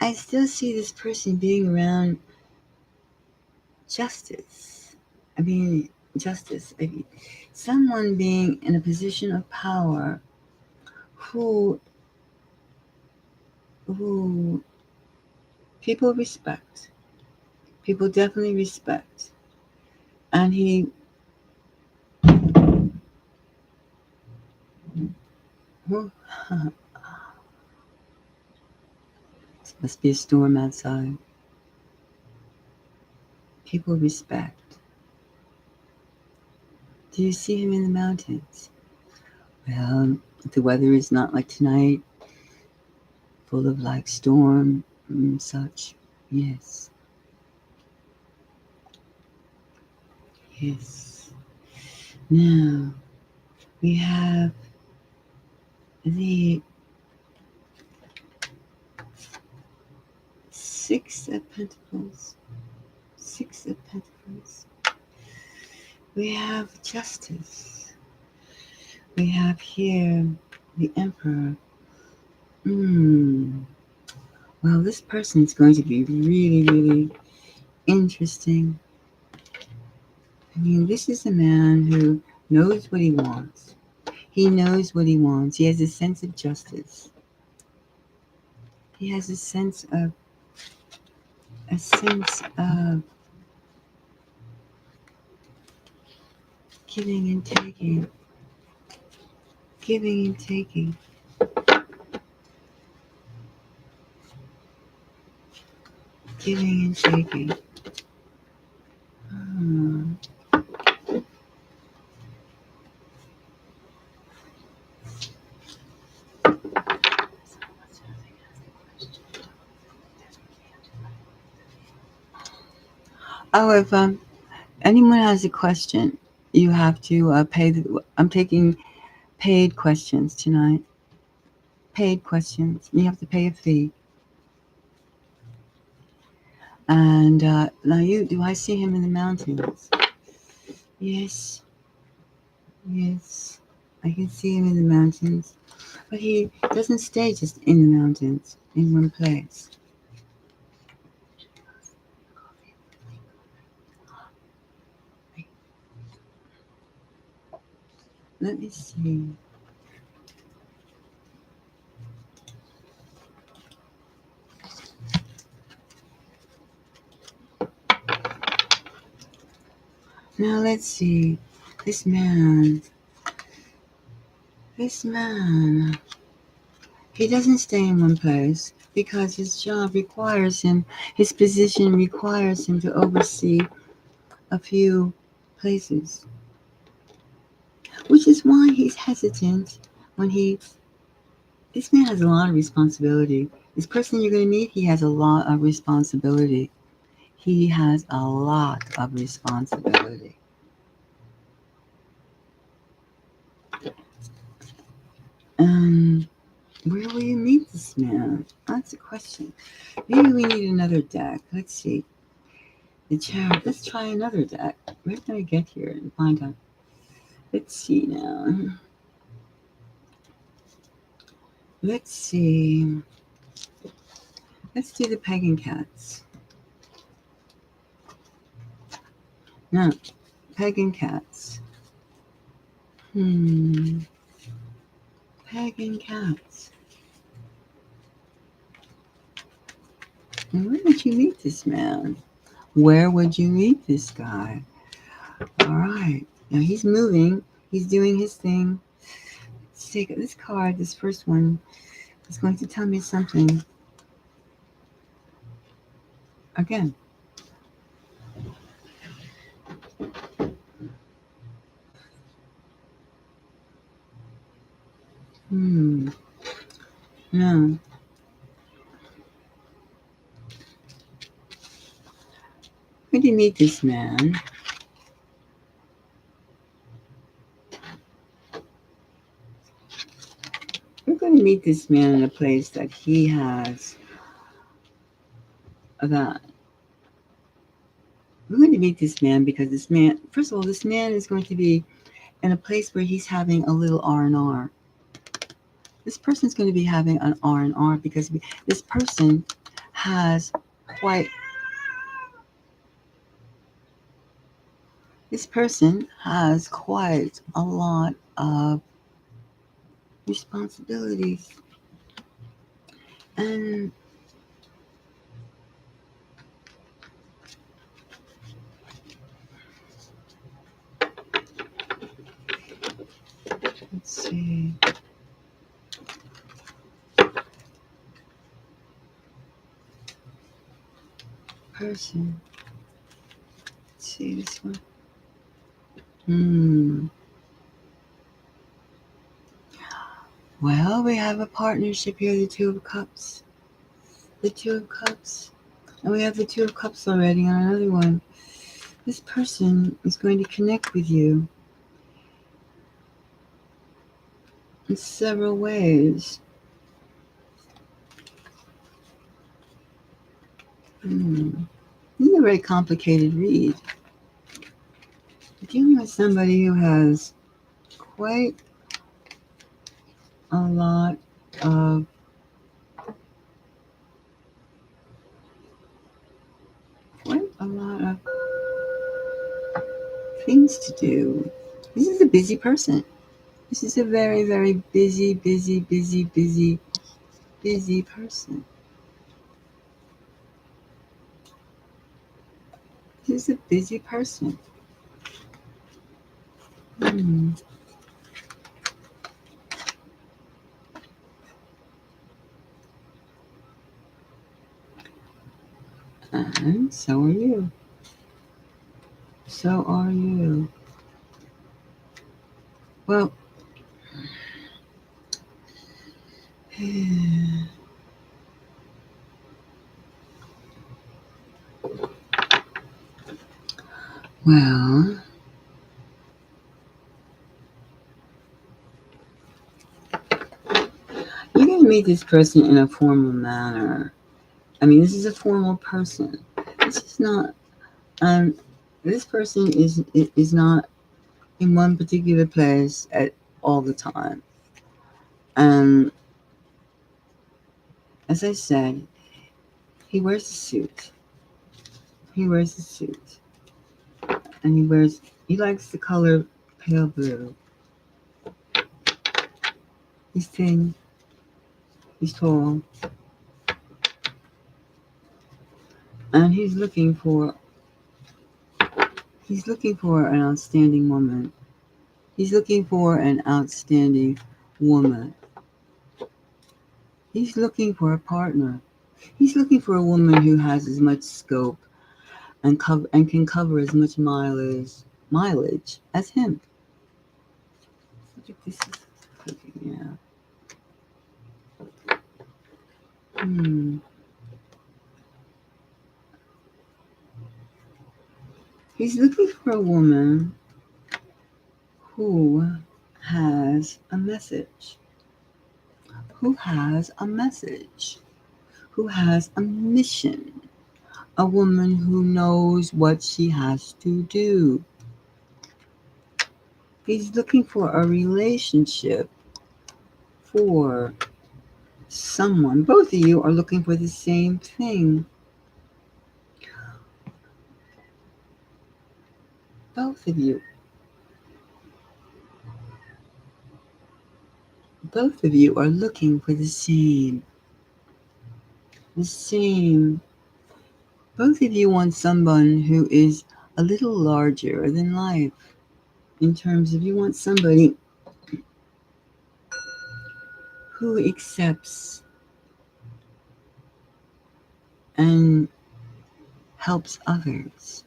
I still see this person being around justice. Justice. Someone being in a position of power who people respect. People definitely respect. And he must be a storm outside. People respect. Do you see him in the mountains? Well, the weather is not like tonight, full of like storm and such. Yes. Yes. Now, we have the Six of Pentacles. Six of Pentacles. We have Justice. We have here the Emperor. Well, this person is going to be really, really interesting. I mean, this is a man who knows what he wants. He knows what he wants. He has a sense of justice. He has a sense of giving and taking. Giving and taking. Giving and taking. Oh, if anyone has a question, you have to pay. I'm taking paid questions tonight. Paid questions. You have to pay a fee. And now do I see him in the mountains? Yes. Yes. I can see him in the mountains. But he doesn't stay just in the mountains, in one place. Let me see. Now let's see. This man, he doesn't stay in one place because his job requires him, his position requires him to oversee a few places, which is why he's hesitant when this man has a lot of responsibility. This person you're going to meet, he has a lot of responsibility. He has a lot of responsibility. Where will you meet this man? That's a question. Maybe we need another deck. Let's see. The Chariot. Let's try another deck. Where can I get here and find out? Let's see now. Let's see. Let's do the Pagan Cats. No, Pagan Cats. Pagan Cats. And where would you meet this man? Where would you meet this guy? All right. Now he's moving. He's doing his thing. Let's take this card. This first one is going to tell me something. Again. No. Where did you meet this man? We're going to meet this man in a place that he has that. We're going to meet this man because this man, first of all, this man is going to be in a place where he's having a little R&R. This person's going to be having an R&R because this person has quite a lot of responsibilities. And let's see. Person. Let's see this one. Well, we have a partnership here, the Two of Cups. The Two of Cups. And we have the Two of Cups already on another one. This person is going to connect with you in several ways. Hmm. This is a very complicated read. Dealing with somebody who has quite a lot of things to do. This is a busy person. This is a very, very busy, busy, busy, busy, busy person. This is a busy person. Hmm. And so are you. So are you. Well, well, you're going to meet this person in a formal manner. I mean, this is a formal person. This is not. Um, this person is not in one particular place at all the time. And as I said, he wears a suit. He wears a suit, and he likes the color pale blue. He's thin. He's tall, and he's looking for an outstanding woman. He's looking for an outstanding woman. He's looking for a partner. He's looking for a woman who has as much scope and can cover as much mileage as him. I think this is cooking, yeah. Hmm. He's looking for a woman who has a message. Who has a message? Who has a mission? A woman who knows what she has to do. He's looking for a relationship for someone. Both of you are looking for the same thing. Both of you. Both of you are looking for the same. The same. Both of you want someone who is a little larger than life. In terms of you want somebody who accepts and helps others.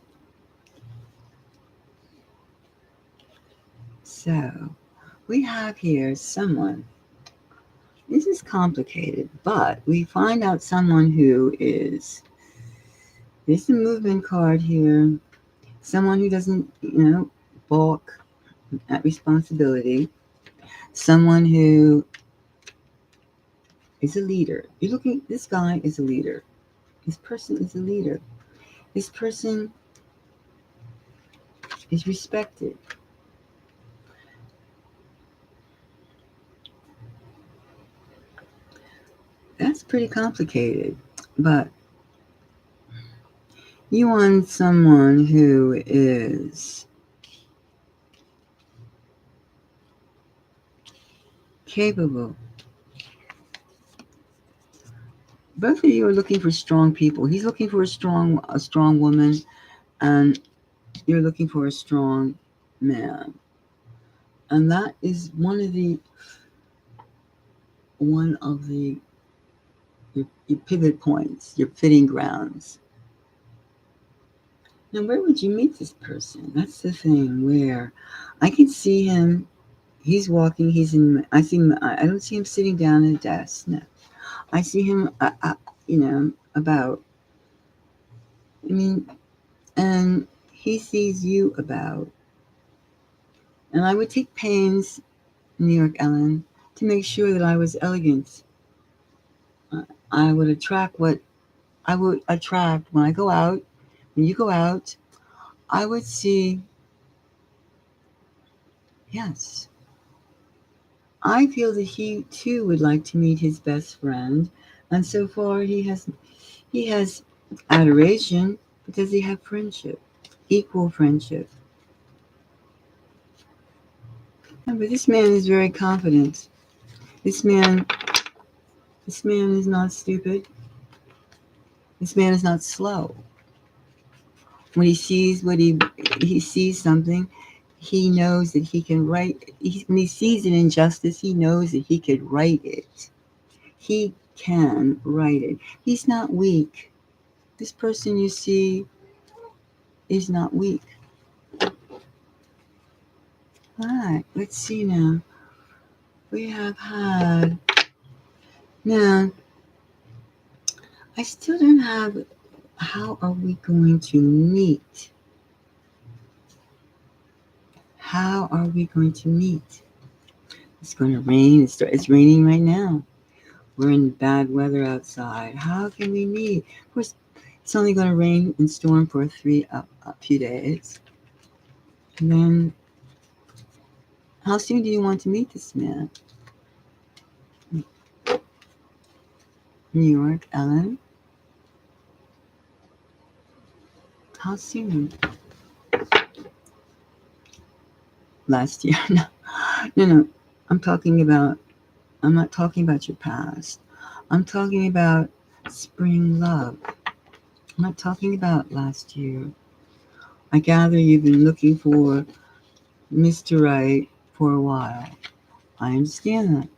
So, we have here someone. This is complicated, but we find out someone who is. There's a movement card here. Someone who doesn't, balk at responsibility. Someone who is a leader. This guy is a leader. This person is a leader. This person is respected. That's pretty complicated, but you want someone who is capable. Both of you are looking for strong people. He's looking for a strong woman, and you're looking for a strong man. And that is one of your pivot points, your fitting grounds. Now, where would you meet this person? That's the thing where I can see him. He's walking. I see him. I don't see him sitting down at a desk. No, I see him. About. I mean, and he sees you about. And I would take pains, New York Ellen, to make sure that I was elegant. I would attract what I would attract when I go out, when you go out, I would see, yes, I feel that he too would like to meet his best friend, and so far he has adoration, but does he have friendship? Equal friendship. No, but this man is very confident. This man this man is not stupid. This man is not slow. When he sees he sees something, he knows that he can right. When he sees an injustice, he knows that he could right it. He can right it. He's not weak. This person you see is not weak. All right, let's see now. We have had now. I still don't have. How are we going to meet? How are we going to meet? It's going to rain. It's raining right now. We're in bad weather outside. How can we meet? Of course, it's only going to rain and storm for a few days. And then, how soon do you want to meet this man? New York, Ellen. How soon? Last year? No, no, no. I'm talking about. I'm not talking about your past. I'm talking about spring love. I'm not talking about last year. I gather you've been looking for Mr. Right for a while. I understand that.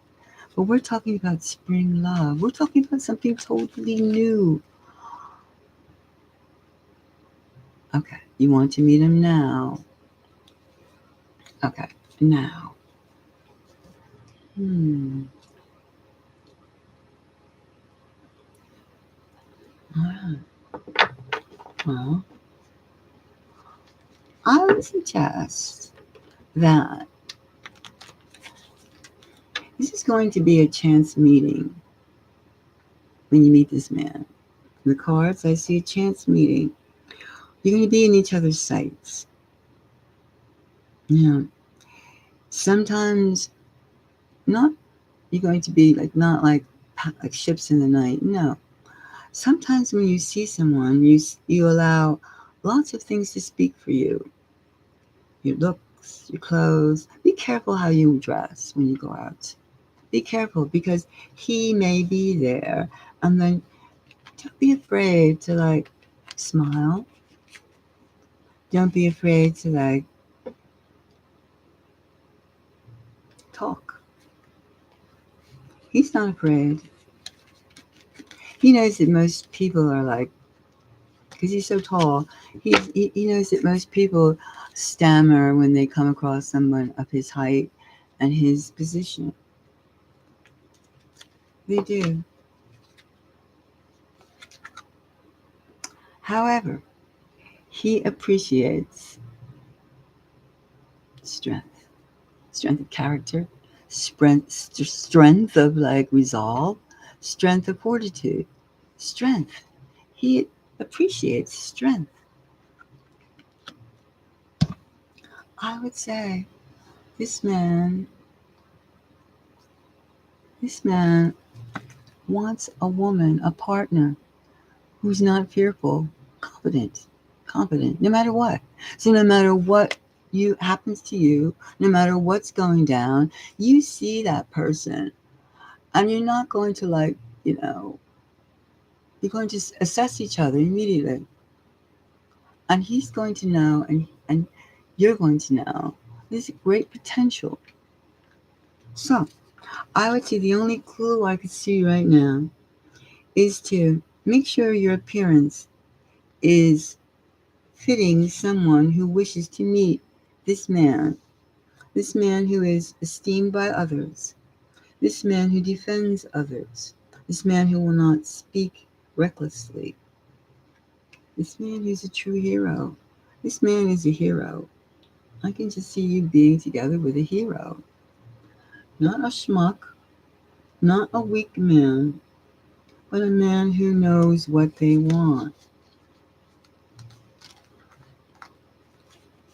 But we're talking about spring love. We're talking about something totally new. Okay, you want to meet him now. Okay, now. Hmm. All right. Well, I would suggest that this is going to be a chance meeting when you meet this man. In the cards, I see a chance meeting. You're going to be in each other's sights. Yeah. Sometimes not you're going to be like not like ships in the night. No. Sometimes when you see someone, you allow lots of things to speak for you. Your looks, your clothes. Be careful how you dress when you go out. Be careful because he may be there, and then don't be afraid to like smile. Don't be afraid to like talk. He's not afraid. He knows that most people are like, because he's so tall, he knows that most people stammer when they come across someone of his height and his position. They do. However, he appreciates strength, strength of character, strength of like resolve, strength of fortitude, strength. He appreciates strength. I would say this man, this man wants a woman, a partner who's not fearful, confident, confident, no matter what. So no matter what you happens to you, no matter what's going down, you see that person, and you're not going to like, you know, you're going to assess each other immediately, and he's going to know, and you're going to know. There's great potential. So I would say the only clue I could see right now is to make sure your appearance is fitting someone who wishes to meet this man who is esteemed by others, this man who defends others, this man who will not speak recklessly, this man who's a true hero. This man is a hero. I can just see you being together with a hero, not a schmuck, not a weak man, but a man who knows what they want.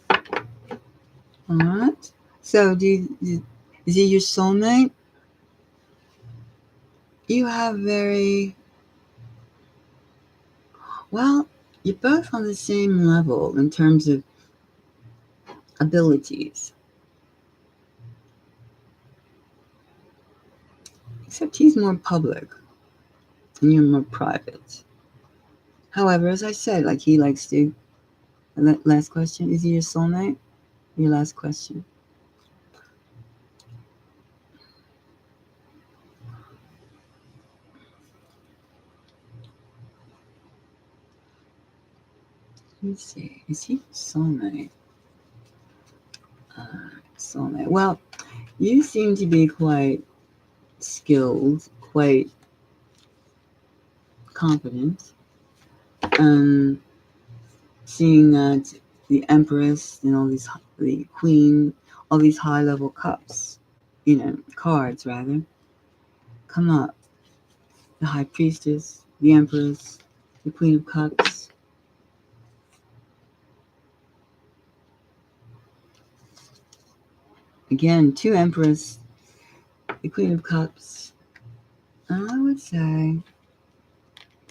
All right. So, is he your soulmate? You have very well. You're both on the same level in terms of abilities, except he's more public and you're more private. However, as I said, like he likes to. Last question: is he your soulmate? Your last question. Let me see. Is he soulmate? Soulmate. Well, you seem to be quite skilled, quite confident. Seeing that the Empress and all these, the Queen, all these high level cups, cards rather, come up. The High Priestess, the Empress, the Queen of Cups. Again, two Empress, the Queen of Cups. I would say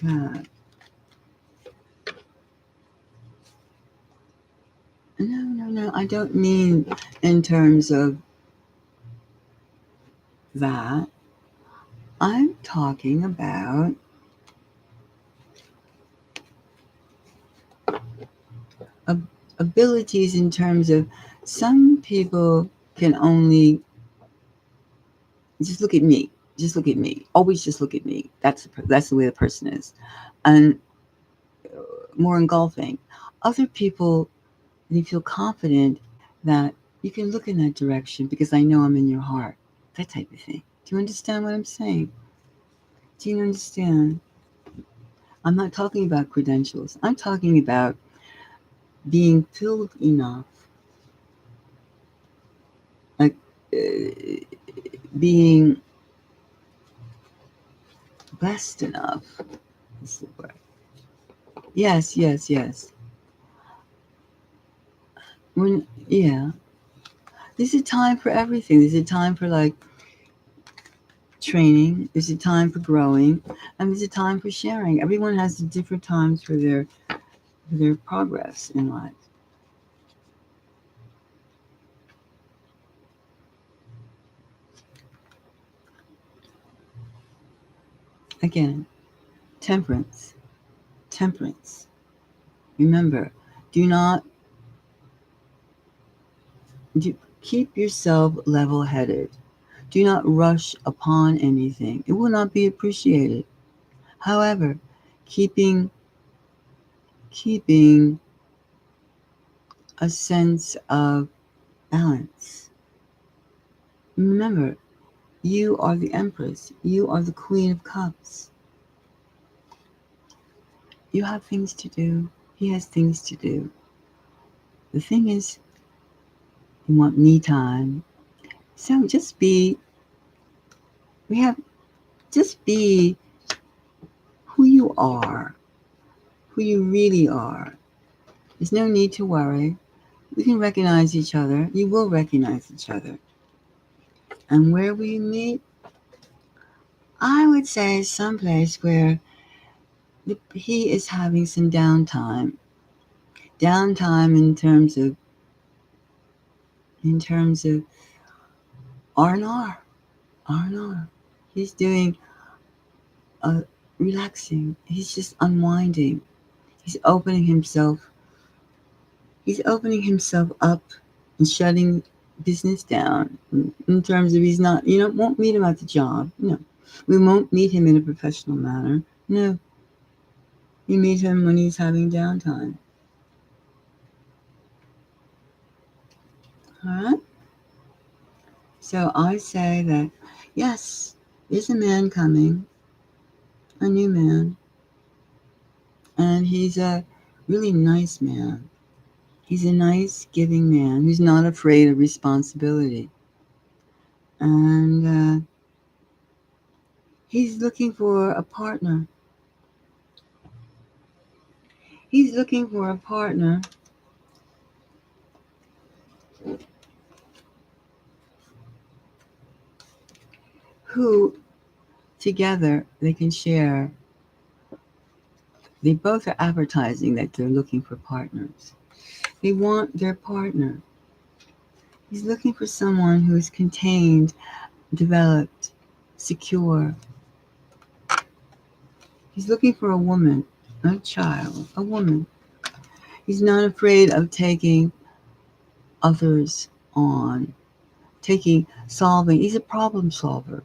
that. No. I don't mean in terms of that. I'm talking about abilities in terms of some people can only just look at me. Just look at me. Always just look at me. That's the way the person is, and more engulfing. Other people, they feel confident that you can look in that direction because I know I'm in your heart. That type of thing. Do you understand what I'm saying? Do you understand? I'm not talking about credentials. I'm talking about being filled enough, like being blessed enough. Is the word. Yes. Yeah, there's a time for everything. There's a time for like training. There's a time for growing, and there's a time for sharing. Everyone has different times for their progress in life. Again, temperance. Temperance. Remember, do not keep yourself level-headed. Do not rush upon anything. It will not be appreciated. However, keeping a sense of balance. Remember, you are the Empress. You are the Queen of Cups. You have things to do. He has things to do. The thing is, you want me time. So just be who you are, who you really are. There's no need to worry. We can recognize each other. You will recognize each other. And where we meet, I would say someplace where he is having some downtime. Downtime in terms of R&R. R&R. He's doing relaxing. He's just unwinding. He's opening himself. He's opening himself up and shutting business down. In terms of he's not. Won't meet him at the job. No, we won't meet him in a professional manner. No, you meet him when he's having downtime. All right. So I say that yes, there's a man coming, a new man, and he's a really nice man. He's a nice, giving man who's not afraid of responsibility. And He's looking for a partner. He's looking for a partner who together they can share. They both are advertising that they're looking for partners. They want their partner. He's looking for someone who is contained, developed, secure. He's looking for a woman, not a child, a woman. He's not afraid of taking others on, solving. He's a problem solver.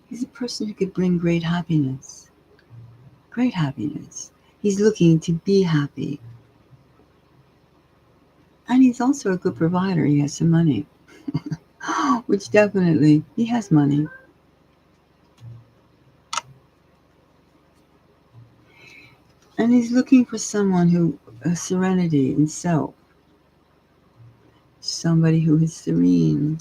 He's a person who could bring great happiness. Great happiness. He's looking to be happy. And he's also a good provider. He has some money. Which definitely, he has money. And he's looking for someone who has serenity in self. Somebody who is serene.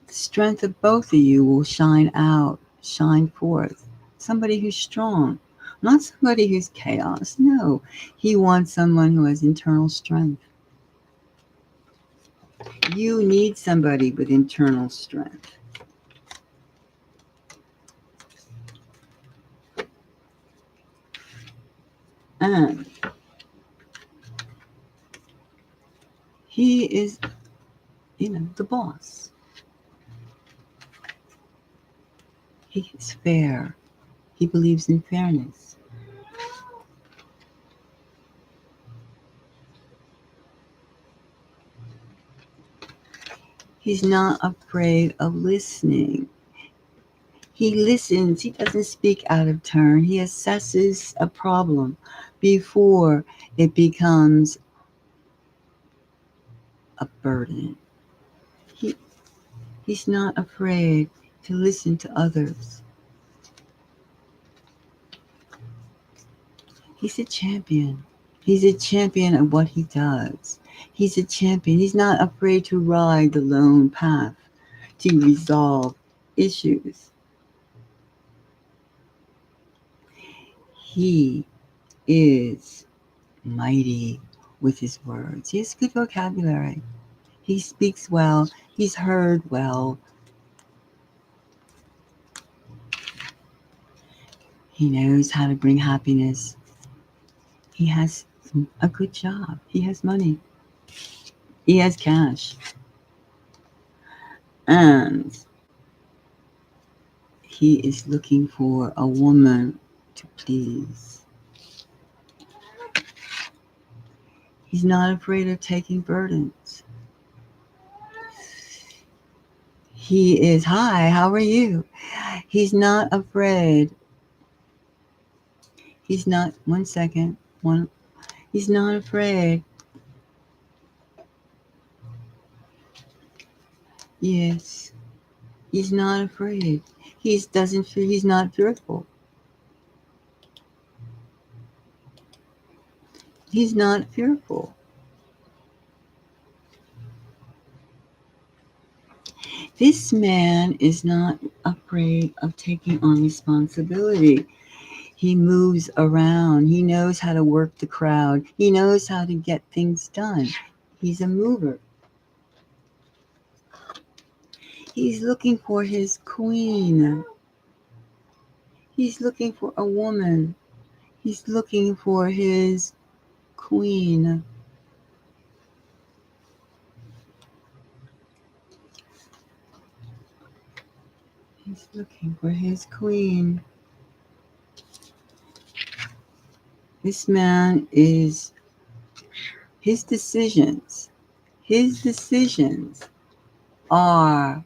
The strength of both of you will shine out, shine forth. Somebody who's strong. Not somebody who's chaos. No. He wants someone who has internal strength. You need somebody with internal strength. And he is, the boss. He is fair. He believes in fairness. He's not afraid of listening. He listens. He doesn't speak out of turn. He assesses a problem before it becomes a burden. He's not afraid to listen to others. He's a champion. He's a champion of what he does. He's a champion. He's not afraid to ride the lone path to resolve issues. He is mighty with his words. He has good vocabulary. He speaks well. He's heard well. He knows how to bring happiness. He has a good job. He has money. He has cash. And he is looking for a woman to please. He's not afraid of taking burdens. He is, hi, how are you? He's not afraid. He's not, he's not afraid. Yes, he's not afraid. He's not fearful. He's not fearful. This man is not afraid of taking on responsibility. He moves around. He knows how to work the crowd. He knows how to get things done. He's a mover. He's looking for his queen. He's looking for a woman. He's looking for his queen. He's looking for his queen. This man is, his decisions are,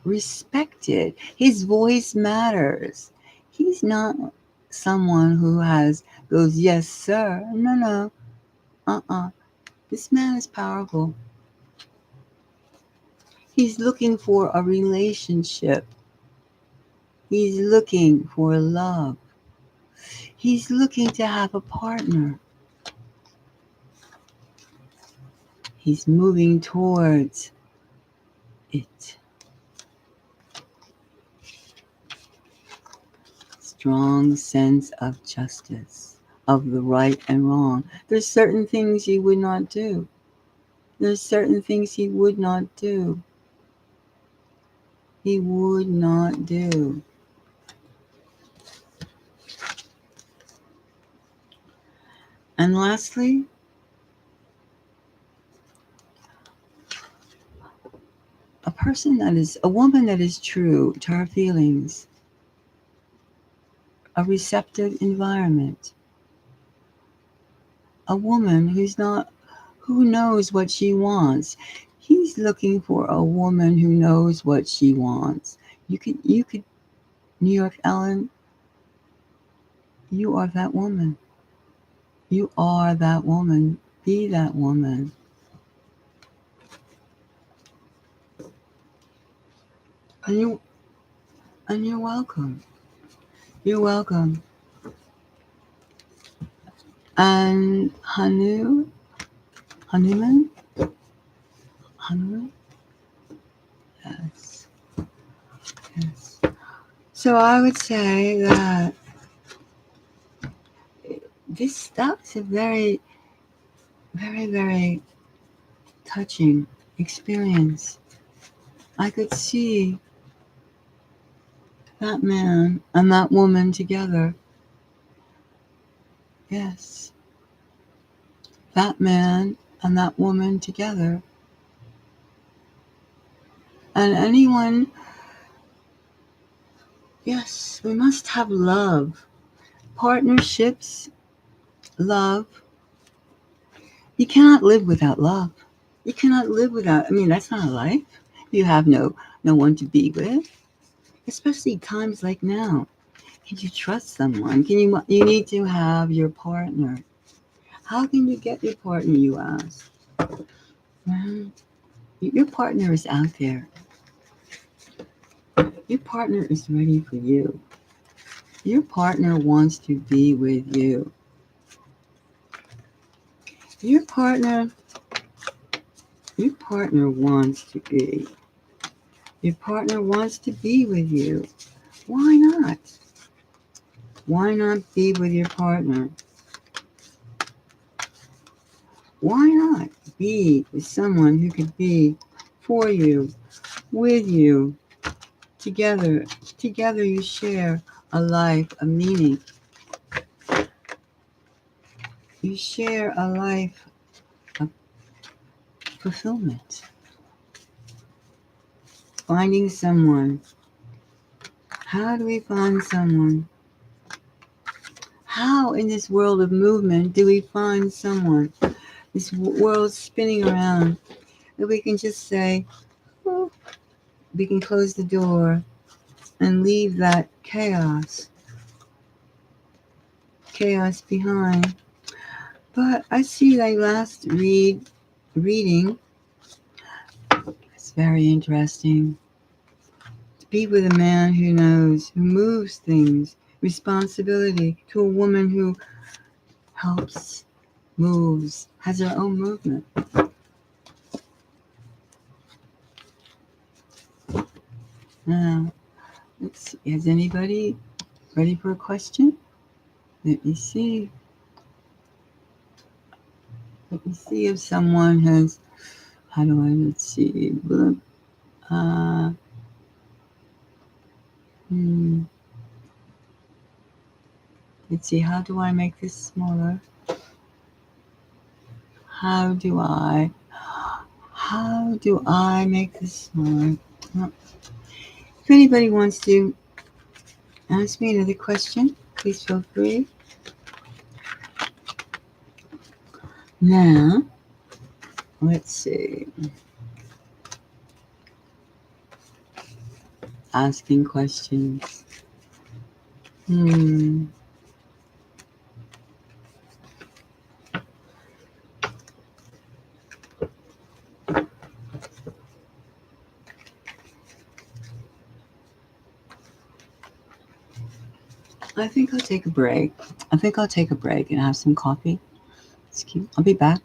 respected. His voice matters. He's not someone who goes, yes, sir. No. This man is powerful. He's looking for a relationship. He's looking for love. He's looking to have a partner. He's moving towards it. Strong sense of justice, of the right and wrong. There's certain things he would not do. There's certain things he would not do. He would not do. And lastly, a woman that is true to her feelings, a receptive environment, a woman who knows what she wants. He's looking for a woman who knows what she wants. You could, New York Ellen, you are that woman. You are that woman. Be that woman. And you're welcome. You're welcome. And Hanuman? Hanuman? Yes. Yes. So I would say that that was a very, very, very touching experience. I could see that man and that woman together. Yes. That man and that woman together. And anyone, yes, we must have love. Partnerships, love. You cannot live without love. You cannot live without, that's not a life. You have no one to be with, especially times like now. Can you trust someone? You need to have your partner. How can you get your partner, you ask? Well, your partner is out there. Your partner is ready for you. Your partner wants to be with you. Your partner wants to be. Your partner wants to be with you. Why not? Why not be with your partner? Why not be with someone who could be for you, with you, together? Together you share a life, a meaning. You share a life of fulfillment. Finding someone. How do we find someone? How in this world of movement do we find someone? This world's spinning around. That we can just say, oh, we can close the door and leave that chaos behind. But I see that last reading. It's very interesting. To be with a man who knows, who moves things, responsibility, to a woman who helps, moves, has her own movement. Now, let's see. Is anybody ready for a question? Let me see. Let me see if someone has. Let's see. Let's see. How do I make this smaller? How do I make this smaller? Well, if anybody wants to ask me another question, please feel free. Now, let's see. Asking questions. I think I'll take a break. I think I'll take a break and have some coffee. Excuse. I'll be back.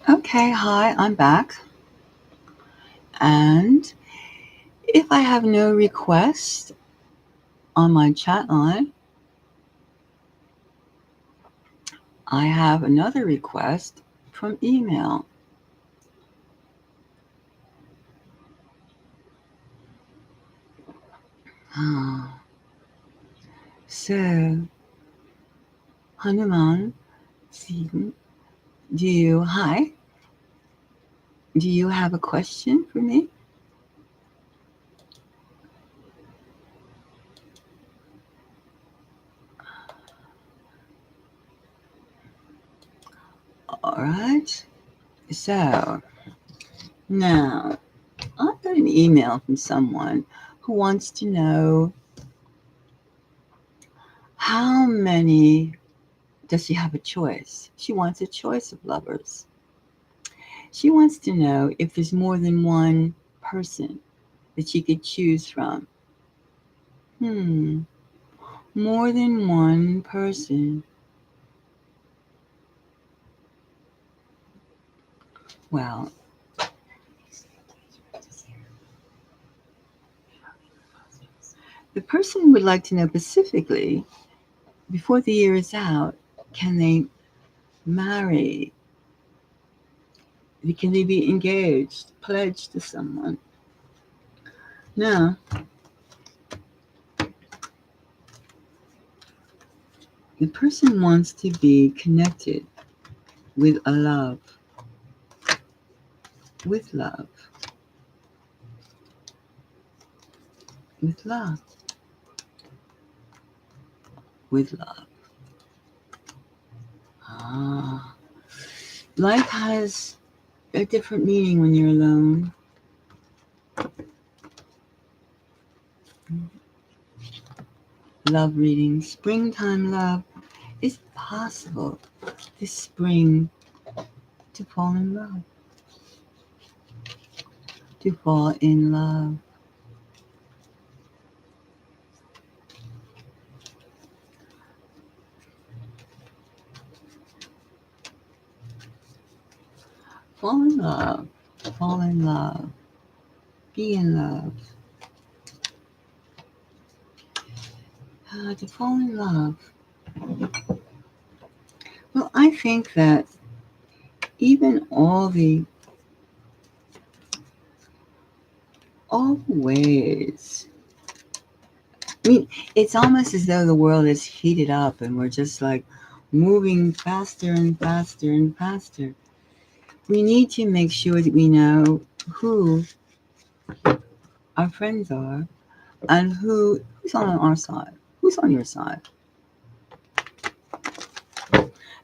Okay, hi, I'm back. And if I have no request on my chat line, I have another request from email. Ah, so, Hanuman 7, hi, do you have a question for me? All right. So, now, I got an email from someone who wants to know how many does she have a choice? She wants a choice of lovers. She wants to know if there's more than one person that she could choose from. Hmm, more than one person. Well, the person would like to know specifically, before the year is out, can they marry? Can they be engaged, pledged to someone? Now, the person wants to be connected with a love, with love, with love, with love. Ah, life has a different meaning when you're alone. Love reading. Springtime love. Is it possible this spring to fall in love? To fall in love. Fall in love. Fall in love. Be in love. To fall in love. Well, I think that even all the ways. I mean, it's almost as though the world is heated up and we're just like moving faster and faster and faster. We need to make sure that we know who our friends are and who's on our side, who's on your side.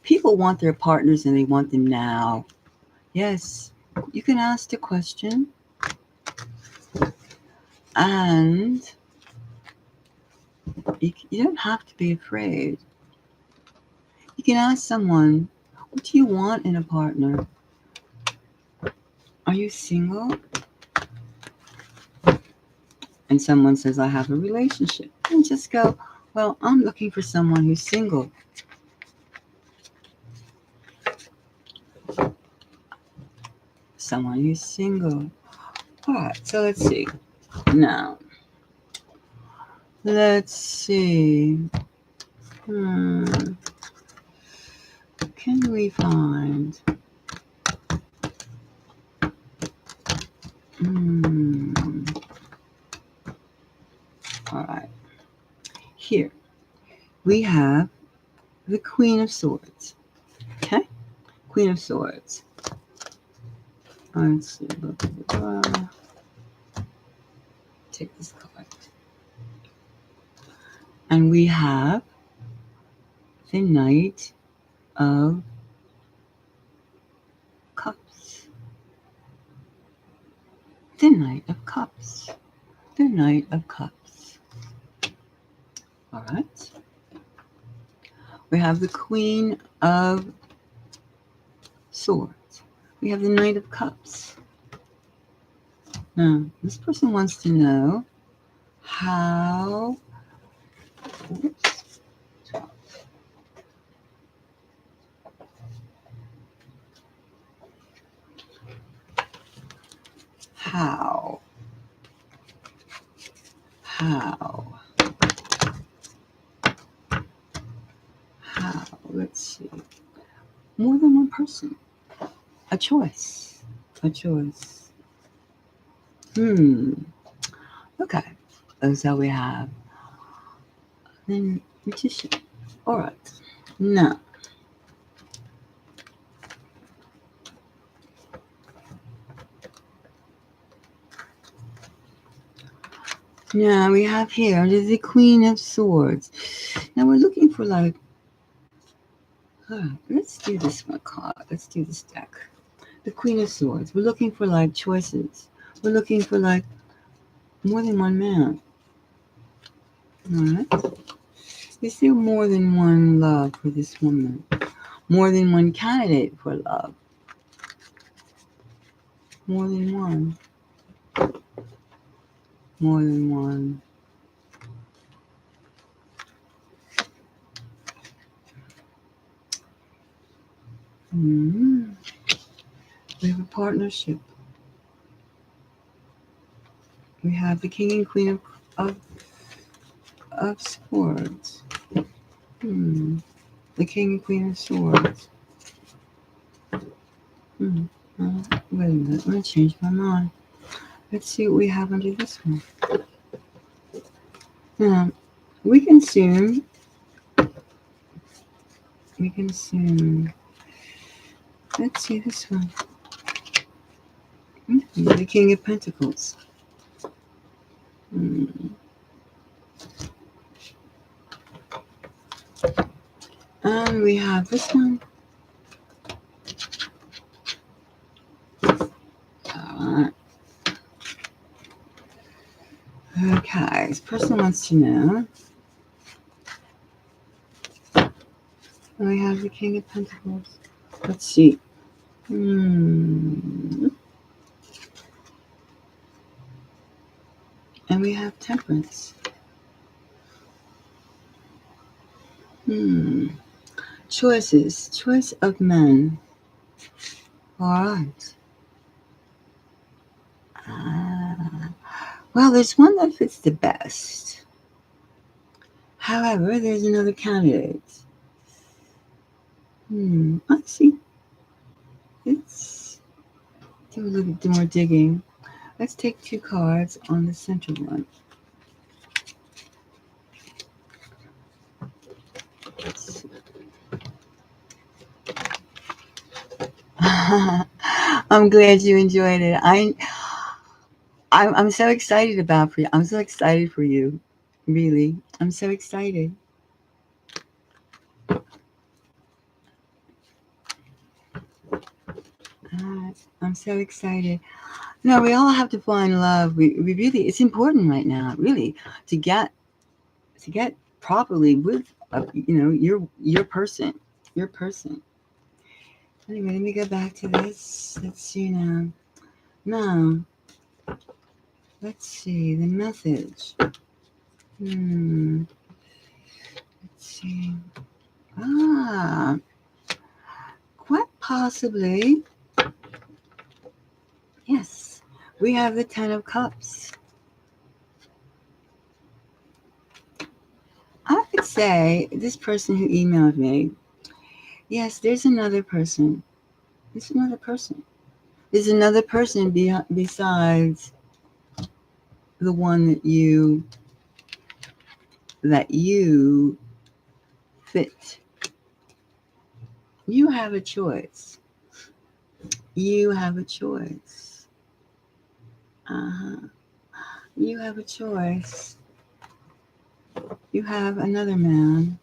People want their partners and they want them now. Yes, you can ask the question, and you don't have to be afraid. You can ask someone, what do you want in a partner? Are you single? And someone says, I have a relationship. And just go, well, I'm looking for someone who's single. Someone who's single. All right, so let's see. Now, let's see. Hmm. Can we find? Hmm. All right. Here we have the Queen of Swords. Okay, Queen of Swords. Let's see. Take this card, and we have the Knight of Cups. The Knight of Cups. The Knight of Cups. All right. We have the Queen of Swords. We have the Knight of Cups. Now, this person wants to know how. Oops, How? Let's see. More than one person. A choice. Okay. So we have then magician. All right. Now we have here the Queen of Swords. Now we're looking for like. Let's do this one card. Let's do this deck. The Queen of Swords. We're looking for like choices. We're looking for like more than one man. All right. Is there more than one love for this woman? More than one candidate for love? More than one. More than one. Mm-hmm. We have a partnership. We have the King and Queen of Swords. The King and Queen of Swords. Wait a minute, I'm going to change my mind. Let's see what we have under this one. Now, we can assume. Let's see this one. The King of Pentacles. And we have this one. Alright. Okay, this person wants to know. And we have the King of Pentacles. Let's see. And we have Temperance. Choices. Choice of men. Alright. Well, there's one that fits the best. However, there's another candidate. Let's see. Let's do a little bit more digging. Let's take 2 cards on the center one. I'm glad you enjoyed it. I'm so excited for you. I'm so excited for you. Really. I'm so excited. I'm so excited. No, we all have to find love. We really, it's important right now, really, to get properly with, your person. Anyway, let me go back to this. Let's see now. Now, let's see the message. Let's see. Quite possibly. Yes, we have the 10 of Cups. I would say this person who emailed me, yes, there's another person. There's another person besides the one that you fit. You have a choice. You have a choice. You have a choice. You have another man.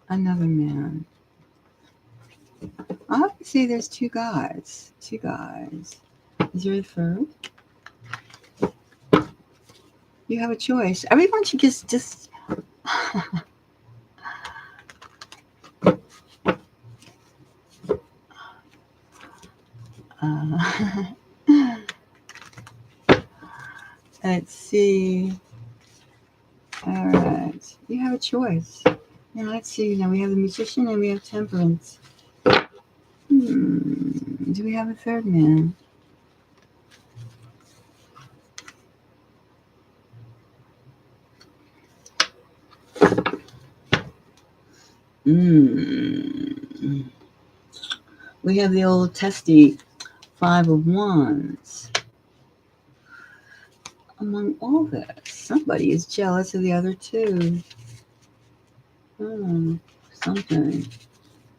Another man. I have to say there's 2 guys. 2 guys. Is there a third? You have a choice. Everyone should just let's see. All right. You have a choice. Now let's see. Now we have the Magician and we have Temperance. Do we have a third man? Hmm. We have the old testy Five of Wands. Among all this, somebody is jealous of the other two. Hmm. Something.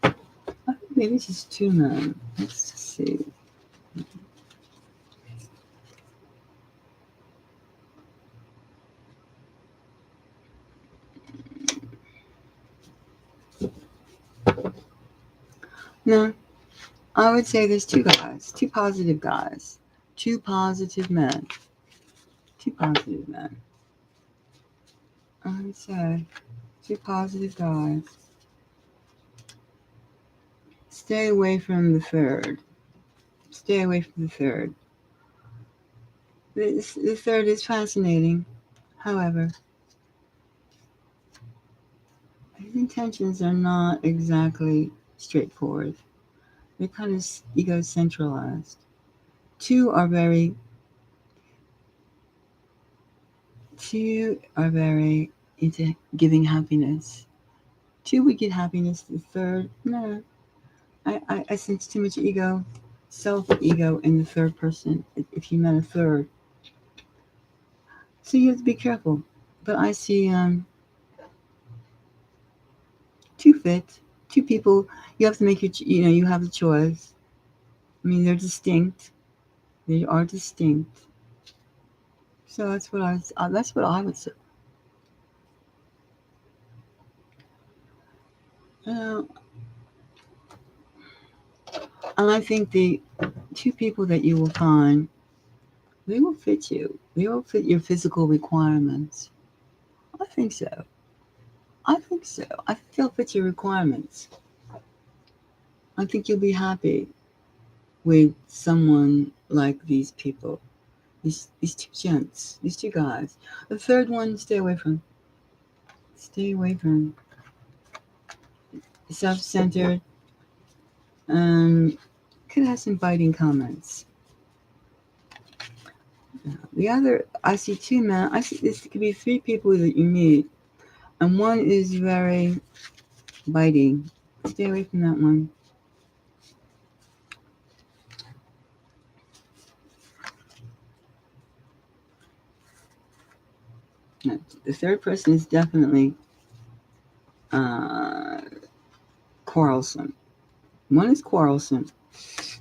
I think maybe it's just two men. Let's see. No, I would say there's two guys, two positive guys, two positive men, two positive men. I would say two positive guys. Stay away from the third. Stay away from the third. The third is fascinating. However, his intentions are not exactly straightforward. They're kind of ego-centralized. Two are very, two are very into giving happiness. Two would get happiness. The third, no. I sense too much ego, self-ego in the third person. If you met a third, so you have to be careful. But I see two fit, two people. You have to make your, you have a choice. I mean, they're distinct. They are distinct. So that's what I would say. Uh, and I think the two people that you will find, they will fit you. They will fit your physical requirements. I think so. I think so. I think they'll fit your requirements. I think you'll be happy with someone like these people. These two gents, these two guys. The third one, stay away from. Stay away from. Self-centered. Could have some biting comments. The other, I see two men. I see this could be three people that you meet, and one is very biting. Stay away from that one. No, the third person is definitely uh, quarrelsome. One is quarrelsome.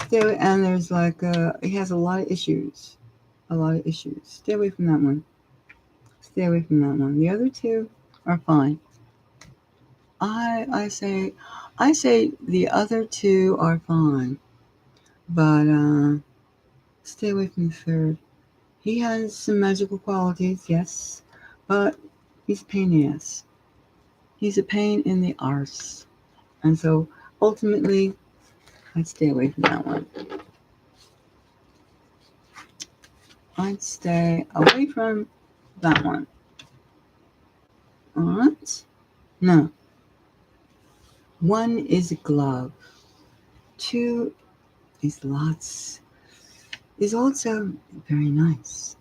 And there's like he has a lot of issues. A lot of issues. Stay away from that one. Stay away from that one. The other two are fine. I say the other two are fine, but stay away from the third. He has some magical qualities, yes, but he's a pain in the ass. He's a pain in the arse, and so ultimately, I'd stay away from that one. I'd stay away from that one. All right. Now, one is a glove. Two is lots. Is also very nice.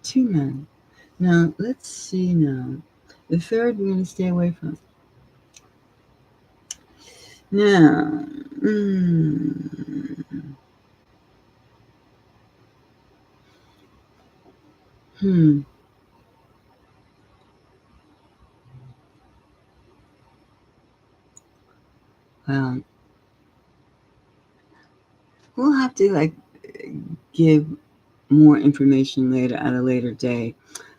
Two men. Now, let's see now. The third we're going to stay away from. Now, hmm. Well, we'll have to like give more information later at a later day.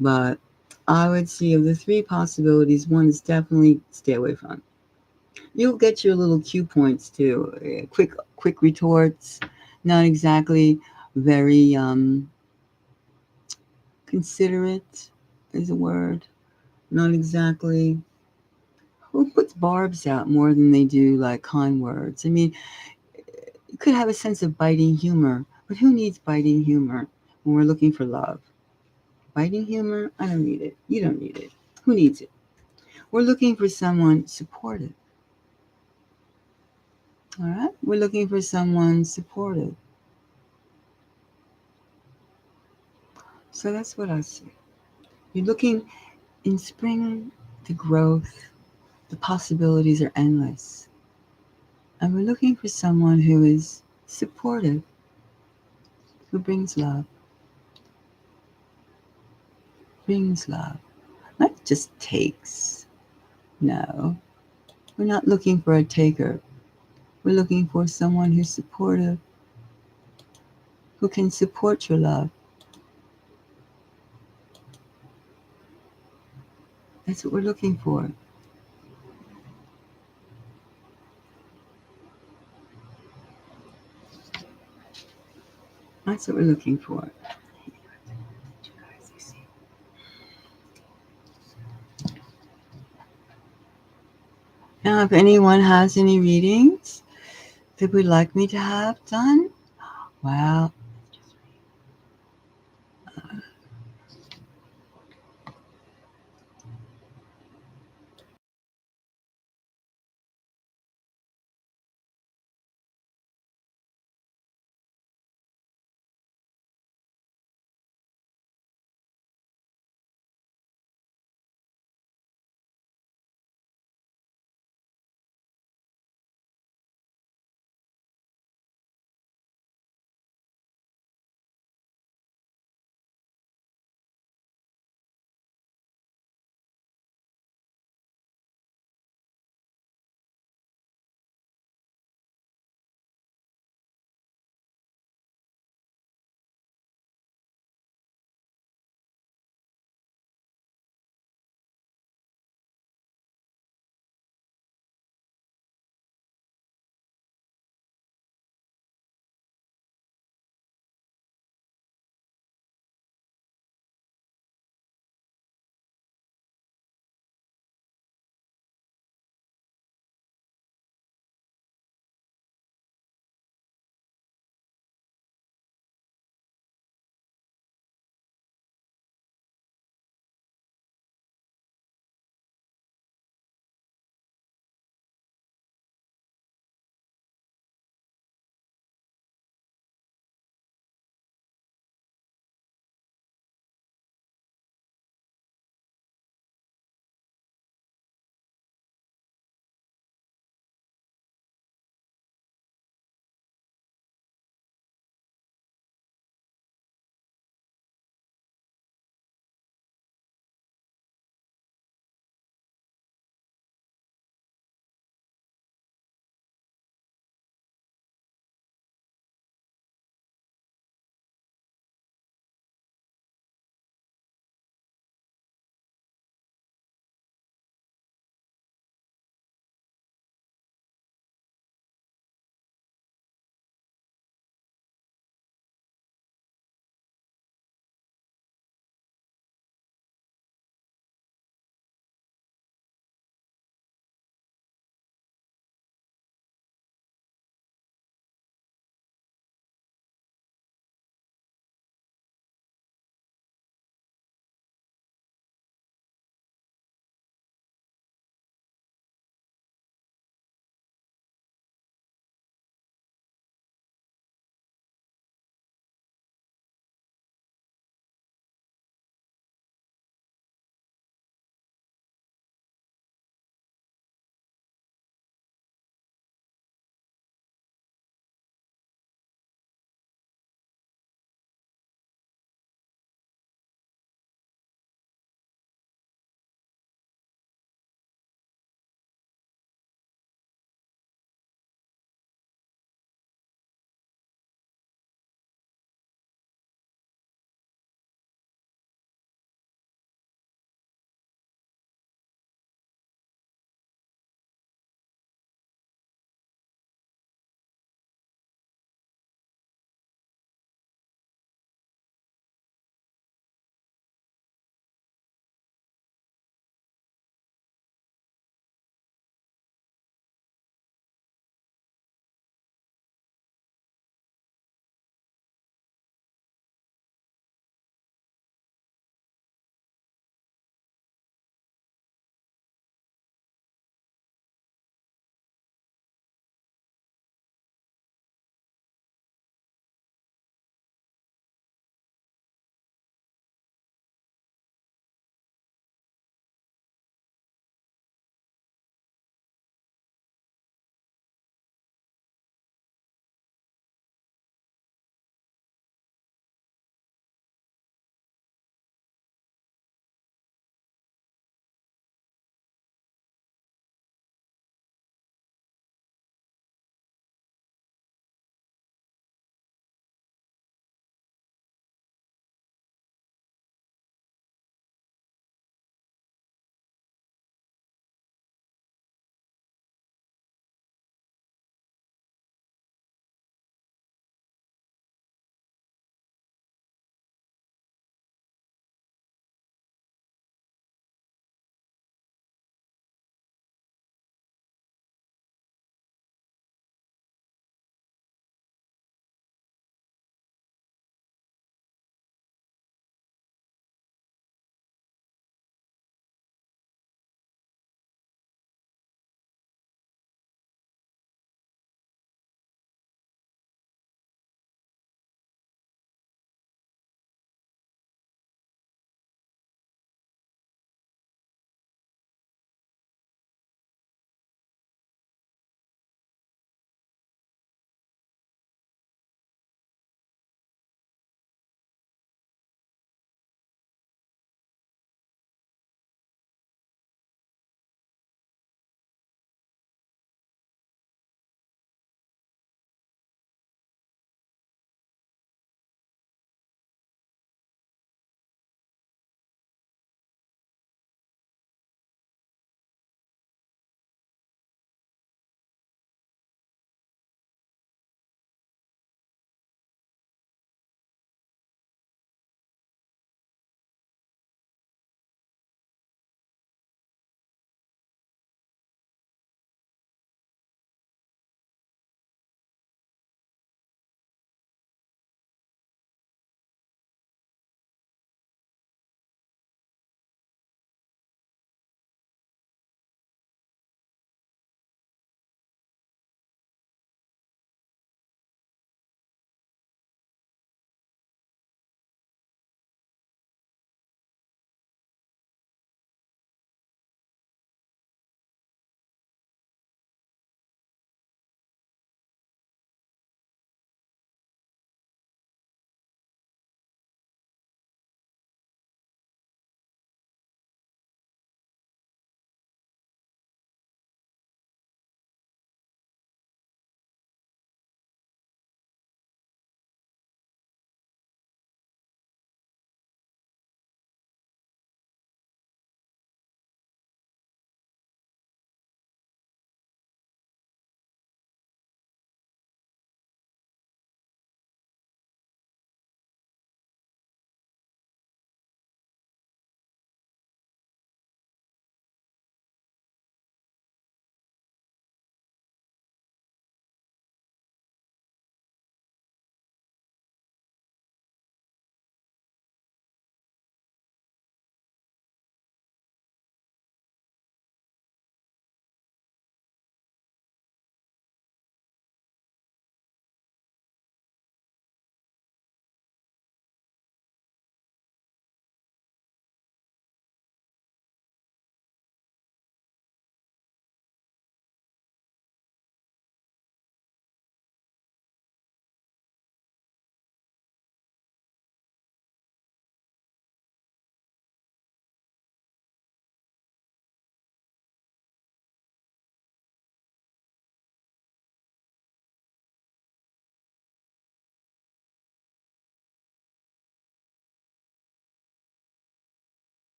But I would see of the three possibilities, one is definitely stay away from. You'll get your little cue points too. Quick retorts, not exactly very considerate is a word. Not exactly. Who puts barbs out more than they do like kind words? I mean, you could have a sense of biting humor, but who needs biting humor when we're looking for love? Biting humor? I don't need it. You don't need it. Who needs it? We're looking for someone supportive. All right? We're looking for someone supportive. So that's what I see. You're looking in spring, the growth, the possibilities are endless. And we're looking for someone who is supportive, who brings love, not just takes. No, we're not looking for a taker. We're looking for someone who's supportive, who can support your love. That's what we're looking for. That's what we're looking for. Now, if anyone has any readings that would like me to have done, well,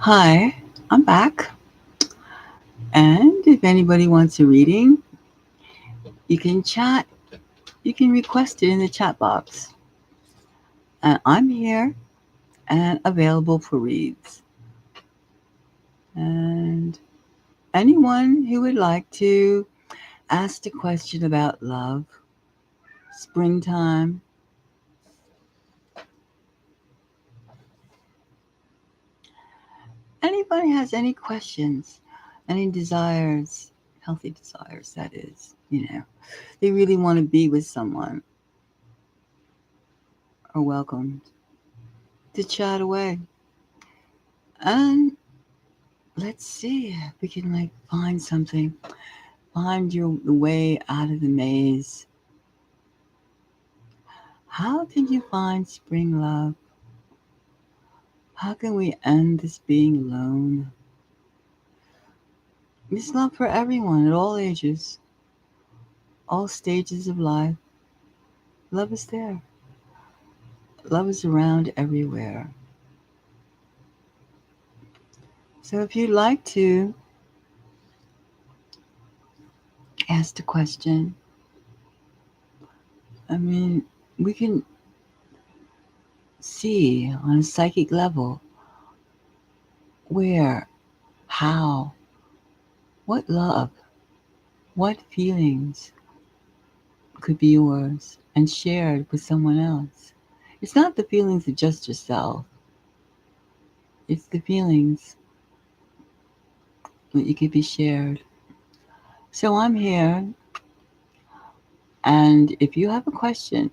Hi, I'm back. And if anybody wants a reading, you can chat, you can request it in the chat box. And I'm here and available for reads. And anyone who would like to ask a question about love, springtime, anybody has any questions, any desires, healthy desires, that is, they really want to be with someone, are welcome to chat away. And let's see if we can find something, find your the way out of the maze. How can you find spring love? How can we end this being alone? It's love for everyone at all ages, all stages of life. Love is there. Love is around everywhere. So if you'd like to ask the question, I mean, we can see on a psychic level where, how, what love, what feelings could be yours and shared with someone else. It's not the feelings of just yourself, it's the feelings that you could be shared. So I'm here, and if you have a question,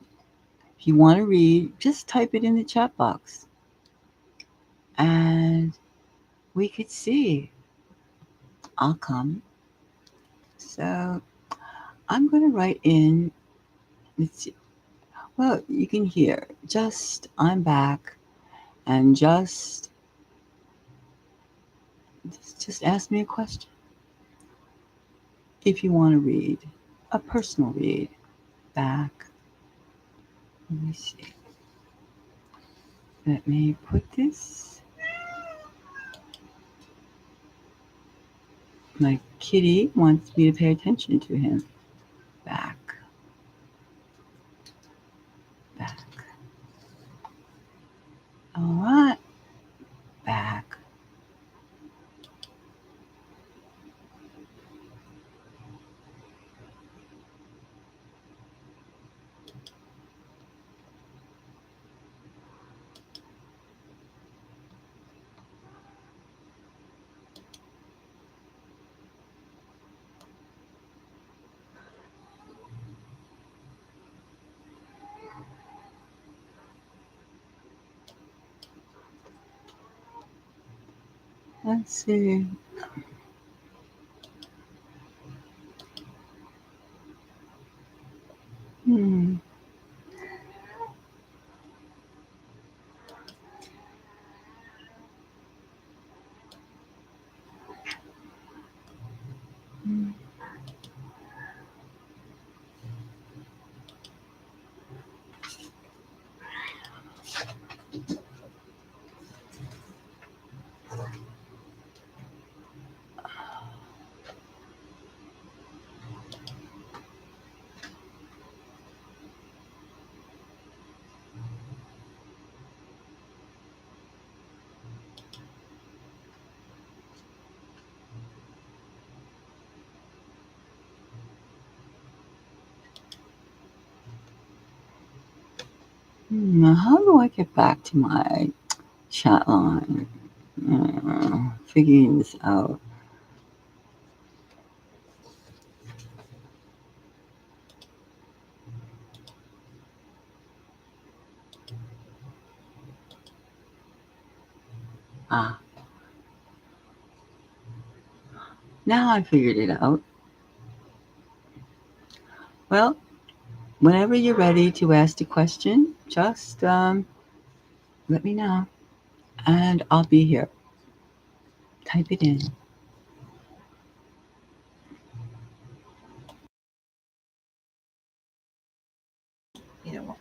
if you want to read, just type it in the chat box and we could see. I'll come. So I'm going to write in, let's see. Well, you can hear just I'm back, and just ask me a question if you want to read a personal read back. Let me see. Let me put this. My kitty wants me to pay attention to him. Back, back. All right, back. Let's see. Hmm. Now, how do I get back to my chat line? Figuring this out. Ah, now I figured it out. Well, whenever you're ready to ask a question, just let me know, and I'll be here. Type it in. You know,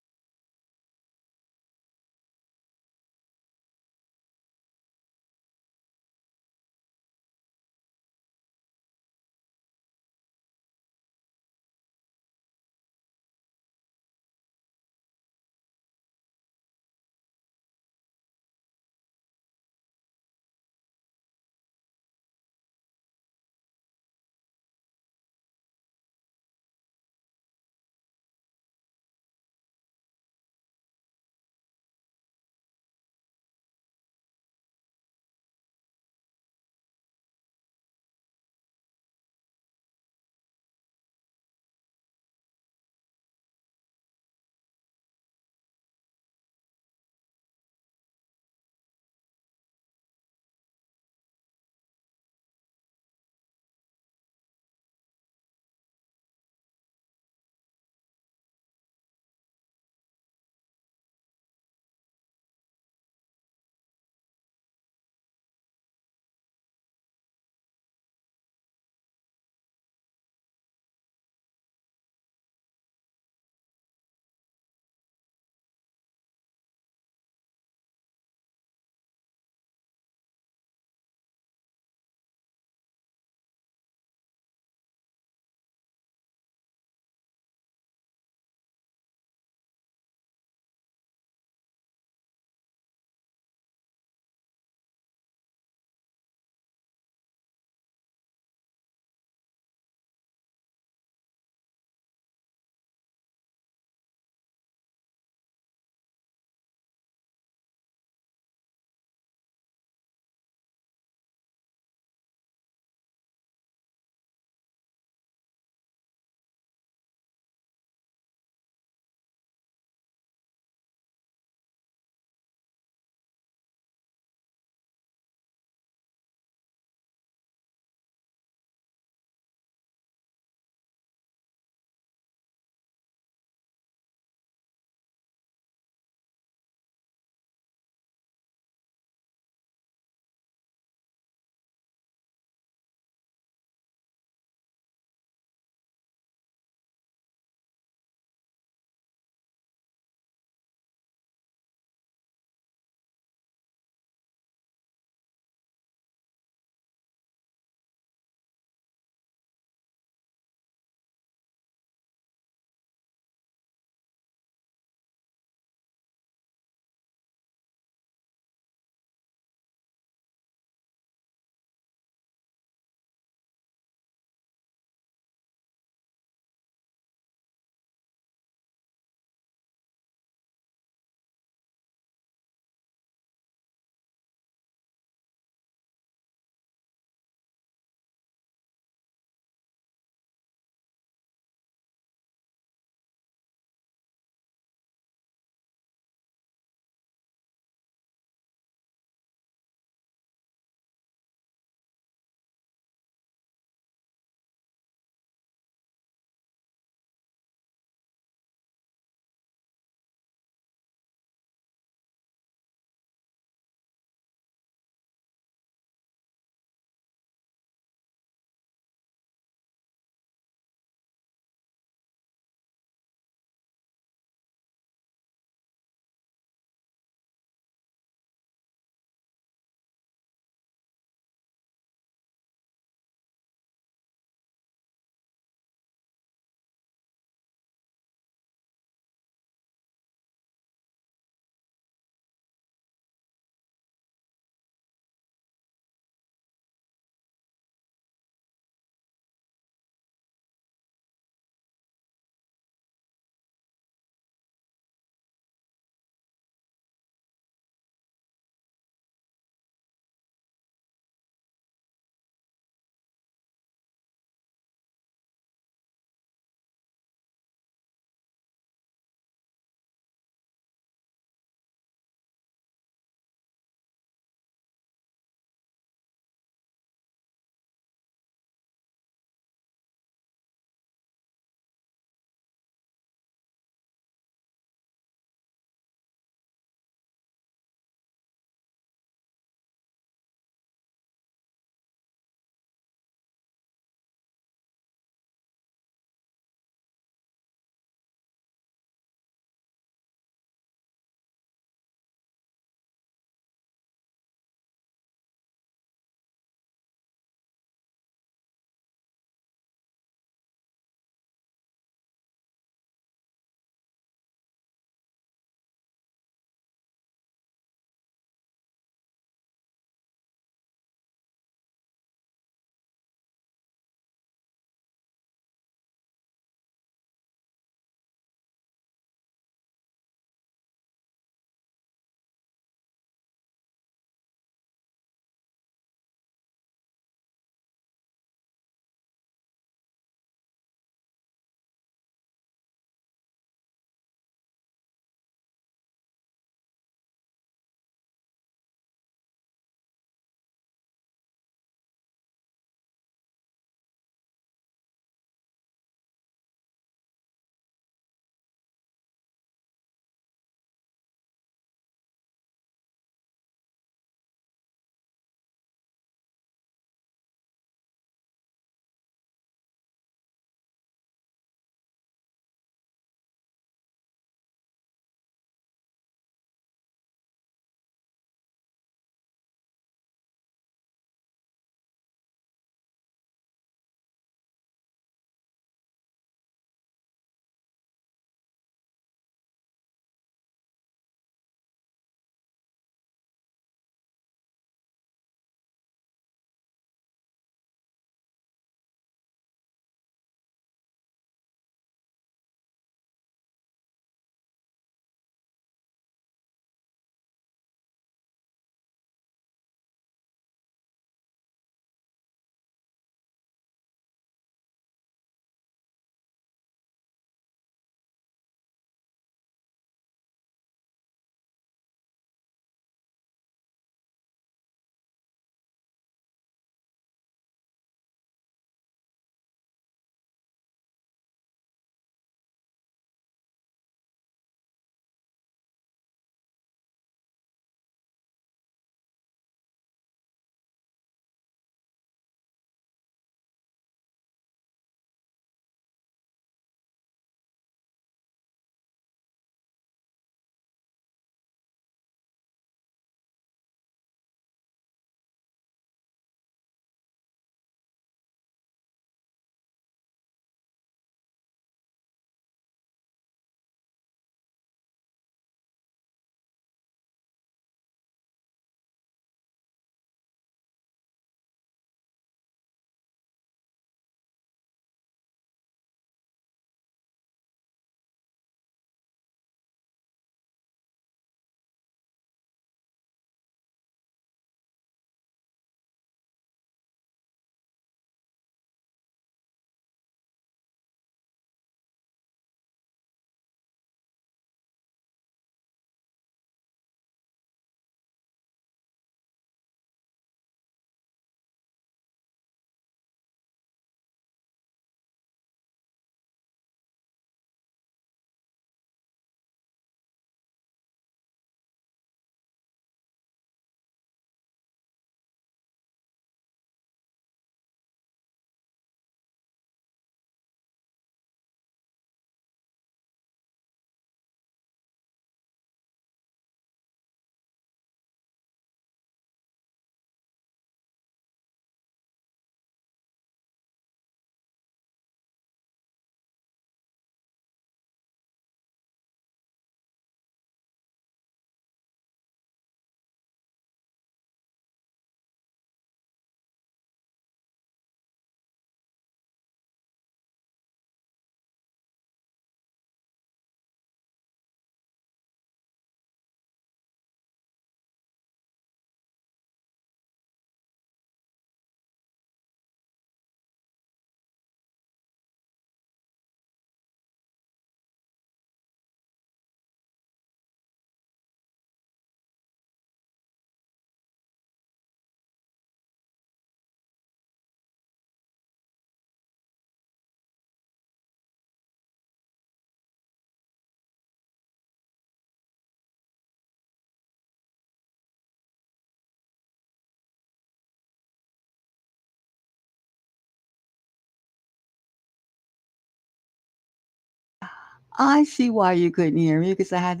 I see why you couldn't hear me because I had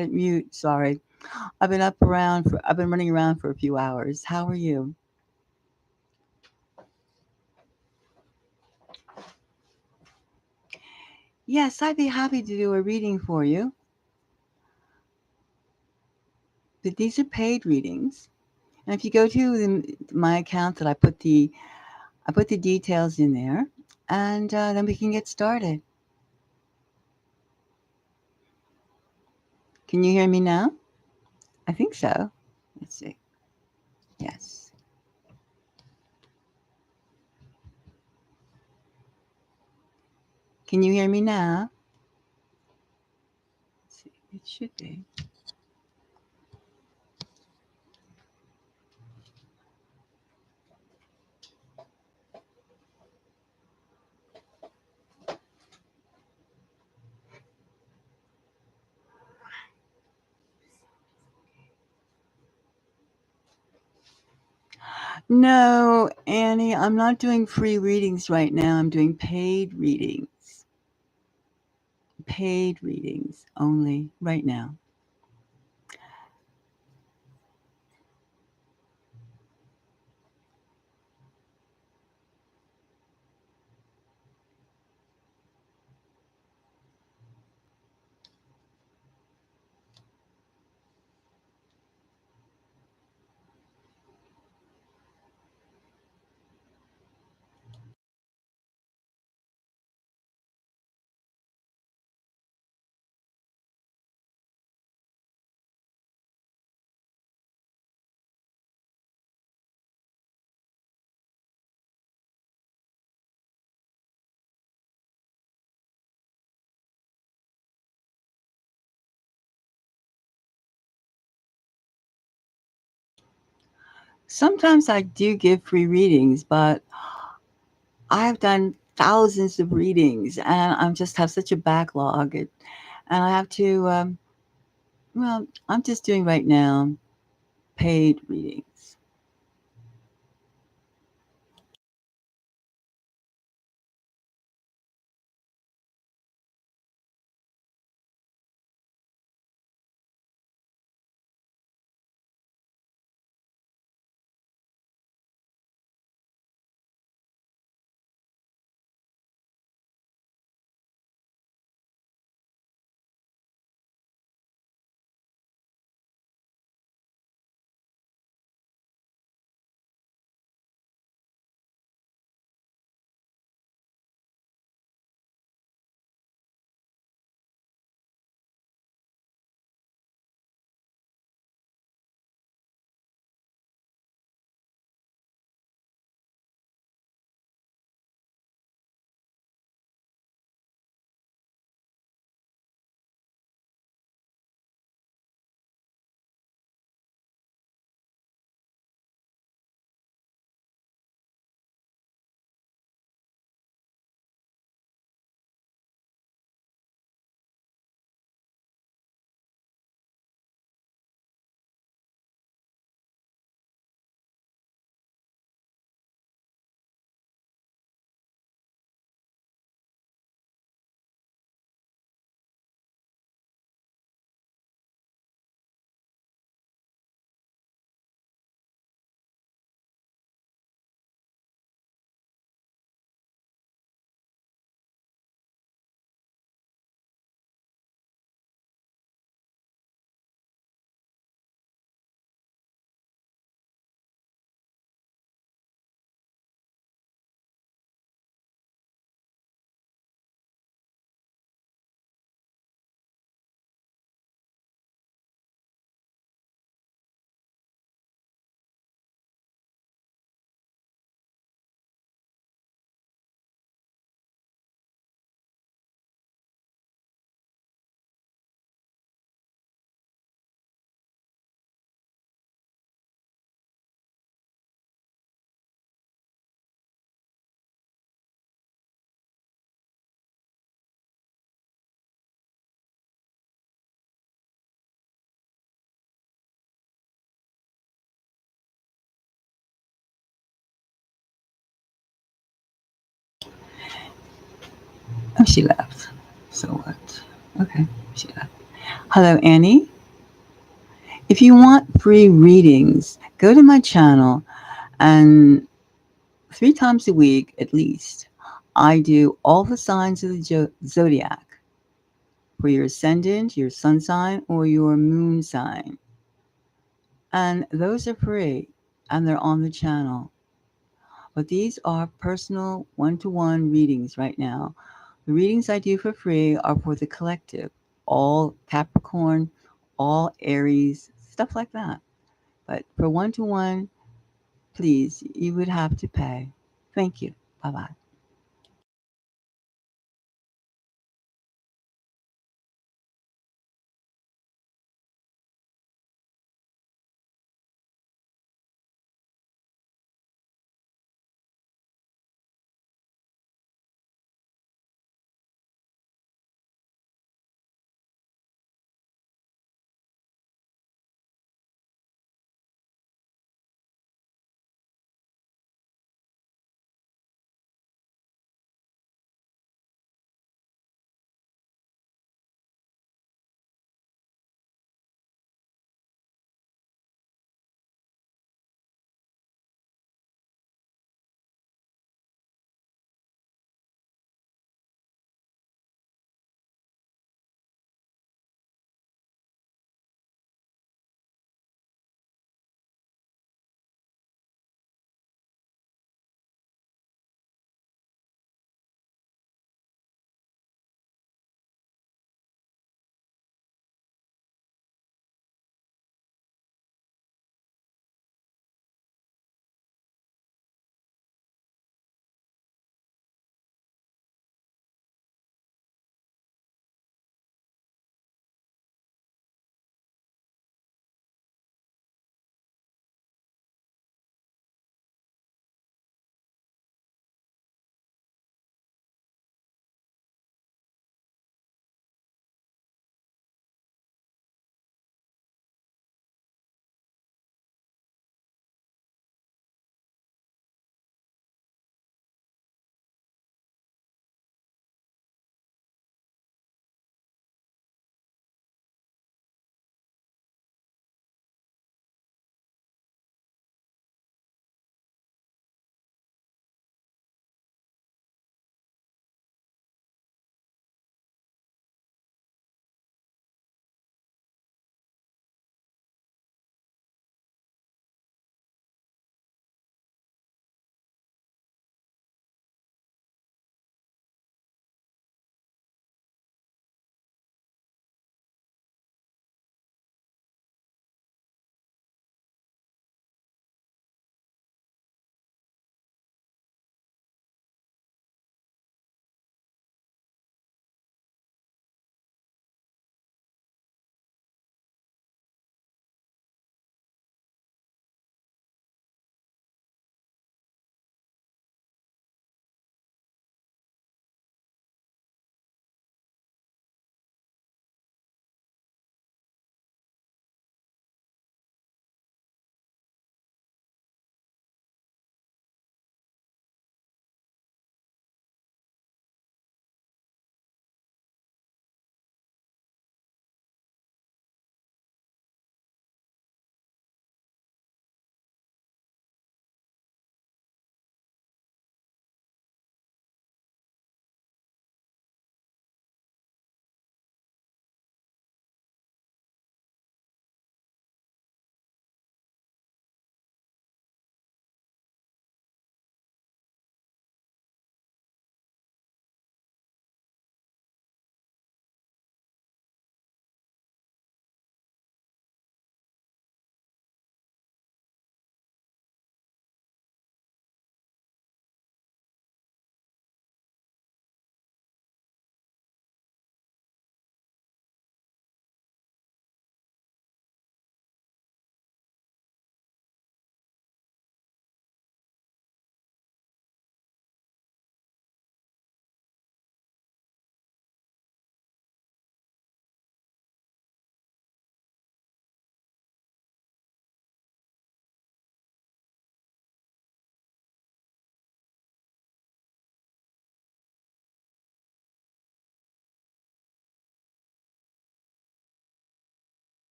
it mute. Sorry. I've been running around for a few hours. How are you? Yes, I'd be happy to do a reading for you. But these are paid readings. And if you go to my account that I put the details in there, and then we can get started. Can you hear me now? I think so. Let's see. Yes. Can you hear me now? Let's see. It should be. No, Annie, I'm not doing free readings right now. I'm doing paid readings. Paid readings only right now. Sometimes I do give free readings, but I've done thousands of readings and I just have such a backlog. And I have to, well, I'm just doing right now paid readings. Oh, she left. So what? Okay. Hello, Annie. If you want free readings, go to my channel, and 3 times a week at least, I do all the signs of the zodiac for your ascendant, your sun sign, or your moon sign. And those are free and they're on the channel. But these are personal one to one readings right now. The readings I do for free are for the collective, all Capricorn, all Aries, stuff like that. But for one to one, please, you would have to pay. Thank you. Bye bye.